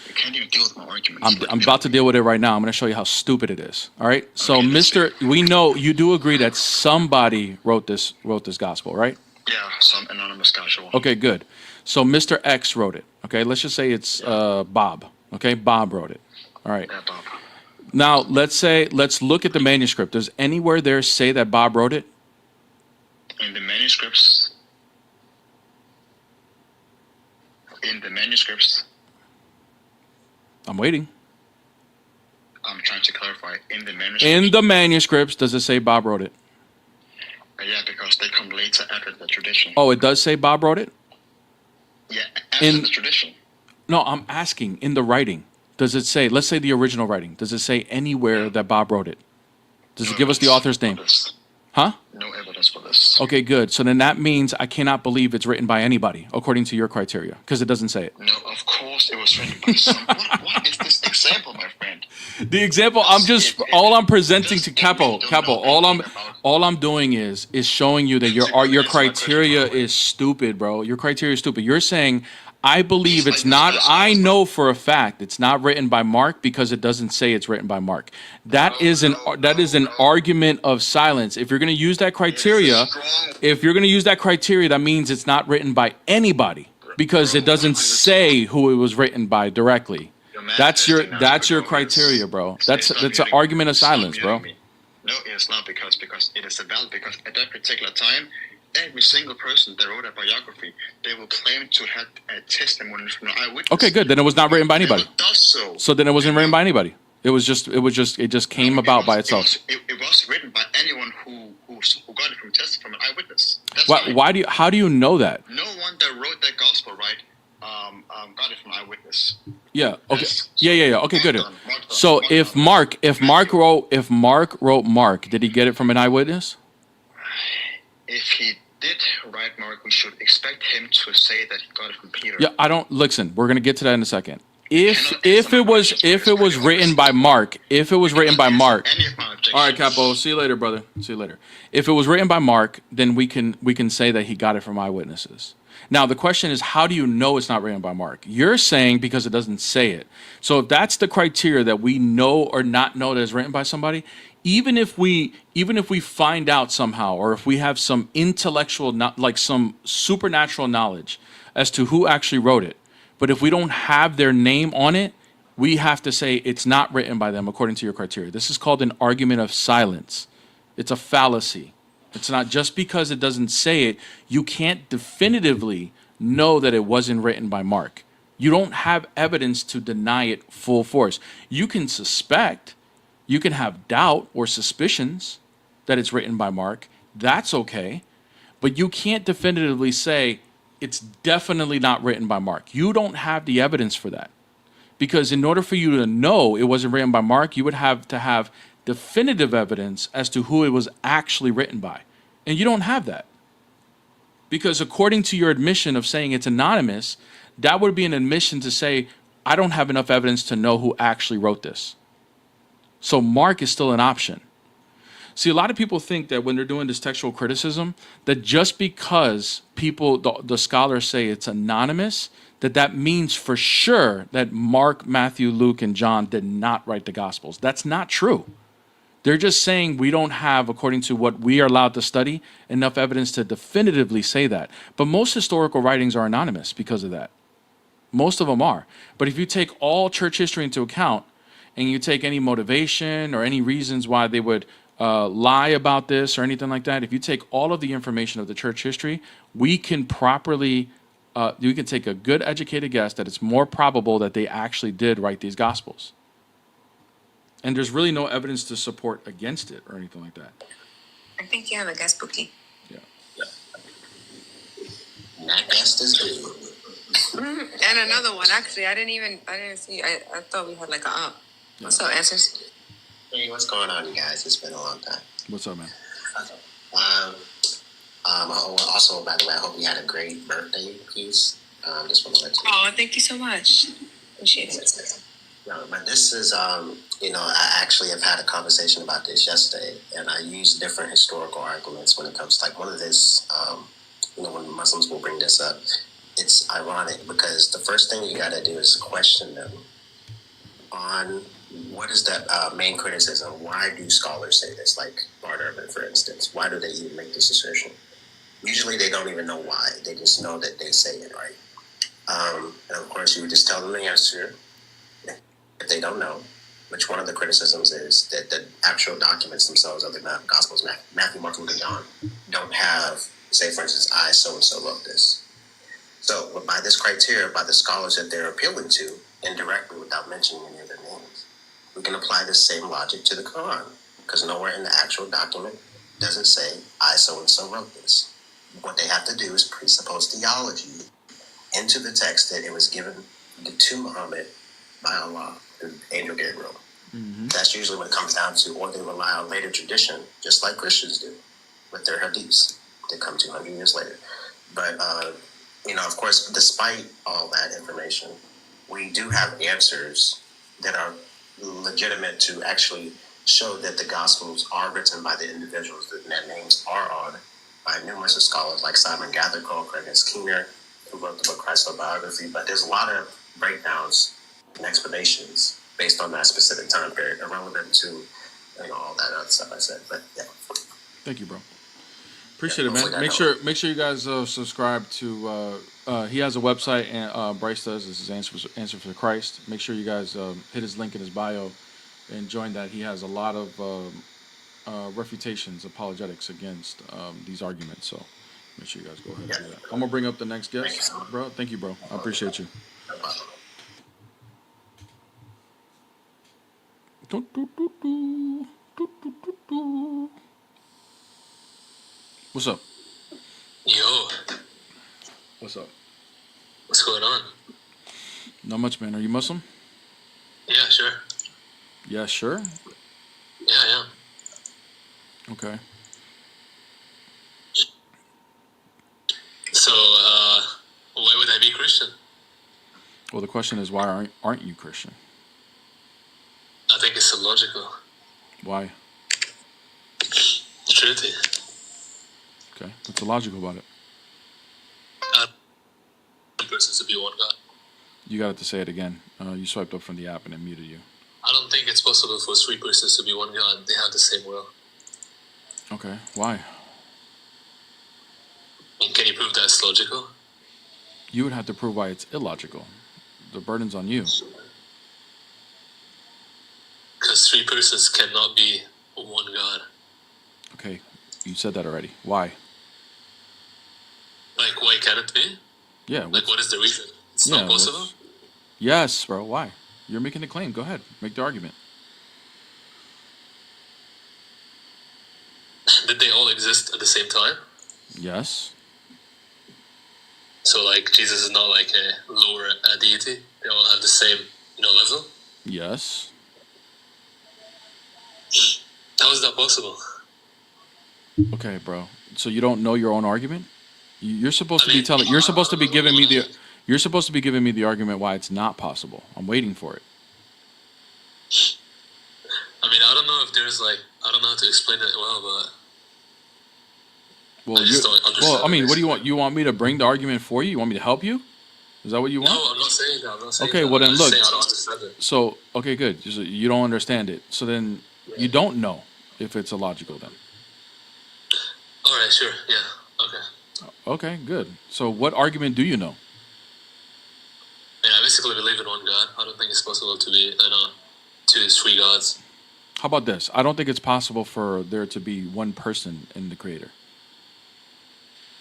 You can't even deal with my argument. I'm about to deal with it right now. I'm going to show you how stupid it is. All right? So, we know you do agree that somebody wrote this gospel, right? Yeah, some anonymous guy. Sure. Okay, good. So, Mr. X wrote it. Okay? Let's just say it's Bob. Okay? Bob wrote it. All right. Yeah, Bob. Now, let's look at the manuscript. Does anywhere there say that Bob wrote it? In the manuscripts, I'm waiting. I'm trying to clarify. In the manuscripts, does it say Bob wrote it? Yeah, because they come later after the tradition. Oh, it does say Bob wrote it? Yeah, after the tradition. No, I'm asking, in the writing, does it say, let's say the original writing, does it say anywhere that Bob wrote it? Does it give us the author's name? Huh? No evidence for this. Okay, good. So then that means I cannot believe it's written by anybody, according to your criteria, because it doesn't say it. No, of course it was written by someone. What is this example, my friend? The example, all I'm presenting to Capo, all I'm doing is showing you that your criteria is stupid, bro. Your criteria is stupid. You're saying, I believe it's not, I know for a fact it's not written by Mark because it doesn't say it's written by Mark. That is an argument of silence. If you're going to use that criteria, that means it's not written by anybody because it doesn't say who it was written by directly. That's your criteria, bro. That's an argument of silence, bro. No, it's not because it is valid because at that particular time, every single person that wrote a biography, they will claim to have a testimony from an eyewitness. Okay, good. Then it was not written by anybody. So then it wasn't written by anybody. It just came about by itself. It was written by anyone who got it from an eyewitness. How do you know that? No one that wrote that gospel, right, got it from an eyewitness. Yeah. Okay. Yeah. Okay, good. So if Mark wrote Mark, did he get it from an eyewitness? If he did write Mark, we should expect him to say that he got it from Peter. Yeah, I don't listen. We're gonna get to that in a second. If it was written by Mark, all right, Capo. See you later, brother. See you later. If it was written by Mark, then we can say that he got it from eyewitnesses. Now the question is, how do you know it's not written by Mark? You're saying because it doesn't say it. So if that's the criteria that we know or not know that it's written by somebody, even if we find out somehow, or if we have some intellectual, like some supernatural knowledge as to who actually wrote it, but if we don't have their name on it, we have to say it's not written by them according to your criteria. This is called an argument of silence. It's a fallacy. It's not just because it doesn't say it, you can't definitively know that it wasn't written by Mark. You don't have evidence to deny it full force. You can suspect, you can have doubt or suspicions that it's written by Mark. That's okay. But you can't definitively say it's definitely not written by Mark. You don't have the evidence for that. Because in order for you to know it wasn't written by Mark, you would have to have definitive evidence as to who it was actually written by. And you don't have that. Because according to your admission of saying it's anonymous, that would be an admission to say, I don't have enough evidence to know who actually wrote this. So Mark is still an option. See, a lot of people think that when they're doing this textual criticism, that just because people, the scholars say it's anonymous, that means for sure that Mark, Matthew, Luke, and John did not write the Gospels. That's not true. They're just saying we don't have, according to what we are allowed to study, enough evidence to definitively say that. But most historical writings are anonymous because of that. Most of them are. But if you take all church history into account, and you take any motivation or any reasons why they would lie about this or anything like that, if you take all of the information of the church history, we can properly, we can take a good educated guess that it's more probable that they actually did write these Gospels. And there's really no evidence to support against it or anything like that. I think you have a guess, Bookie. Yeah. That guest is good. And another one. Actually, I didn't see. I thought we had like a up. Yeah. What's up, Answers? Hey, what's going on, you guys? It's been a long time. What's up, man? Also, by the way, I hope you had a great birthday piece. Just want to let you know. Oh, thank you so much. Appreciate it. No, but this is, I actually have had a conversation about this yesterday, and I use different historical arguments when it comes to, like, one of this, when Muslims will bring this up, it's ironic because the first thing you got to do is question them on what is that main criticism. Why do scholars say this? Like Bart Ehrman, for instance. Why do they even make this assertion? Usually they don't even know why. They just know that they say it, right? And of course, you would just tell them the answer. If they don't know, which one of the criticisms is that the actual documents themselves of the Gospels, Matthew, Mark, Luke, and John, don't have, say, for instance, I so-and-so wrote this. So by this criteria, by the scholars that they're appealing to, indirectly without mentioning any of their names, we can apply this same logic to the Quran, because nowhere in the actual document does it say, I so-and-so wrote this. What they have to do is presuppose theology into the text that it was given to Muhammad by Allah, through Angel Gabriel. Mm-hmm. That's usually what it comes down to, or they rely on later tradition, just like Christians do, with their hadiths that come 200 years later. But, of course, despite all that information, we do have answers that are legitimate to actually show that the Gospels are written by the individuals that their names are on, by numerous of scholars like Simon Gathercole, Craig Keener, who wrote the book Christ's Biography. But there's a lot of breakdowns and explanations based on that specific time period, irrelevant to all that other stuff I said. But yeah. Thank you, bro. Appreciate it, man. Make sure you guys subscribe to. He has a website, and Bryce does. This is Answer for Christ. Make sure you guys hit his link in his bio and join that. He has a lot of refutations, apologetics against these arguments. So make sure you guys go ahead and do that. I'm gonna bring up the next guest, bro. Thank you, bro. I appreciate you. What's up? Yo. What's up? What's going on? Not much, man. Are you Muslim? Yeah, sure. Yeah, sure? Yeah. Okay. So, why would I be Christian? Well, the question is, why aren't you Christian? I think it's illogical. Why? The Trinity. Okay. What's illogical about it? Persons to be one God. You got to say it again. You swiped up from the app and it muted you. I don't think it's possible for three persons to be one God. They have the same will. Okay. Why? And can you prove that's logical? You would have to prove why it's illogical. The burden's on you. Because three persons cannot be one God. Okay. You said that already. Why? Like, why can't it be? Yeah. Like, what is the reason? It's not possible? Yes, bro. Why? You're making the claim. Go ahead. Make the argument. Did they all exist at the same time? Yes. So, like, Jesus is not like a lower deity? They all have the same, level? Yes. How is that possible? Okay, bro. So you don't know your own argument? You're supposed to be telling. You're supposed to be giving me the. You're supposed to be giving me the argument why it's not possible. I'm waiting for it. I mean, I don't know if there's like, I don't know how to explain it well, but Well, I just don't understand. well, I mean, what do you want? You want me to bring the argument for you? You want me to help you? Is that what you want? No, I'm not saying that. I'm not saying Okay, that. well then I'm just look. saying I don't understand it. So okay, good. You don't understand it. So then you don't know if it's illogical then. All right, sure. Yeah. Okay. Okay, good. So what argument do you know? Yeah, I basically believe in one God. I don't think it's possible to be, two, three gods. How about this? I don't think it's possible for there to be one person in the creator.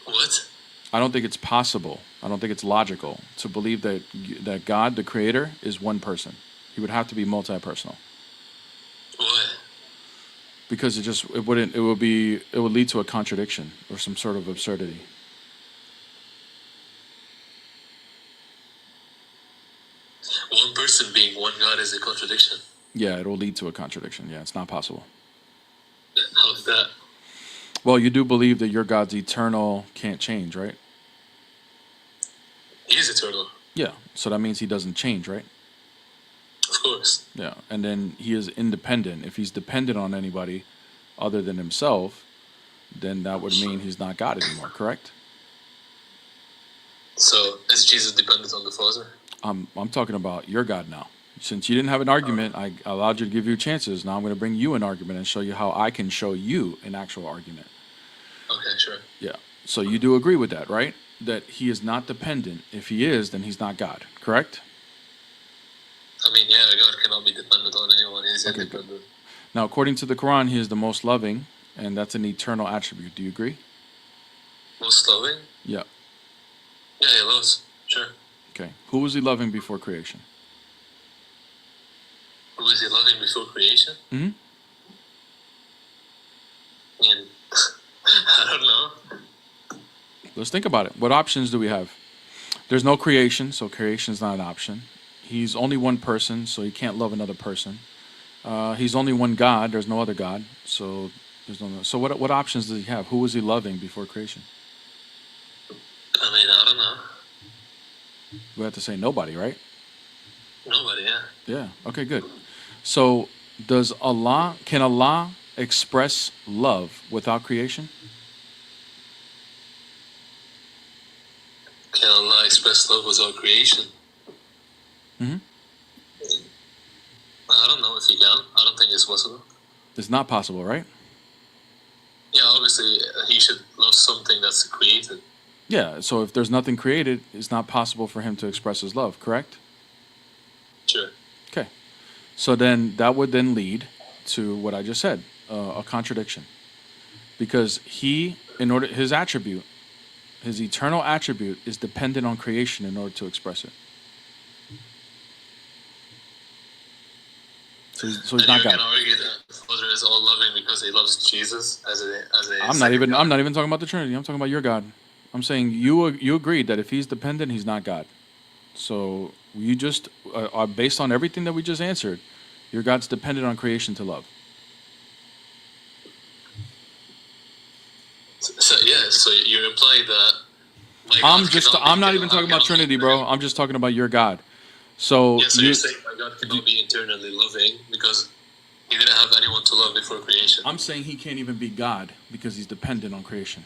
What? I don't think it's possible. I don't think it's logical to believe that God, the creator, is one person. He would have to be multi-personal. Why? Because it would lead to a contradiction or some sort of absurdity. One person being one God is a contradiction. Yeah, it will lead to a contradiction. Yeah, it's not possible. How's that? Well, you do believe that your God's eternal, can't change, right? He is eternal. Yeah, so that means he doesn't change, right? Of course. Yeah, and then he is independent. If he's dependent on anybody other than himself, then that would mean he's not God anymore, correct? So, is Jesus dependent on the Father? I'm talking about your God now. Since you didn't have an argument, I allowed you to give you chances. Now I'm going to bring you an argument and show you how I can show you an actual argument. Okay, sure. Yeah. So you do agree with that, right? That he is not dependent. If he is, then he's not God, correct? I mean, yeah, God cannot be dependent on anyone. He's independent. Good. Now, according to the Quran, he is the most loving, and that's an eternal attribute. Do you agree? Most loving? Yeah. Yeah, he loves. Sure. Okay. Who was he loving before creation? Who was he loving before creation? Mm-hmm. I mean, I don't know. Let's think about it. What options do we have? There's no creation, so creation is not an option. He's only one person, so he can't love another person. He's only one God. There's no other God, so there's no. So what options does he have? Who was he loving before creation? I mean, I don't know. We have to say nobody, right? Nobody, yeah. Yeah. Okay, good. So can Allah express love without creation? Can Allah express love without creation? Mm-hmm. I don't know if he can. I don't think it's possible. It's not possible, right? Yeah, obviously, he should love something that's created. Yeah, so if there's nothing created, it's not possible for him to express his love, correct? Sure. Okay. So then that would then lead to what I just said, a contradiction. Because his attribute, his eternal attribute is dependent on creation in order to express it. So he's not God. You can argue that the Father is all loving because he loves Jesus as a I'm not even talking about the Trinity. I'm talking about your God. I'm saying you agreed that if he's dependent, he's not God. So you just are based on everything that we just answered. Your God's dependent on creation to love. So you're implying that. I'm not even talking about Trinity, bro. I'm just talking about your God. So you're saying my God cannot be eternally loving because he didn't have anyone to love before creation. I'm saying he can't even be God because he's dependent on creation.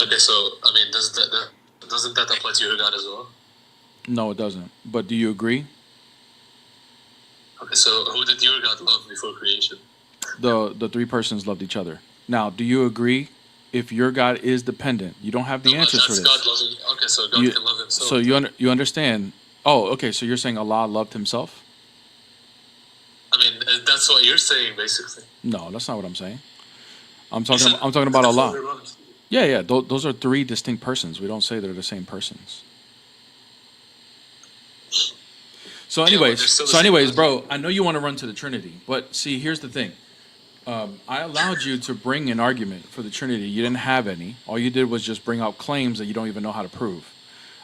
Okay, so I mean, doesn't that apply to your God as well? No, it doesn't. But do you agree? Okay, so who did your God love before creation? The three persons loved each other. Now, do you agree? If your God is dependent, you don't have the answers for this. God loving. Okay, so God can love himself. So you understand? Oh, okay. So you're saying Allah loved himself? I mean, that's what you're saying, basically. No, that's not what I'm saying. I'm talking about Allah. Yeah. Those are three distinct persons. We don't say they're the same persons. So anyways, bro, I know you want to run to the Trinity, but see, here's the thing. I allowed you to bring an argument for the Trinity. You didn't have any. All you did was just bring out claims that you don't even know how to prove.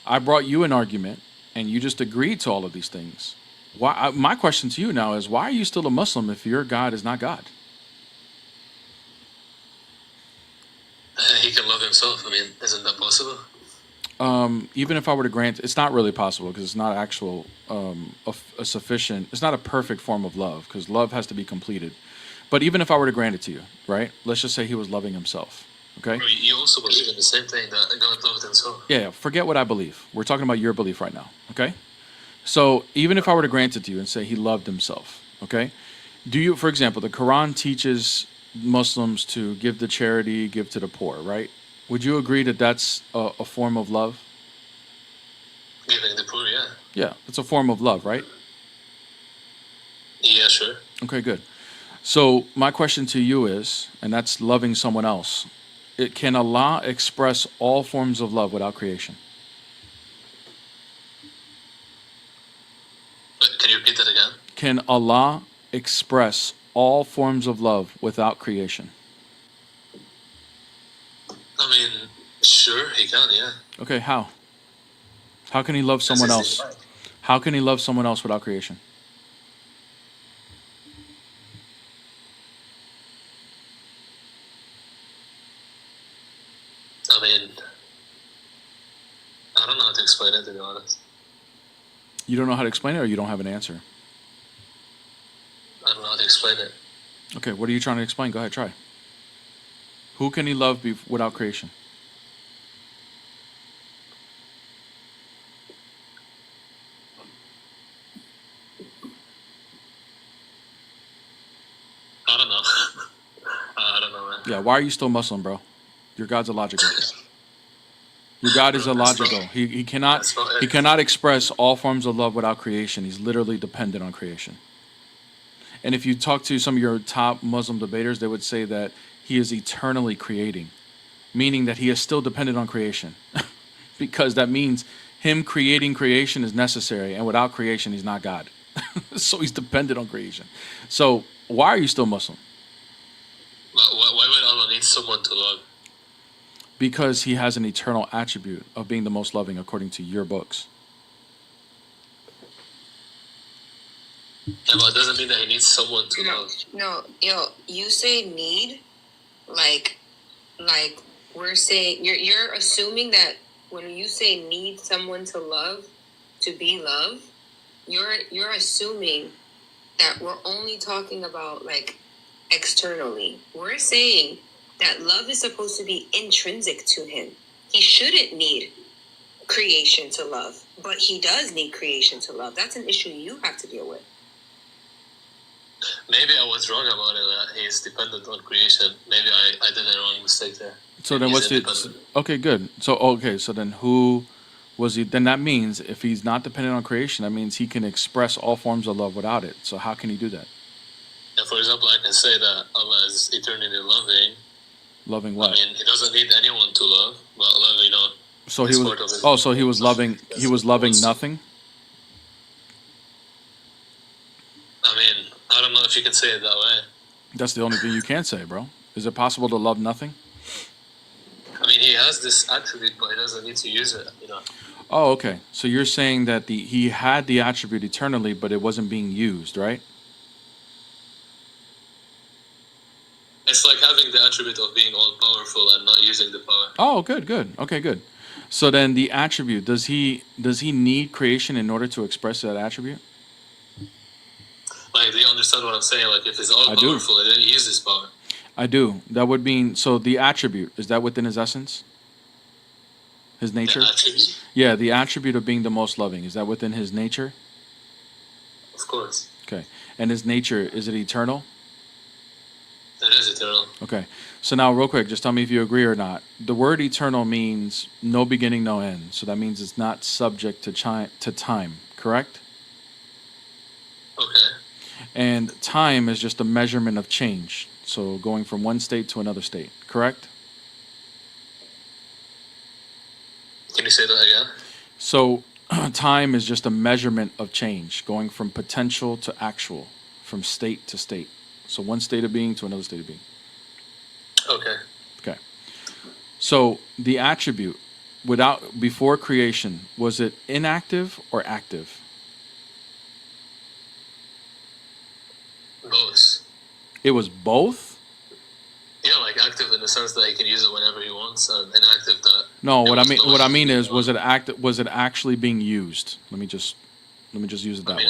I brought you an argument, and you just agreed to all of these things. My question to you now is, why are you still a Muslim if your God is not God? he can love himself. I mean, isn't that possible? Even if I were to grant, it's not really possible because it's not actual a sufficient. It's not a perfect form of love because love has to be completed. But even if I were to grant it to you, right? Let's just say he was loving himself. Okay. Bro, you also believe in the same thing, that God loved himself. Yeah. Forget what I believe. We're talking about your belief right now. Okay. So even if I were to grant it to you and say he loved himself, okay? Do you, for example, the Quran teaches Muslims to give to charity, give to the poor, right? Would you agree that that's a form of love? Giving the poor, yeah. Yeah, it's a form of love, right? Yeah, sure. Okay, good. So my question to you is, and that's loving someone else, can Allah express all forms of love without creation? Can you repeat that again? Can Allah express all forms of love without creation? I mean, sure, he can, yeah. Okay, how? How can he love someone else? How can he love someone else without creation? I mean, I don't know how to explain it, to be honest. You don't know how to explain it, or you don't have an answer? I don't know how to explain it. Okay, what are you trying to explain? Go ahead, try. Who can he love without creation? I don't know. I don't know, man. Yeah, why are you still Muslim, bro? Your God's illogical. Your God is illogical. He cannot express all forms of love without creation. He's literally dependent on creation. And if you talk to some of your top Muslim debaters, they would say that he is eternally creating, meaning that he is still dependent on creation. Because that means him creating creation is necessary, and without creation, he's not God. So he's dependent on creation. So why are you still Muslim? Why would Allah need someone to love? Because he has an eternal attribute of being the most loving according to your books. Yeah, but it doesn't mean that he needs someone to love. No, you say need, like we're saying you're assuming that when you say need someone to love, to be loved, you're assuming that we're only talking about like externally. We're saying that love is supposed to be intrinsic to him. He shouldn't need creation to love, but he does need creation to love. That's an issue you have to deal with. Maybe I was wrong about it, that he's dependent on creation. Maybe I did a wrong mistake there. So then what's okay, good. So then who was he? Then that means if he's not dependent on creation, that means he can express all forms of love without it. So how can he do that? And for example, I can say that Allah is eternally loving. Loving what? I mean, he doesn't need anyone to love, but love, So he was. So he was loving. He was loving nothing. I mean, I don't know if you can say it that way. That's the only thing you can say, bro. Is it possible to love nothing? I mean, he has this attribute, but he doesn't need to use it. Oh, okay. So you're saying that he had the attribute eternally, but it wasn't being used, right? It's like having the attribute of being all-powerful and not using the power. Oh, good. Okay, good. So then the attribute, does he need creation in order to express that attribute? Like, do you understand what I'm saying? Like, if he's all-powerful, then he uses power. I do. That would mean, so the attribute, is that within his essence? His nature? The attribute? Yeah, the attribute of being the most loving, is that within his nature? Of course. Okay. And his nature, is it eternal? It is eternal. Okay. So now, real quick, just tell me if you agree or not. The word eternal means no beginning, no end. So that means it's not subject to time, correct? Okay. And time is just a measurement of change. So going from one state to another state, correct? Can you say that again? So time is just a measurement of change, going from potential to actual, from state to state. So one state of being to another state of being. Okay. Okay. So the attribute, before creation, was it inactive or active? Both. It was both? Yeah, like active in the sense that he can use it whenever he wants, and inactive that. No, what I mean is, was it actually being used? Let me just use it that way.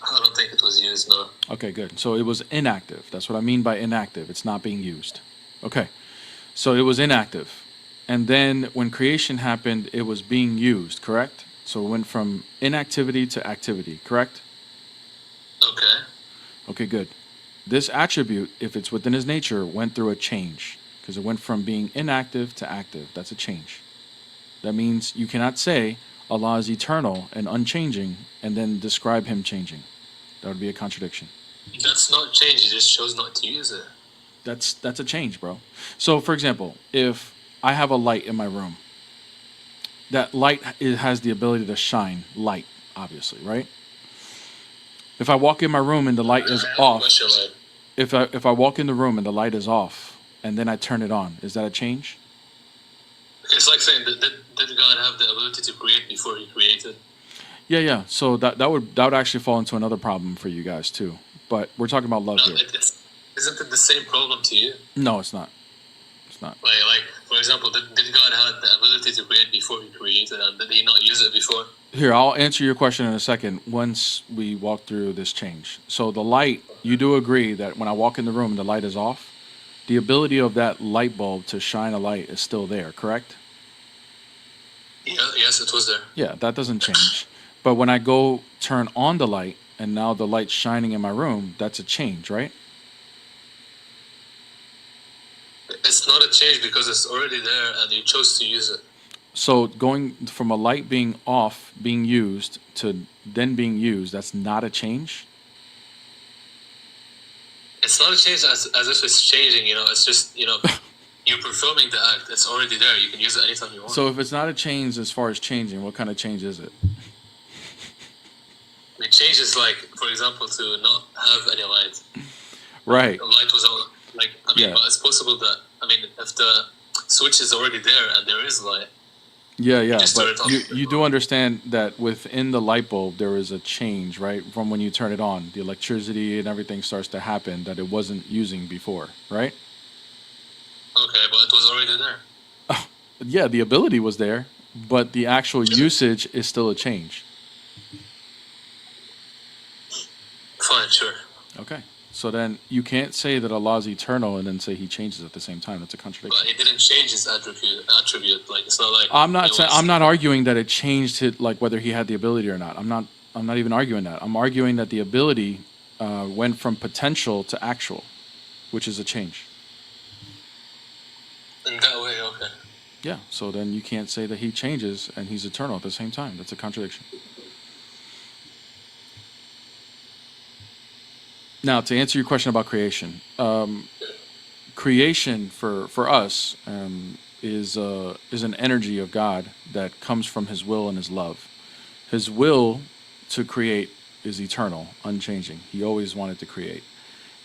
I don't think it was used. No. Okay, good. So it was inactive. That's what I mean by inactive. It's not being used. Okay. So it was inactive. And then when creation happened, it was being used, correct? So it went from inactivity to activity, correct? Okay. Okay, good. This attribute, if it's within his nature, went through a change because it went from being inactive to active. That's a change. That means you cannot say Allah is eternal and unchanging and then describe him changing. That would be a contradiction. That's not change. He just chose not to use it. That's a change, bro. So, for example, if I have a light in my room, that light has the ability to shine light, obviously, right? If I walk in my room and the light is off, if I walk in the room and the light is off and then I turn it on, is that a change? It's like saying, did God have the ability to create before he created? Yeah. So that would actually fall into another problem for you guys too. But we're talking about love here. Isn't it the same problem to you? No, it's not. It's not. Like for example, did God have the ability to create before he created, and did he not use it before? Here, I'll answer your question in a second once we walk through this change. So the light, you do agree that when I walk in the room and the light is off, the ability of that light bulb to shine a light is still there, correct? Yeah, yes, it was there. Yeah, that doesn't change. But when I go turn on the light and now the light's shining in my room, that's a change, right? It's not a change because it's already there and you chose to use it. So going from a light being off, being used, to then being used, that's not a change? It's not a change as if it's changing, it's just, you're performing the act. It's already there. You can use it anytime you want. So if it's not a change as far as changing, what kind of change is it? The change is like, for example, to not have any light. Right. The light was on, but it's possible that, if the switch is already there and there is light. Yeah, but you do understand that within the light bulb there is a change, right? From when you turn it on, the electricity and everything starts to happen that it wasn't using before, right? Okay, but it was already there. Yeah, the ability was there, but the actual usage is still a change. Fine, sure. Okay. So then you can't say that Allah is eternal and then say he changes at the same time. That's a contradiction. But he didn't change his attribute. Like, it's not like I'm not arguing that it changed it, like whether he had the ability or not. I'm not even arguing that. I'm arguing that the ability went from potential to actual, which is a change. In that way, okay. Yeah. So then you can't say that he changes and he's eternal at the same time. That's a contradiction. Now, to answer your question about creation, creation for us is an energy of God that comes from His will and His love. His will to create is eternal, unchanging. He always wanted to create,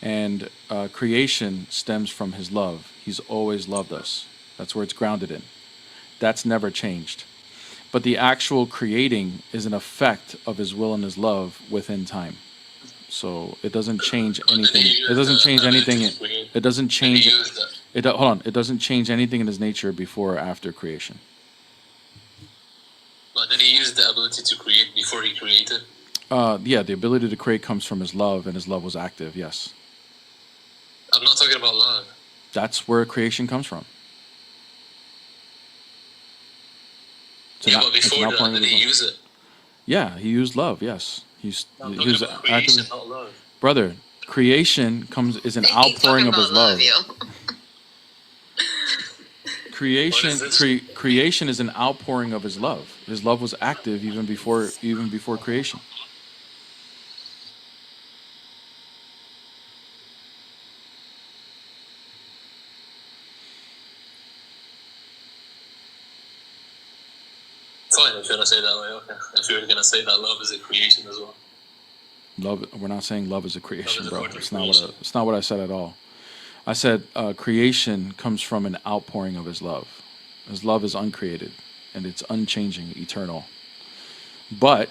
and creation stems from His love. He's always loved us. That's where it's grounded in. That's never changed. But the actual creating is an effect of His will and His love within time. So it doesn't change anything. It doesn't change anything. It doesn't change. Hold on. It doesn't change anything in his nature before or after creation. But did he use the ability to create before he created? Yeah, the ability to create comes from his love, and his love was active. Yes. I'm not talking about love. That's where creation comes from. But before that, did he use it? Yeah, he used love. Yes. He was creation, not love. Brother, creation is an outpouring of his love. Creation is an outpouring of his love. His love was active even before creation. Fine, if you're gonna say it that way, okay. If you're gonna say that love is a creation as well. Love. We're not saying love is a creation, bro. It's not what I said at all. I said creation comes from an outpouring of His love. His love is uncreated, and it's unchanging, eternal. But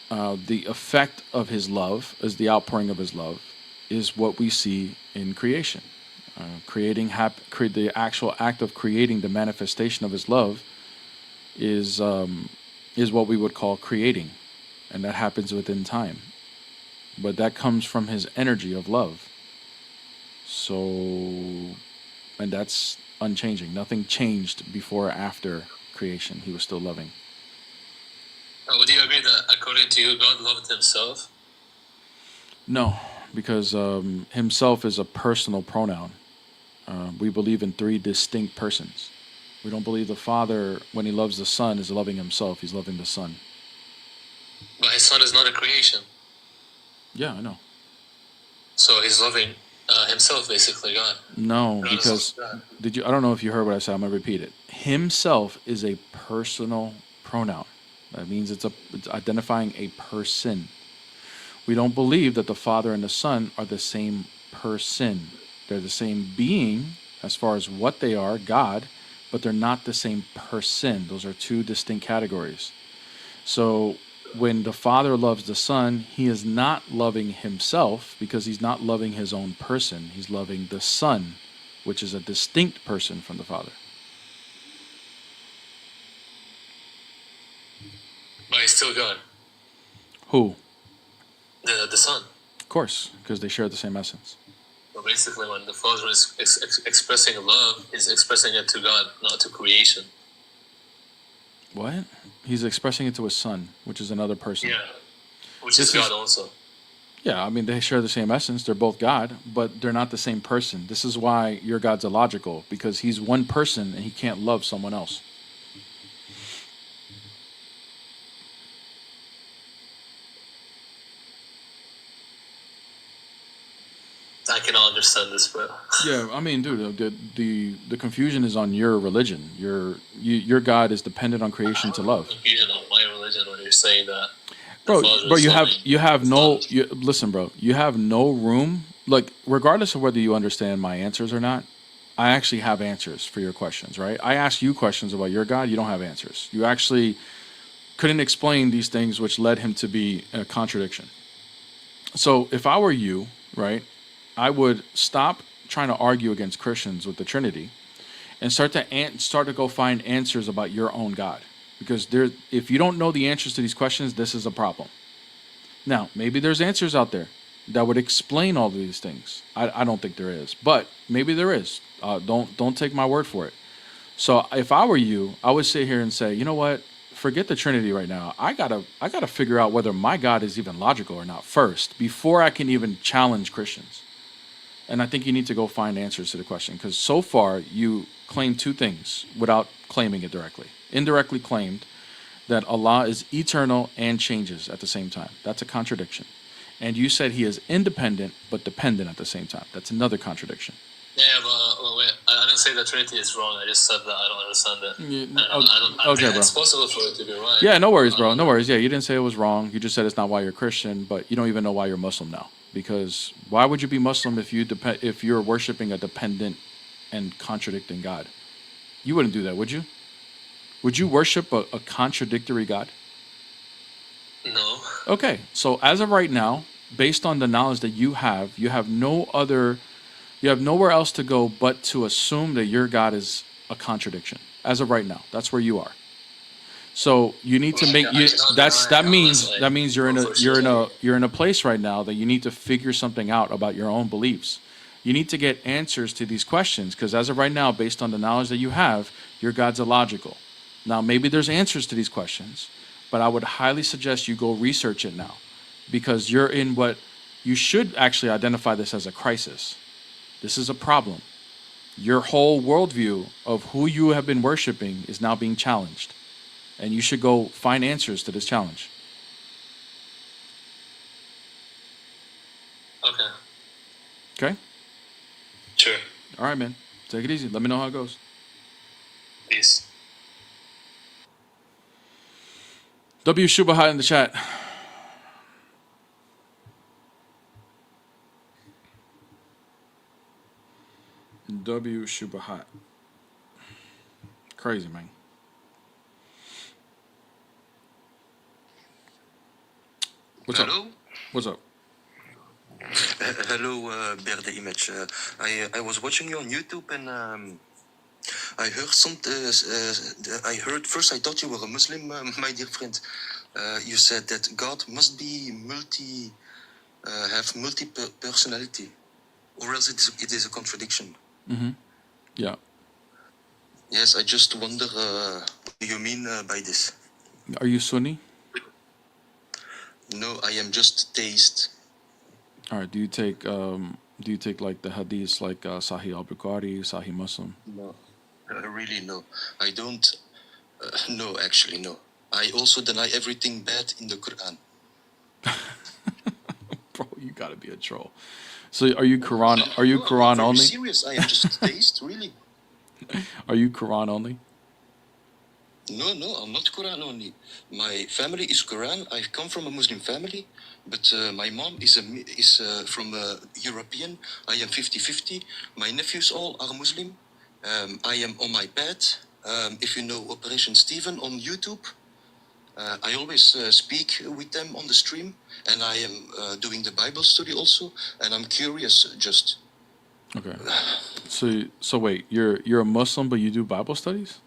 the effect of His love, as the outpouring of His love, is what we see in creation. The actual act of creating the manifestation of his love is what we would call creating, and that happens within time. But that comes from his energy of love. So, and that's unchanging. Nothing changed before or after creation. He was still loving. Would you agree that according to you, God loved himself? No, because himself is a personal pronoun. We believe in three distinct persons. We don't believe the Father, when he loves the Son, is loving himself. He's loving the Son. But his son is not a creation. Yeah, I know. So he's loving himself, basically, God. No, God because I don't know if you heard what I said. I'm gonna repeat it. Himself is a personal pronoun. That means it's identifying a person. We don't believe that the Father and the Son are the same person. They're the same being as far as what they are, God, but they're not the same person. Those are two distinct categories. So when the Father loves the Son, he is not loving himself because he's not loving his own person. He's loving the Son, which is a distinct person from the Father. But he's still God. Who? The Son. Of course, because they share the same essence. Well, basically, when the Father is expressing love, he's expressing it to God, not to creation. What? He's expressing it to his Son, which is another person. Yeah, which is God also. Yeah, I mean, they share the same essence. They're both God, but they're not the same person. This is why your God's illogical, because he's one person and he can't love someone else. I cannot understand this, bro. Yeah, I mean, dude, the confusion is on your religion. Your God is dependent on creation to love. Confusion on my religion when you're saying that. Bro, listen, bro. You have no room. Like, regardless of whether you understand my answers or not, I actually have answers for your questions, right? I ask you questions about your God. You don't have answers. You actually couldn't explain these things, which led him to be a contradiction. So, if I were you, right, I would stop trying to argue against Christians with the Trinity and start to go find answers about your own God. Because if you don't know the answers to these questions, this is a problem. Now, maybe there's answers out there that would explain all of these things. I don't think there is, but maybe there is. Don't take my word for it. So if I were you, I would sit here and say, you know what? Forget the Trinity right now. I gotta figure out whether my God is even logical or not first before I can even challenge Christians. And I think you need to go find answers to the question, because so far you claim two things without claiming it directly. Indirectly claimed that Allah is eternal and changes at the same time. That's a contradiction. And you said he is independent but dependent at the same time. That's another contradiction. Yeah, but wait, I didn't say the Trinity is wrong. I just said that I don't understand it. I don't Okay, think bro. it's possible for it to be right. Yeah, no worries, bro. No worries. Yeah, you didn't say it was wrong. You just said it's not why you're Christian, but you don't even know why you're Muslim now. Because why would you be Muslim if you're worshiping a dependent and contradicting God? You wouldn't do that, would you? Would you worship a contradictory God? No. Okay, so as of right now, based on the knowledge that you have nowhere else to go but to assume that your God is a contradiction. As of right now, that's where you are. So you need to make that means you're in a place right now that you need to figure something out about your own beliefs. You need to get answers to these questions, because as of right now, based on the knowledge that you have, your God's illogical. Now, maybe there's answers to these questions, but I would highly suggest you go research it now, because you're in what you should actually identify this as a crisis. This is a problem. Your whole worldview of who you have been worshiping is now being challenged, and you should go find answers to this challenge. Okay. Okay? Sure. All right, man. Take it easy. Let me know how it goes. Peace. W Shubahat in the chat. W Shubahat. Crazy, man. What's Hello? up? What's up? Hey, Hello, Bear the Image. I was watching you on YouTube and I heard I heard first. I thought you were a Muslim, my dear friend. You said that God must be have multi personality, or else it is a contradiction. Mm-hmm. Yeah. Yes, I just wonder what do you mean by this? Are you Sunni? No, I am just theist. All right. Do you take like the hadiths like Sahih al-Bukhari, Sahih Muslim? No, really no. I don't. No, actually no. I also deny everything bad in the Quran. Bro, you gotta be a troll. So are you Quran? Are you No, I'm Quran very only? serious. I am just theist, really. Are you Quran only? No, I'm not Quran only. My family is Quran. I come from a Muslim family, but my mom is from a European. I am 50-50. My nephews all are Muslim. I am on my bed. If you know Operation Stephen on YouTube, I always speak with them on the stream, and I am doing the Bible study also, and I'm curious just. Okay. So wait, you're a Muslim, but you do Bible studies?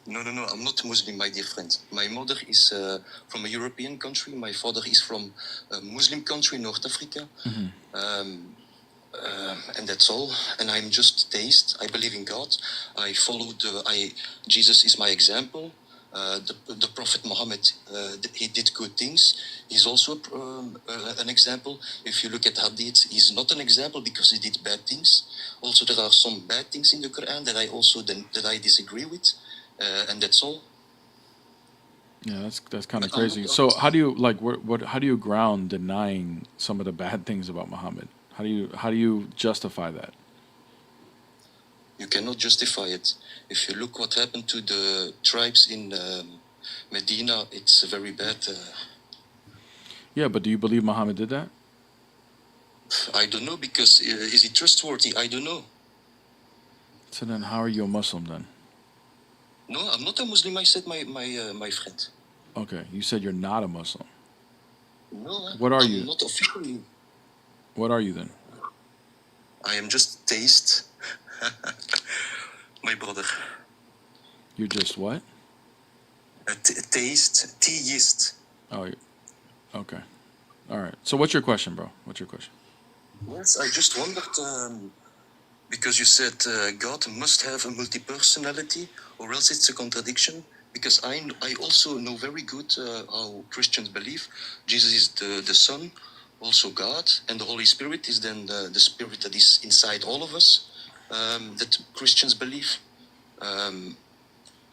No, I'm not Muslim, my dear friend. My mother is from a European country. My father is from a Muslim country, North Africa. And that's all. And I'm just theist. I believe in God. I follow Jesus is my example. The Prophet Muhammad, he did good things. He's also an example. If you look at Hadith, he's not an example because he did bad things. Also, there are some bad things in the Quran that I disagree with. And that's all. Yeah, that's kind of crazy. So how do you like what how do you ground denying some of the bad things about Muhammad? How do you justify that? You cannot justify it. If you look what happened to the tribes in Medina, it's very bad. Yeah, but do you believe Muhammad did that? I don't know because is he trustworthy? I don't know. So then, how are you a Muslim then? No, I'm not a Muslim. I said my friend. Okay, you said you're not a Muslim. No, What are I'm you? not officially. What are you then? I am just theist. My brother. You're just what? A theist. Oh, okay. All right. So what's your question, bro? What's your question? Yes, I just wondered because you said God must have a multi-personality, or else it's a contradiction. Because I also know very good how Christians believe. Jesus is the Son, also God, and the Holy Spirit is then the Spirit that is inside all of us. That Christians believe.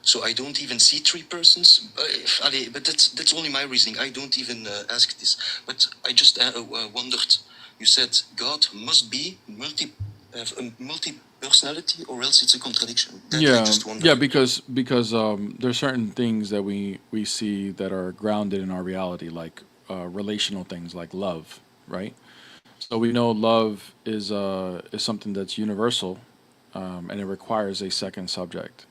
So I don't even see three persons. But that's only my reasoning. I don't even ask this. But I just wondered. You said God must be have a multi-personality, or else it's a contradiction. That I just wondered. Yeah, because there's certain things that we see that are grounded in our reality, like relational things, like love, right? So we know love is something that's universal, and it requires a second subject.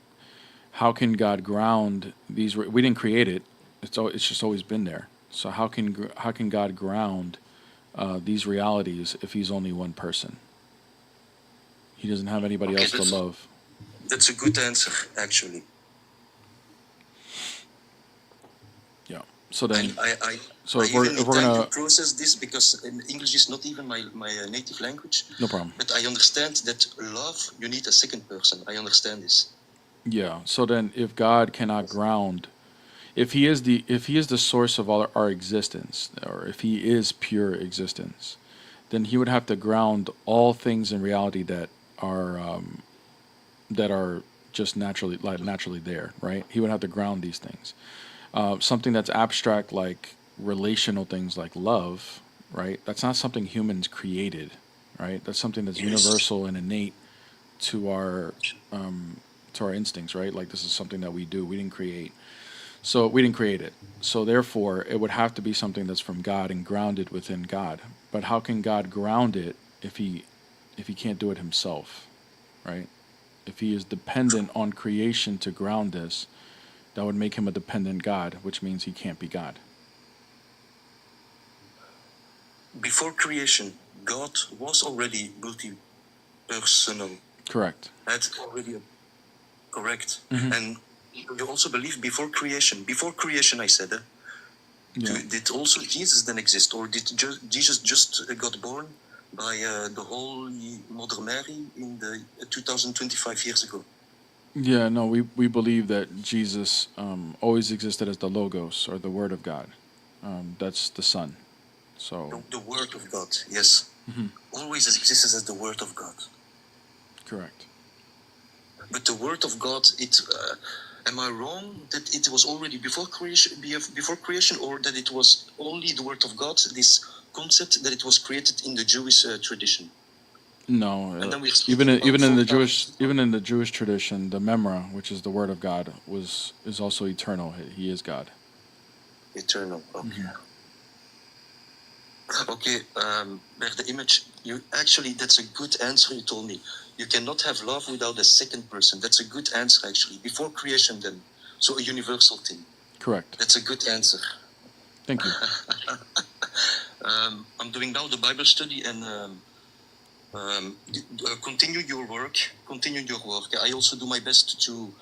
How can God ground these? We didn't create it; it's just always been there. So how can God ground these realities if He's only one person? He doesn't have anybody else to love. That's a good answer, actually. Yeah. So then, so if we're gonna process this, because English is not even my native language. No problem. But I understand that love, you need a second person. I understand this. Yeah. So then, if God cannot ground, if He is the source of all our existence, or if He is pure existence, then He would have to ground all things in reality that are just naturally there, right? He would have to ground these things. Something that's abstract, like relational things like love, right? That's not something humans created, right? That's something that's universal and innate to our instincts, right? Like this is something that we do. We didn't create. So we didn't create it. So therefore, it would have to be something that's from God and grounded within God. But how can God ground it if he can't do it himself, right? If he is dependent on creation to ground this, that would make him a dependent God, which means he can't be God. Before creation, God was already multi-personal. Correct. That's already correct. Mhm. And you also believe before creation. Before creation, I said, Yeah. did also Jesus then exist, or did Jesus just got born by the Holy Mother Mary in the 2025 years ago? Yeah, no, we believe that Jesus always existed as the Logos, or the Word of God. That's the Son. So. The Word of God, yes. Mhm. Always exists as the Word of God. Correct. But the Word of God, am I wrong that it was already before creation, or that it was only the Word of God, this concept that it was created in the Jewish tradition? No, And then we're even speaking even in the about Jewish tradition, the Memra, which is the Word of God, is also eternal. He is God. Eternal. Okay. Mhm. Okay. Where the image, that's a good answer. You told me you cannot have love without a second person. That's a good answer actually. Before creation, then, so a universal thing. Correct. That's a good answer. Thank you. I'm doing now the Bible study and continue your work. I also do my best to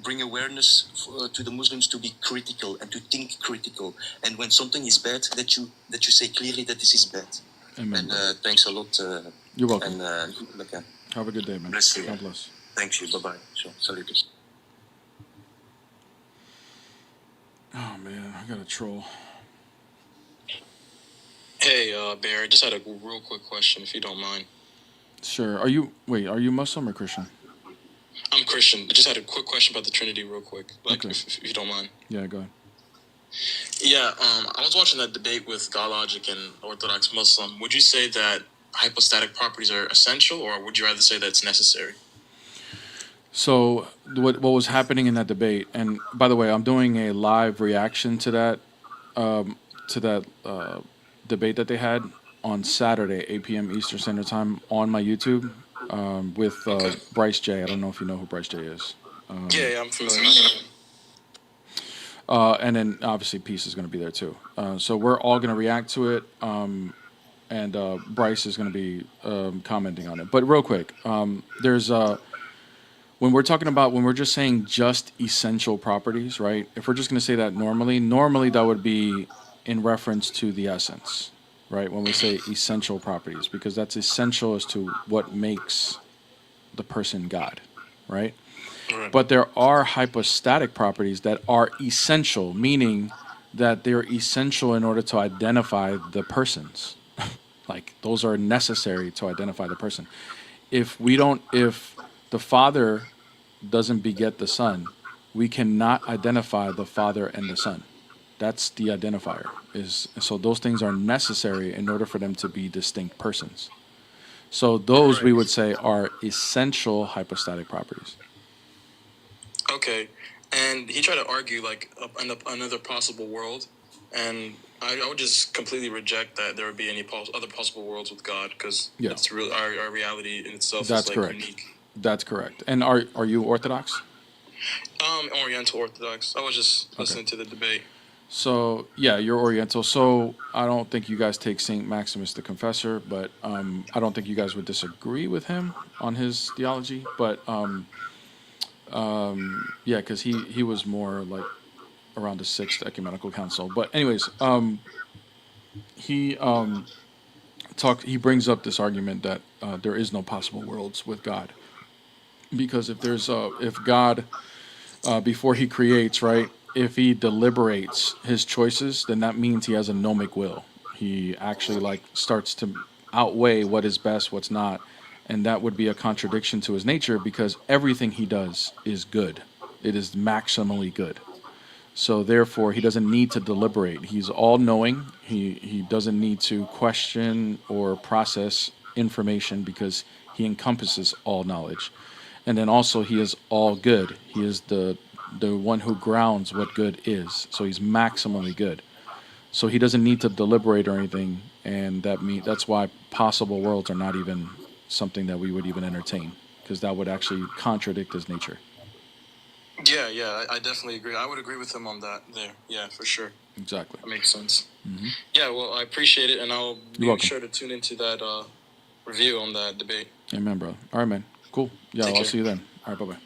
bring awareness to the Muslims to be critical and to think critical. And when something is bad, that you say clearly that this is bad. Amen. And thanks a lot. You're welcome. And Have a good day, man. bless you. God bless. Thank you. Bye bye. Salut. Oh man, I got a troll. Hey, Bear, I just had a real quick question, if you don't mind. Sure. Are you Muslim or Christian? I'm Christian. I just had a quick question about the Trinity, real quick, Okay. if you don't mind. Yeah, go ahead. Yeah, I was watching that debate with Logic and Orthodox Muslim. Would you say that hypostatic properties are essential, or would you rather say that it's necessary? So what was happening in that debate? And by the way, I'm doing a live reaction to that debate that they had on Saturday, 8 p.m. Eastern Standard Time on my YouTube with Bryce J. I don't know if you know who Bryce J is. Yeah, I'm familiar. And then obviously Peace is going to be there too. So we're all going to react to it, and Bryce is going to be commenting on it. But real quick, there's when we're just saying just essential properties, right? If we're just going to say that normally that would be in reference to the essence, right? When we say essential properties, because that's essential as to what makes the person God, right? Right. But there are hypostatic properties that are essential, meaning that they're essential in order to identify the persons. Like those are necessary to identify the person. If the Father doesn't beget the Son, we cannot identify the Father and the Son. That's the identifier. So those things are necessary in order for them to be distinct persons. So those we would say are essential hypostatic properties. Okay, and he tried to argue another possible world, and I would just completely reject that there would be any other possible worlds with God, because it's real. Our reality in itself That's is correct. unique. That's correct. And are you Orthodox? Oriental Orthodox. I was just listening to the debate. So yeah, you're Oriental. So I don't think you guys take Saint Maximus the Confessor, but I don't think you guys would disagree with him on his theology. But yeah, because he was more like around the Sixth Ecumenical Council. But anyways, he brings up this argument that there is no possible worlds with God, because if God before he creates, right, if he deliberates his choices, then that means he has a gnomic will. He actually starts to outweigh what is best, what's not, and that would be a contradiction to his nature, because everything he does is good. It is maximally good. So therefore, he doesn't need to deliberate. He's all-knowing. He doesn't need to question or process information, because he encompasses all knowledge. And then also he is all good. He is the one who grounds what good is. So he's maximally good. So he doesn't need to deliberate or anything, and that's why possible worlds are not even something that we would even entertain, because that would actually contradict his nature. Yeah, I definitely agree. I would agree with him on that there. Yeah, for sure. Exactly. That makes sense. Yeah, well, I appreciate it, and I'll be sure to tune into that review on that debate. Amen, bro. All right, man. Cool. Yeah, Take I'll care. see you then. All right, bye-bye.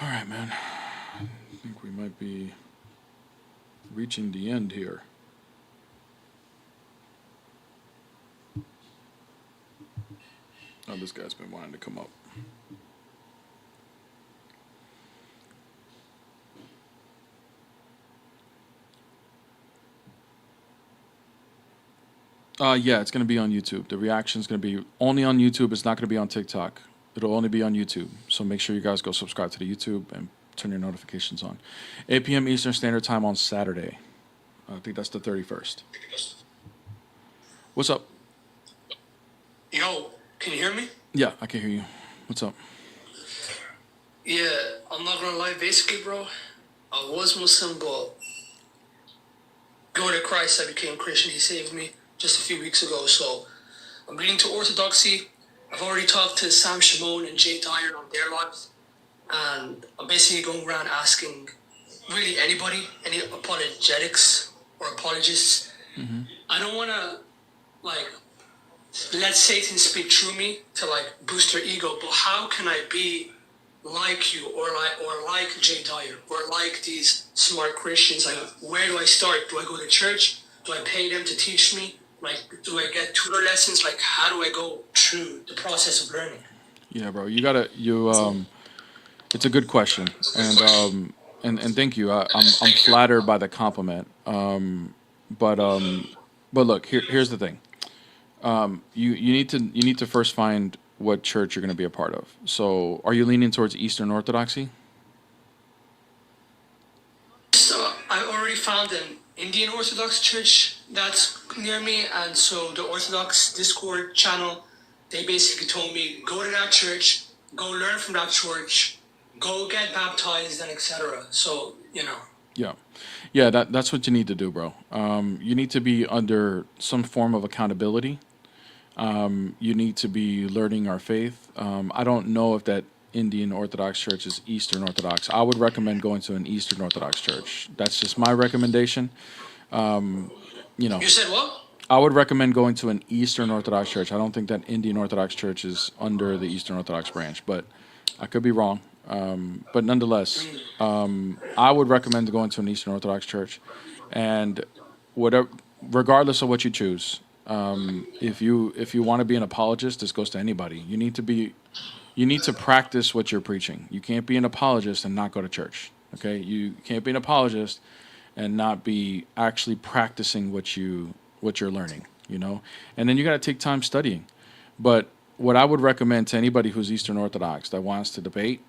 All right, man. I think we might be reaching the end here. Oh, this guy's been wanting to come up. Yeah, it's going to be on YouTube. The reaction is going to be only on YouTube. It's not going to be on TikTok. It'll only be on YouTube. So make sure you guys go subscribe to the YouTube and turn your notifications on. 8 p.m. Eastern Standard Time on Saturday. I think that's the 31st. What's up? Yo, can you hear me? Yeah, I can hear you. What's up? Yeah, I'm not gonna lie, basically, bro, I was Muslim, but going to Christ, I became Christian. He saved me just a few weeks ago, so I'm leaning to Orthodoxy. I've already talked to Sam Shimon and Jay Dyer on their lives, and I'm basically going around asking really anybody, any apologetics or apologists. I don't want to, like, let Satan speak through me to, like, boost their ego, but how can I be like you or like Jay Dyer or like these smart Christians? Like, where do I start? Do I go to church? Do I pay them to teach me? Like, do I get tutor lessons? Like, how do I go through the process of learning? Yeah, bro. It's a good question, and thank you. I'm flattered by the compliment. But look, here's the thing. You need to first find what church you're going to be a part of. So, are you leaning towards Eastern Orthodoxy? So I already found an Indian Orthodox church that's near me, and so the Orthodox Discord channel, they basically told me, go to that church, go learn from that church, go get baptized, and etc. So, you know. Yeah. That's what you need to do, bro. You need to be under some form of accountability. You need to be learning our faith. I don't know if that Indian Orthodox church is Eastern Orthodox. I would recommend going to an Eastern Orthodox church. That's just my recommendation. You said what? I would recommend going to an Eastern Orthodox church. I don't think that Indian Orthodox church is under the Eastern Orthodox branch, but I could be wrong. But nonetheless, I would recommend going to an Eastern Orthodox church, and whatever, regardless of what you choose, if you want to be an apologist, this goes to anybody. You need to practice what you're preaching. You can't be an apologist and not go to church. Okay, you can't be an apologist and not be actually practicing what you're learning. And then you got to take time studying. But what I would recommend to anybody who's Eastern Orthodox that wants to debate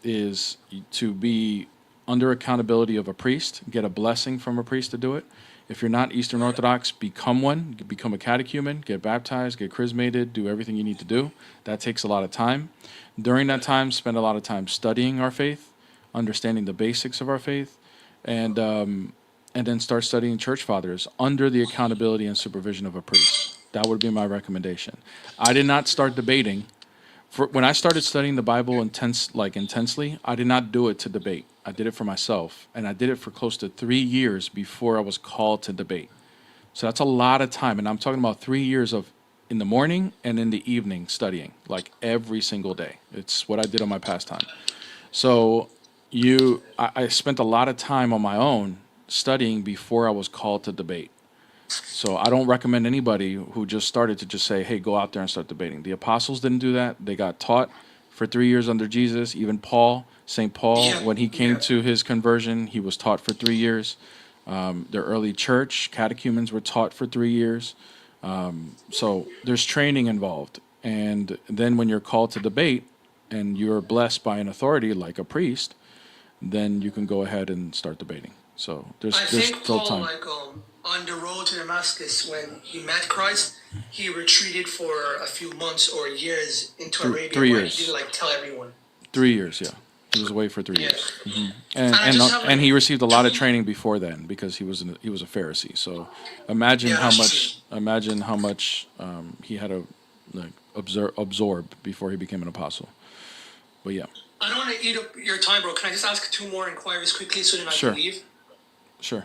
is to be under accountability of a priest, get a blessing from a priest to do it. If you're not Eastern Orthodox, become one, become a catechumen, get baptized, get chrismated, do everything you need to do. That takes a lot of time. During that time, spend a lot of time studying our faith, understanding the basics of our faith, and then start studying church fathers under the accountability and supervision of a priest. That would be my recommendation. I did not start debating. When I started studying the Bible intensely, I did not do it to debate. I did it for myself, and I did it for close to 3 years before I was called to debate. So that's a lot of time, and I'm talking about 3 years of in the morning and in the evening studying, like every single day. It's what I did on my pastime. So I spent a lot of time on my own studying before I was called to debate. So I don't recommend anybody who just started to just say, hey, go out there and start debating. The apostles didn't do that. They got taught for 3 years under Jesus. Even St. Paul, when he came to his conversion, he was taught for 3 years. The early church, catechumens were taught for 3 years. So there's training involved. And then when you're called to debate and you're blessed by an authority like a priest, then you can go ahead and start debating. So there's still time. On the road to Damascus, when he met Christ, he retreated for a few months or years into Arabia. 3 years. He didn't tell everyone. 3 years, yeah. He was away for 3 years. And he received a lot of training before then because he was a Pharisee. So imagine how much he had to absorb before he became an apostle. But yeah. I don't want to eat up your time, bro. Can I just ask 2 more inquiries quickly so then I Sure. can leave? Sure.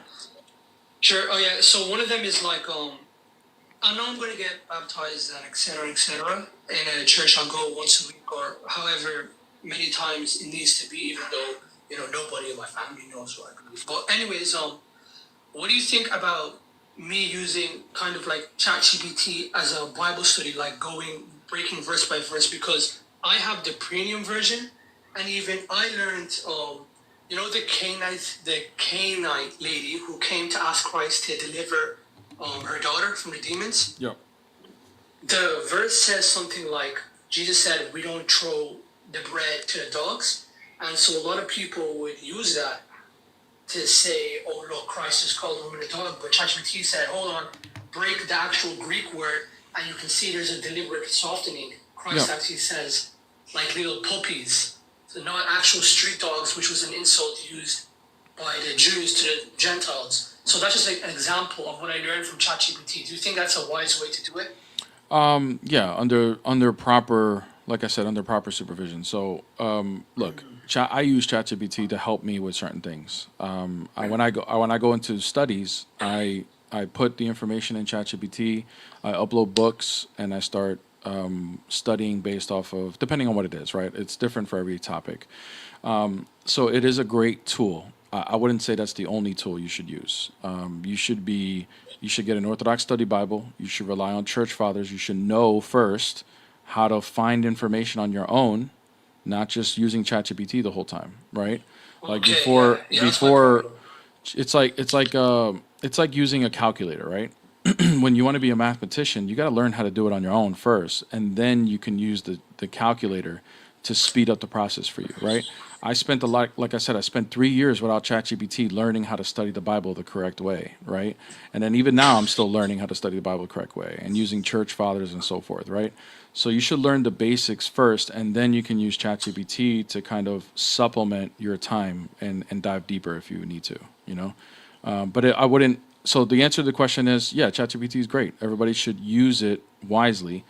Sure. Oh yeah. So one of them is like, I know I'm going to get baptized and etc. in a church. I'll go once a week or however many times it needs to be, even though nobody in my family knows what I believe. But anyways, what do you think about me using kind of like ChatGPT as a Bible study, like breaking verse by verse? Because I have the premium version, and even I learned, the Canaanite lady who came to ask Christ to deliver her daughter from the demons. Yep. The verse says something like, Jesus said, "We don't throw the bread to the dogs," and so a lot of people would use that to say, "Oh look, Christ is called a woman a dog," but ChatGPT said, "Hold on, break the actual Greek word, and you can see there's a deliberate softening." Christ actually says, like little puppies, so not actual street dogs, which was an insult used by the Jews to the Gentiles. So that's just like an example of what I learned from ChatGPT. Do you think that's a wise way to do it? Yeah, under proper, like I said, under proper supervision. So, look, I use ChatGPT to help me with certain things. When I go into studies, I put the information in ChatGPT, I upload books, and I start studying based off of, depending on what it is, right? It's different for every topic. So it is a great tool. I wouldn't say that's the only tool you should use. You should get an Orthodox study Bible. You should rely on church fathers. You should know first how to find information on your own, not just using ChatGPT the whole time, right? Like before, it's like using a calculator, right? When you want to be a mathematician, you got to learn how to do it on your own first, and then you can use the calculator to speed up the process for you, right? I spent like I said, I spent 3 years without ChatGPT learning how to study the Bible the correct way, right? And then even now, I'm still learning how to study the Bible the correct way and using church fathers and so forth, right? So you should learn the basics first, and then you can use ChatGPT to kind of supplement your time and dive deeper if you need to, I wouldn't. So the answer to the question is, yeah, ChatGPT is great. Everybody should use it wisely,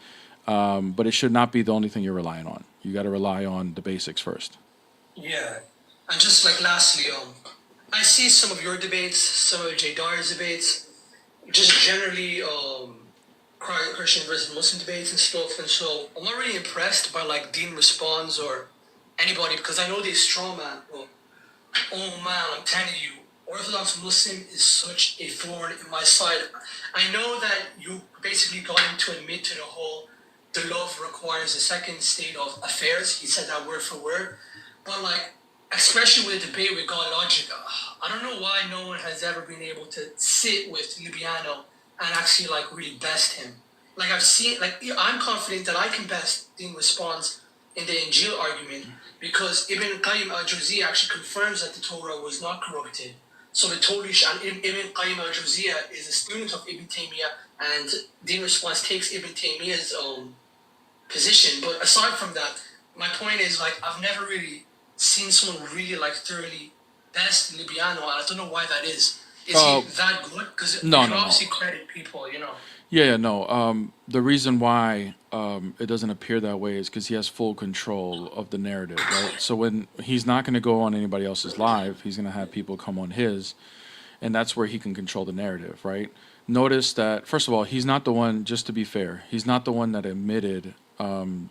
but it should not be the only thing you're relying on. You got to rely on the basics first. Yeah, and just like lastly, I see some of your debates, some of Jay Dyer's debates, just generally Christian versus Muslim debates and stuff, and so I'm not really impressed by like Dean Responds or anybody, because I know they straw man. Well, oh man, I'm telling you, Orthodox Muslim is such a thorn in my side. I know that you basically got him to admit to the whole, the love requires a second state of affairs. He said that word for word. But like, especially with the debate with God Logic, I don't know why no one has ever been able to sit with Libiano and actually like really best him. Like I've seen, like I'm confident that I can best Dean Response in the Injil argument because Ibn Qayyim al-Jawziyya actually confirms that the Torah was not corrupted. So the Torah and Ibn Qayyim al-Jawziyya is a student of Ibn Taymiyyah, and Dean Response takes Ibn Taymiyyah's position. But aside from that, my point is like I've never really seen someone really like thoroughly best Libiano, and I don't know why that is. Is he that good? Because you can obviously credit people, Yeah, no. The reason why it doesn't appear that way is because he has full control of the narrative, right? So when he's not going to go on anybody else's live, he's going to have people come on his, and that's where he can control the narrative, right? Notice that, first of all, he's not the one, just to be fair, he's not the one that admitted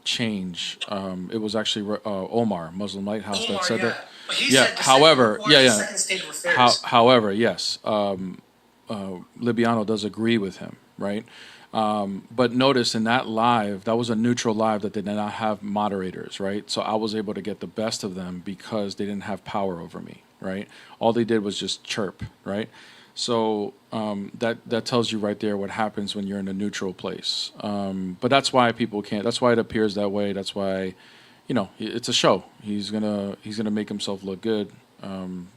change. It was actually Omar, Muslim Lighthouse, that said that. However, however, yes, Libiano does agree with him, right? But notice in that live, that was a neutral live that they did not have moderators, right? So I was able to get the best of them because they didn't have power over me, right? All they did was just chirp, right? So that tells you right there what happens when you're in a neutral place. But that's why people can't. That's why it appears that way. That's why, it's a show. He's gonna make himself look good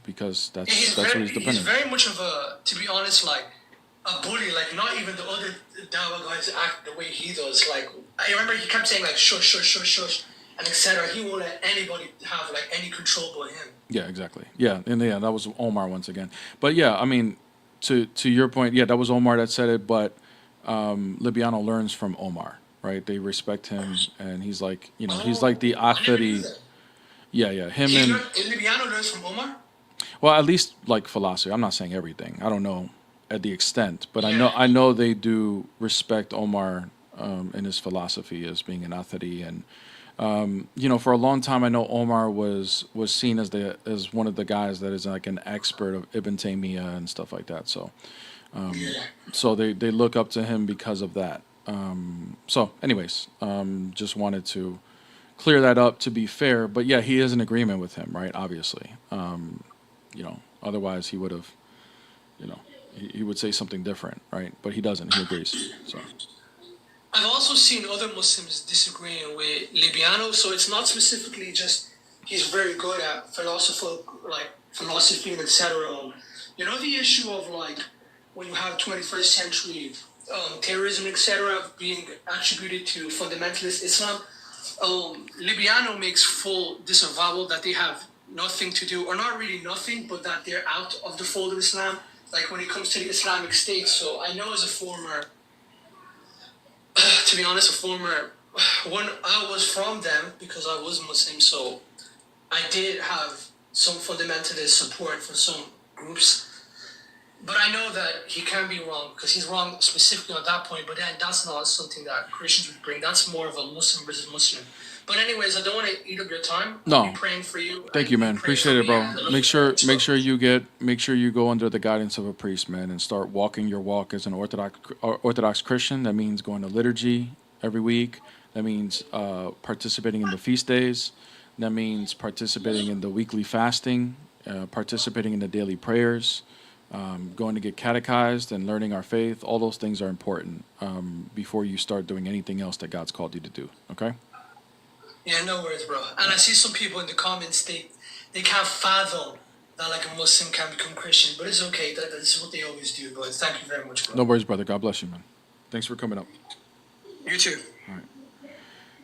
because that's what he's dependent. He's very much of a, to be honest, like a bully. Like not even the other Dawa guys act the way he does. Like I remember he kept saying like shush, shush, shush, shush, and etc. He won't let anybody have like any control but him. Yeah, exactly. Yeah, and yeah, that was Omar once again. But yeah, I mean. To your point, yeah, that was Omar that said it, but Libiano learns from Omar, right? They respect him, and he's like, he's like the authority. Yeah, him and Libiano learns from Omar. well, at least like philosophy. I'm not saying everything. I don't know at the extent, but I know they do respect Omar and his philosophy as being an authority, and for a long time I know Omar was seen as one of the guys that is like an expert of Ibn Taymiyyah and stuff like that. So they look up to him because of that. So anyways, just wanted to clear that up to be fair, but yeah, he is in agreement with him, right? Obviously, otherwise he would have, he would say something different, right? But he doesn't. He agrees. So. I've also seen other Muslims disagreeing with Libiano, so it's not specifically just he's very good at philosophy and etc. The issue of like when you have 21st century terrorism etc. being attributed to fundamentalist Islam. Libiano makes full disavowal that they have nothing to do, or not really nothing, but that they're out of the fold of Islam, like when it comes to the Islamic State. So I know as a former, to be honest, when I was from them, because I was Muslim, so I did have some fundamentalist support for some groups. But I know that he can be wrong, because he's wrong specifically on that point, but then that's not something that Christians would bring. That's more of a Muslim versus Muslim. But anyways, I don't want to eat up your time. No. I'll be praying for you. Thank you, man. Appreciate it, bro. Make sure you go under the guidance of a priest, man, and start walking your walk as an Orthodox Christian. That means going to liturgy every week. That means participating in the feast days. That means participating in the weekly fasting, participating in the daily prayers, going to get catechized and learning our faith. All those things are important before you start doing anything else that God's called you to do. Okay? Yeah, no worries, bro. And I see some people in the comments, they can't fathom that like a Muslim can become Christian, but it's okay. That's what they always do. But thank you very much, bro. No worries, brother. God bless you, man. Thanks for coming up. You too. All right.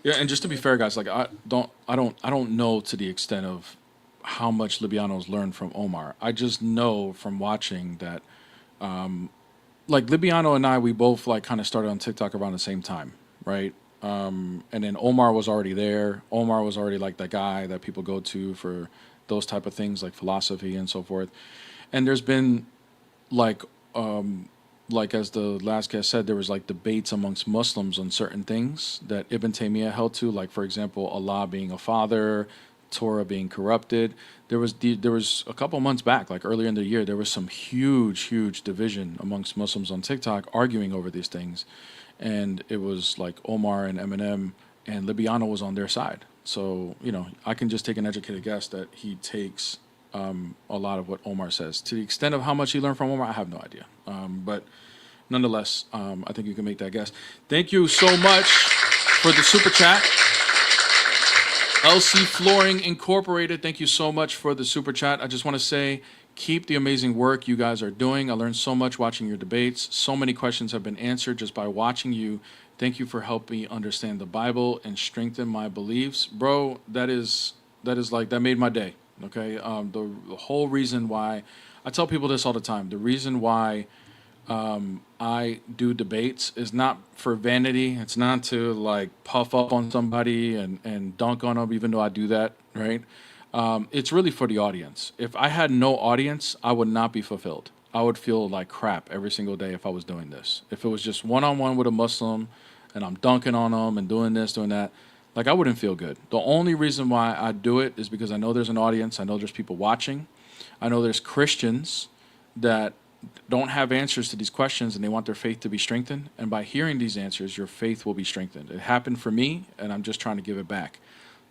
Yeah, and just to be fair, guys, like I don't know to the extent of how much Libiano's learned from Omar. I just know from watching that, like Libiano and I, we both like kind of started on TikTok around the same time, right? And then Omar was already there. Omar was already like the guy that people go to for those type of things, like philosophy and so forth. And there's been like as the last guest said, there was like debates amongst Muslims on certain things that Ibn Taymiyyah held to, like for example, Allah being a father, Torah being corrupted. There was a couple months back, like earlier in the year, there was some huge division amongst Muslims on TikTok arguing over these things. And it was like Omar and Eminem and Libiano was on their side. So, I can just take an educated guess that he takes a lot of what Omar says. To the extent of how much he learned from Omar, I have no idea. But nonetheless, I think you can make that guess. Thank you so much for the super chat. LC Flooring Incorporated, thank you so much for the super chat. I just want to say, keep the amazing work you guys are doing. I learned so much watching your debates. So many questions have been answered just by watching you. Thank you for helping me understand the Bible and strengthen my beliefs. Bro, that made my day, okay? The whole reason why, I tell people this all the time, the reason why I do debates is not for vanity. It's not to like puff up on somebody and dunk on them, even though I do that, right? It's really for the audience. If I had no audience, I would not be fulfilled. I would feel like crap every single day if I was doing this. If it was just one-on-one with a Muslim and I'm dunking on them and doing this, doing that, like I wouldn't feel good. The only reason why I do it is because I know there's an audience. I know there's people watching. I know there's Christians that don't have answers to these questions and they want their faith to be strengthened. And by hearing these answers, your faith will be strengthened. It happened for me, and I'm just trying to give it back.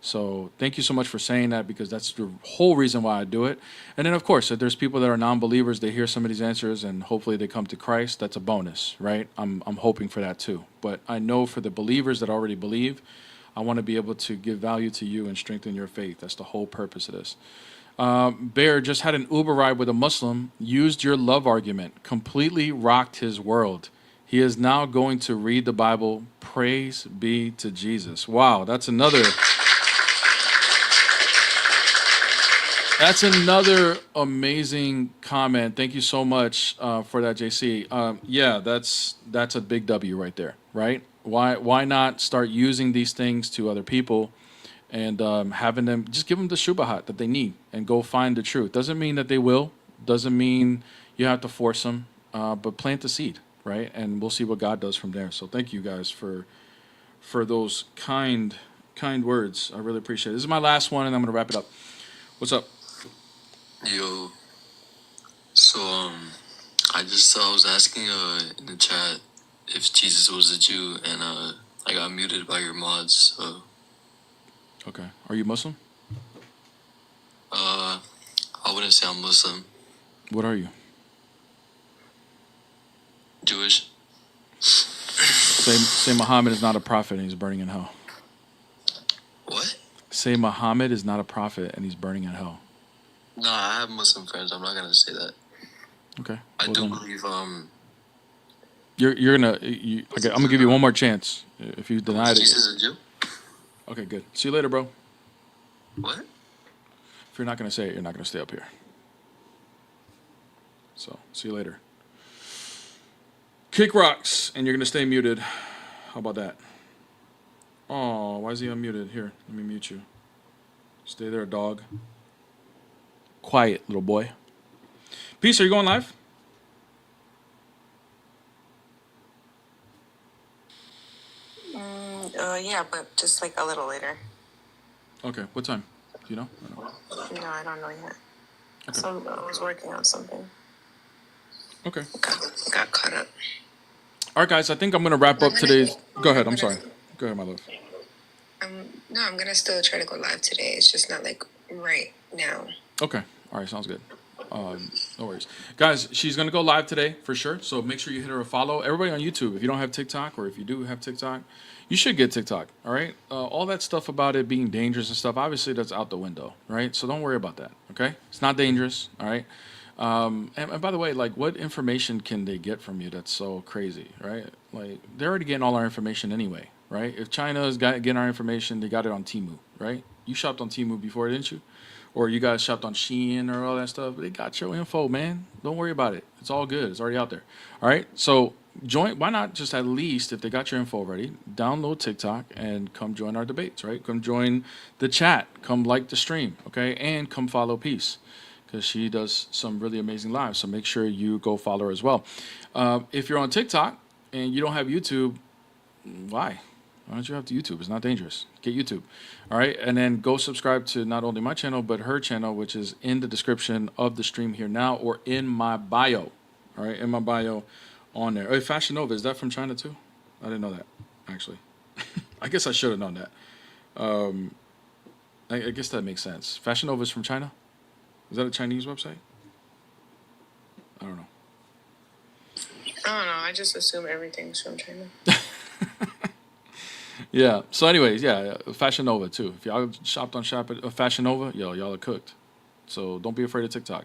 So thank you so much for saying that, because that's the whole reason why I do it. And then, of course, if there's people that are non-believers, they hear some of these answers and hopefully they come to Christ. That's a bonus, right? I'm hoping for that too. But I know for the believers that already believe, I want to be able to give value to you and strengthen your faith. That's the whole purpose of this. Bear just had an Uber ride with a Muslim, used your love argument, completely rocked his world. He is now going to read the Bible. Praise be to Jesus. Wow, that's another amazing comment. Thank you so much for that, JC. Yeah, that's a big W right there, right? Why not start using these things to other people and having them just give them the shubahat that they need and go find the truth. Doesn't mean that they will. Doesn't mean you have to force them, but plant the seed, right? And we'll see what God does from there. So thank you guys for those kind words. I really appreciate it. This is my last one, and I'm gonna wrap it up. What's up? Yo, so I was asking in the chat if Jesus was a Jew, and I got muted by your mods. So Okay, are you Muslim? I wouldn't say I'm Muslim. What are you? Jewish. Say Muhammad is not a prophet and he's burning in hell. What? Say Muhammad is not a prophet and he's burning in hell. No, I have Muslim friends. I'm not gonna say that. Okay. I do believe You're gonna. Okay, I'm gonna give you one more chance. If you deny it. Jesus is a Jew. Okay, good. See you later, bro. What? If you're not gonna say it, you're not gonna stay up here. So see you later. Kick rocks, and you're gonna stay muted. How about that? Oh, why is he unmuted? Here, let me mute you. Stay there, dog. Quiet, little boy. Peace, are you going live? Yeah, but just like a little later. Okay, what time? Do you know? No, I don't know yet. Okay. So I was working on something. Okay. Got caught up. All right, guys, I think I'm going to wrap up today's... Go ahead, I'm sorry. Go ahead, my love. No, I'm going to still try to go live today. It's just not like right now. Okay. All right, sounds good. No worries. Guys, she's going to go live today for sure, so make sure you hit her a follow. Everybody on YouTube, if you don't have TikTok or if you do have TikTok, you should get TikTok, all right? All that stuff about it being dangerous and stuff, obviously that's out the window, right? So don't worry about that, okay? It's not dangerous, all right? And by the way, like, what information can they get from you that's so crazy, right? Like, they're already getting all our information anyway, right? If China's getting our information, they got it on Temu, right? You shopped on Temu before, didn't you? Or you guys shopped on Shein or all that stuff. They got your info, man. Don't worry about it. It's all good. It's already out there. All right? So join. Why not just at least, if they got your info already, download TikTok and come join our debates, right? Come join the chat. Come like the stream, okay? And come follow Peace, because she does some really amazing lives. So make sure you go follow her as well. If you're on TikTok and you don't have YouTube, why? Why don't you have YouTube? It's not dangerous. Get YouTube. All right. And then go subscribe to not only my channel, but her channel, which is in the description of the stream here now or in my bio. All right. In my bio on there. Hey, Fashion Nova, is that from China too? I didn't know that, actually. I guess I should have known that. I guess that makes sense. Fashion Nova is from China? Is that a Chinese website? I don't know. I don't know. I just assume everything's from China. Yeah. So, anyways, yeah, Fashion Nova too. If y'all shopped on Fashion Nova, y'all are cooked. So don't be afraid of TikTok.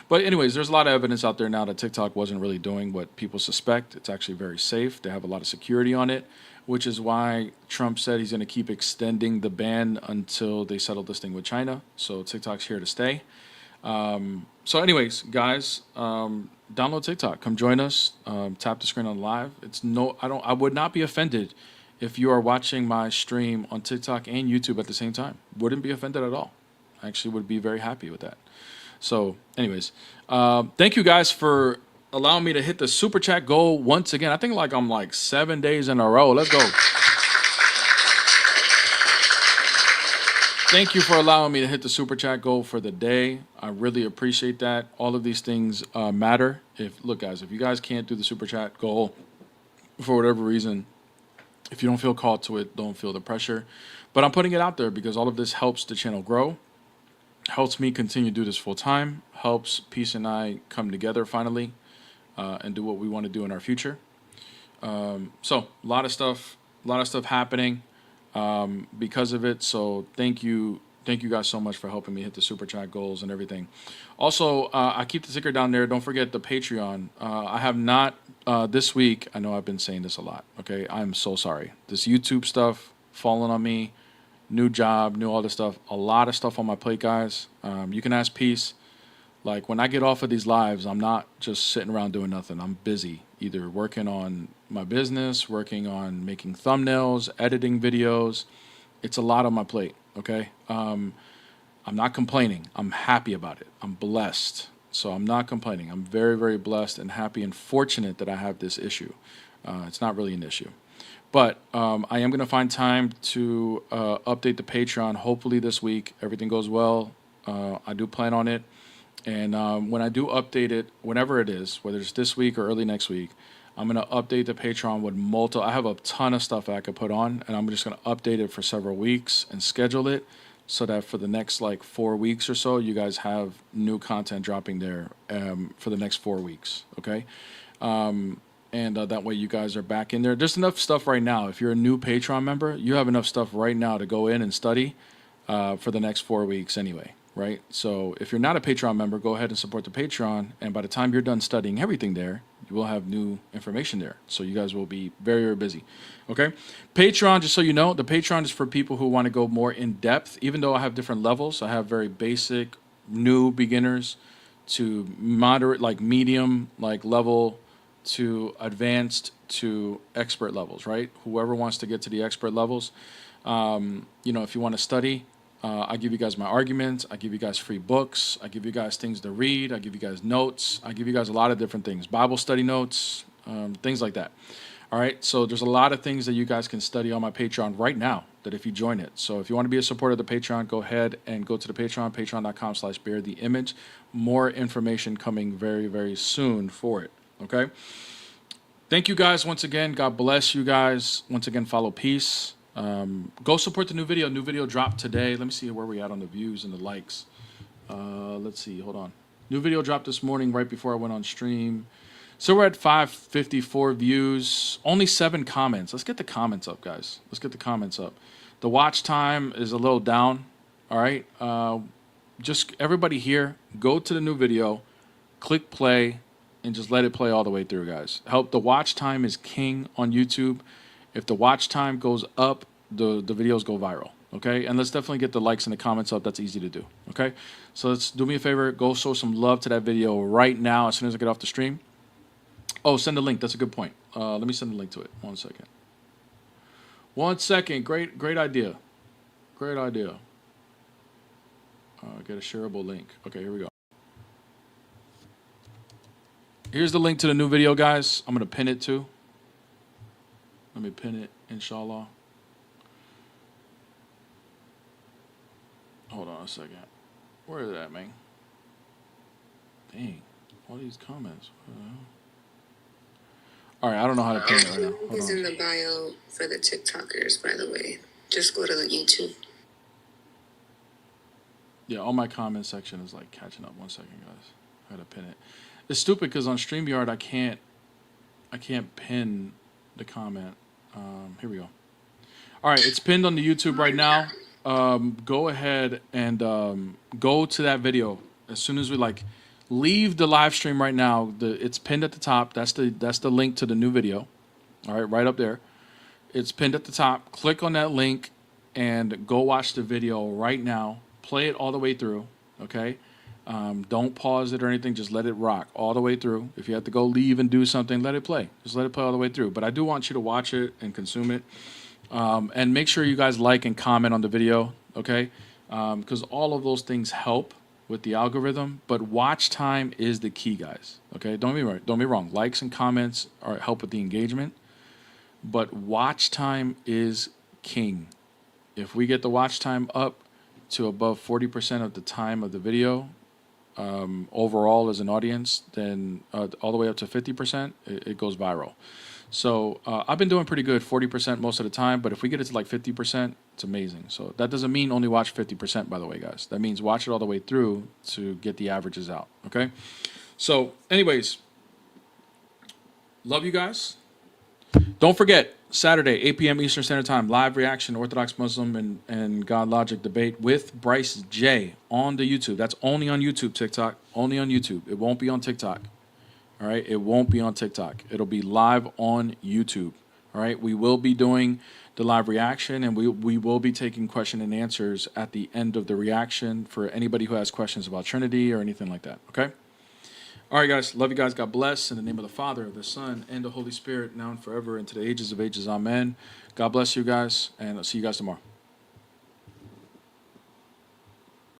But anyways, there's a lot of evidence out there now that TikTok wasn't really doing what people suspect. It's actually very safe. They have a lot of security on it, which is why Trump said he's going to keep extending the ban until they settle this thing with China. So TikTok's here to stay. So, anyways, guys, download TikTok. Come join us. Tap the screen on live. I would not be offended if you are watching my stream on TikTok and YouTube at the same time. Wouldn't be offended at all. I actually would be very happy with that. So, anyways, thank you guys for allowing me to hit the super chat goal once again. I think I'm 7 days in a row. Let's go. Thank you for allowing me to hit the super chat goal for the day. I really appreciate that. All of these things matter. Look, guys, if you guys can't do the super chat goal for whatever reason, if you don't feel called to it, don't feel the pressure. But I'm putting it out there because all of this helps the channel grow, helps me continue to do this full time, helps Peace and I come together finally and do what we want to do in our future. So a lot of stuff happening because of it. So thank you guys so much for helping me hit the super chat goals and everything. Also, I keep the ticker down there. Don't forget the Patreon. I have not this week. I know I've been saying this a lot. Okay, I'm so sorry. This YouTube stuff falling on me. New job, new all this stuff. A lot of stuff on my plate, guys. You can ask Peace. Like, when I get off of these lives, I'm not just sitting around doing nothing. I'm busy, either working on my business, working on making thumbnails, editing videos. It's a lot on my plate, Okay. I'm not complaining. I'm happy about it. I'm blessed. So I'm not complaining. I'm very, very blessed and happy and fortunate that I have this issue. It's not really an issue. But I am going to find time to update the Patreon. Hopefully this week, everything goes well. I do plan on it. And when I do update it, whenever it is, whether it's this week or early next week, I'm going to update the Patreon with multiple. I have a ton of stuff that I could put on, and I'm just going to update it for several weeks and schedule it so that for the next like 4 weeks or so, you guys have new content dropping there for the next 4 weeks. Okay. And that way you guys are back in there. There's enough stuff right now. If you're a new Patreon member, you have enough stuff right now to go in and study for the next 4 weeks anyway, right? So if you're not a Patreon member, go ahead and support the Patreon. And by the time you're done studying everything there, you will have new information there. So you guys will be very, very busy. Okay? Patreon, just so you know, the Patreon is for people who want to go more in depth. Even though I have different levels, I have very basic, new beginners to moderate, like medium, like level, to advanced to expert levels, right? Whoever wants to get to the expert levels, if you want to study, I give you guys my arguments. I give you guys free books. I give you guys things to read. I give you guys notes. I give you guys a lot of different things, Bible study notes, things like that. All right. So there's a lot of things that you guys can study on my Patreon right now that if you join it. So if you want to be a supporter of the Patreon, go ahead and go to the Patreon, patreon.com/beartheimage. More information coming very, very soon for it. Okay. Thank you guys once again. God bless you guys. Once again, follow peace. Go support the new video. New video dropped today. Let me see where we at on the views and the likes. Let's see. Hold on. New video dropped this morning right before I went on stream. So we're at 554 views. Only 7 comments. Let's get the comments up, guys. Let's get the comments up. The watch time is a little down. All right. Just everybody here, go to the new video, click play, and just let it play all the way through, guys. Help. The watch time is king on YouTube. If the watch time goes up, the videos go viral, okay? And let's definitely get the likes and the comments up. That's easy to do, okay? So let's do me a favor. Go show some love to that video right now as soon as I get off the stream. Oh, send the link. That's a good point. Let me send the link to it. 1 second. 1 second. Great idea. Great idea. Get a shareable link. Okay, here we go. Here's the link to the new video, guys. I'm going to pin it too. Let me pin it, inshallah. Hold on a second. Where is that, man? Dang. All these comments. All right, I don't know how to pin it right now. Hold It's on. in the bio for the TikTokers, by the way. Just go to the YouTube. Yeah, all my comment section is like catching up. 1 second, guys. I gotta pin it. It's stupid because on StreamYard I can't pin the comment. Here we go. All right, it's pinned on the YouTube right now. Go ahead and go to that video as soon as we leave the live stream right now. It's pinned at the top. That's the link to the new video. All right, right up there. It's pinned at the top. Click on that link and go watch the video right now. Play it all the way through. Okay. Don't pause it or anything. Just let it rock all the way through. If you have to go leave and do something, let it play. Just let it play all the way through. But I do want you to watch it and consume it. And make sure you guys like and comment on the video, okay? Because all of those things help with the algorithm. But watch time is the key, guys. Okay? Don't be wrong. Likes and comments help with the engagement. But watch time is king. If we get the watch time up to above 40% of the time of the video, overall as an audience, then all the way up to 50%, it goes viral. So I've been doing pretty good, 40% most of the time, but if we get it to like 50%, it's amazing. So that doesn't mean only watch 50%, by the way, guys. That means watch it all the way through to get the averages out, okay? So anyways, love you guys. Don't forget, Saturday, 8 p.m. Eastern Standard Time, live reaction, Orthodox Muslim and God Logic debate with Bryce J on the YouTube. That's only on YouTube, TikTok. Only on YouTube. It won't be on TikTok. All right? It won't be on TikTok. It'll be live on YouTube. All right? We will be doing the live reaction, and we will be taking question and answers at the end of the reaction for anybody who has questions about Trinity or anything like that. Okay? All right, guys. Love you guys. God bless. In the name of the Father, the Son, and the Holy Spirit, now and forever, and to the ages of ages. Amen. God bless you guys, and I'll see you guys tomorrow.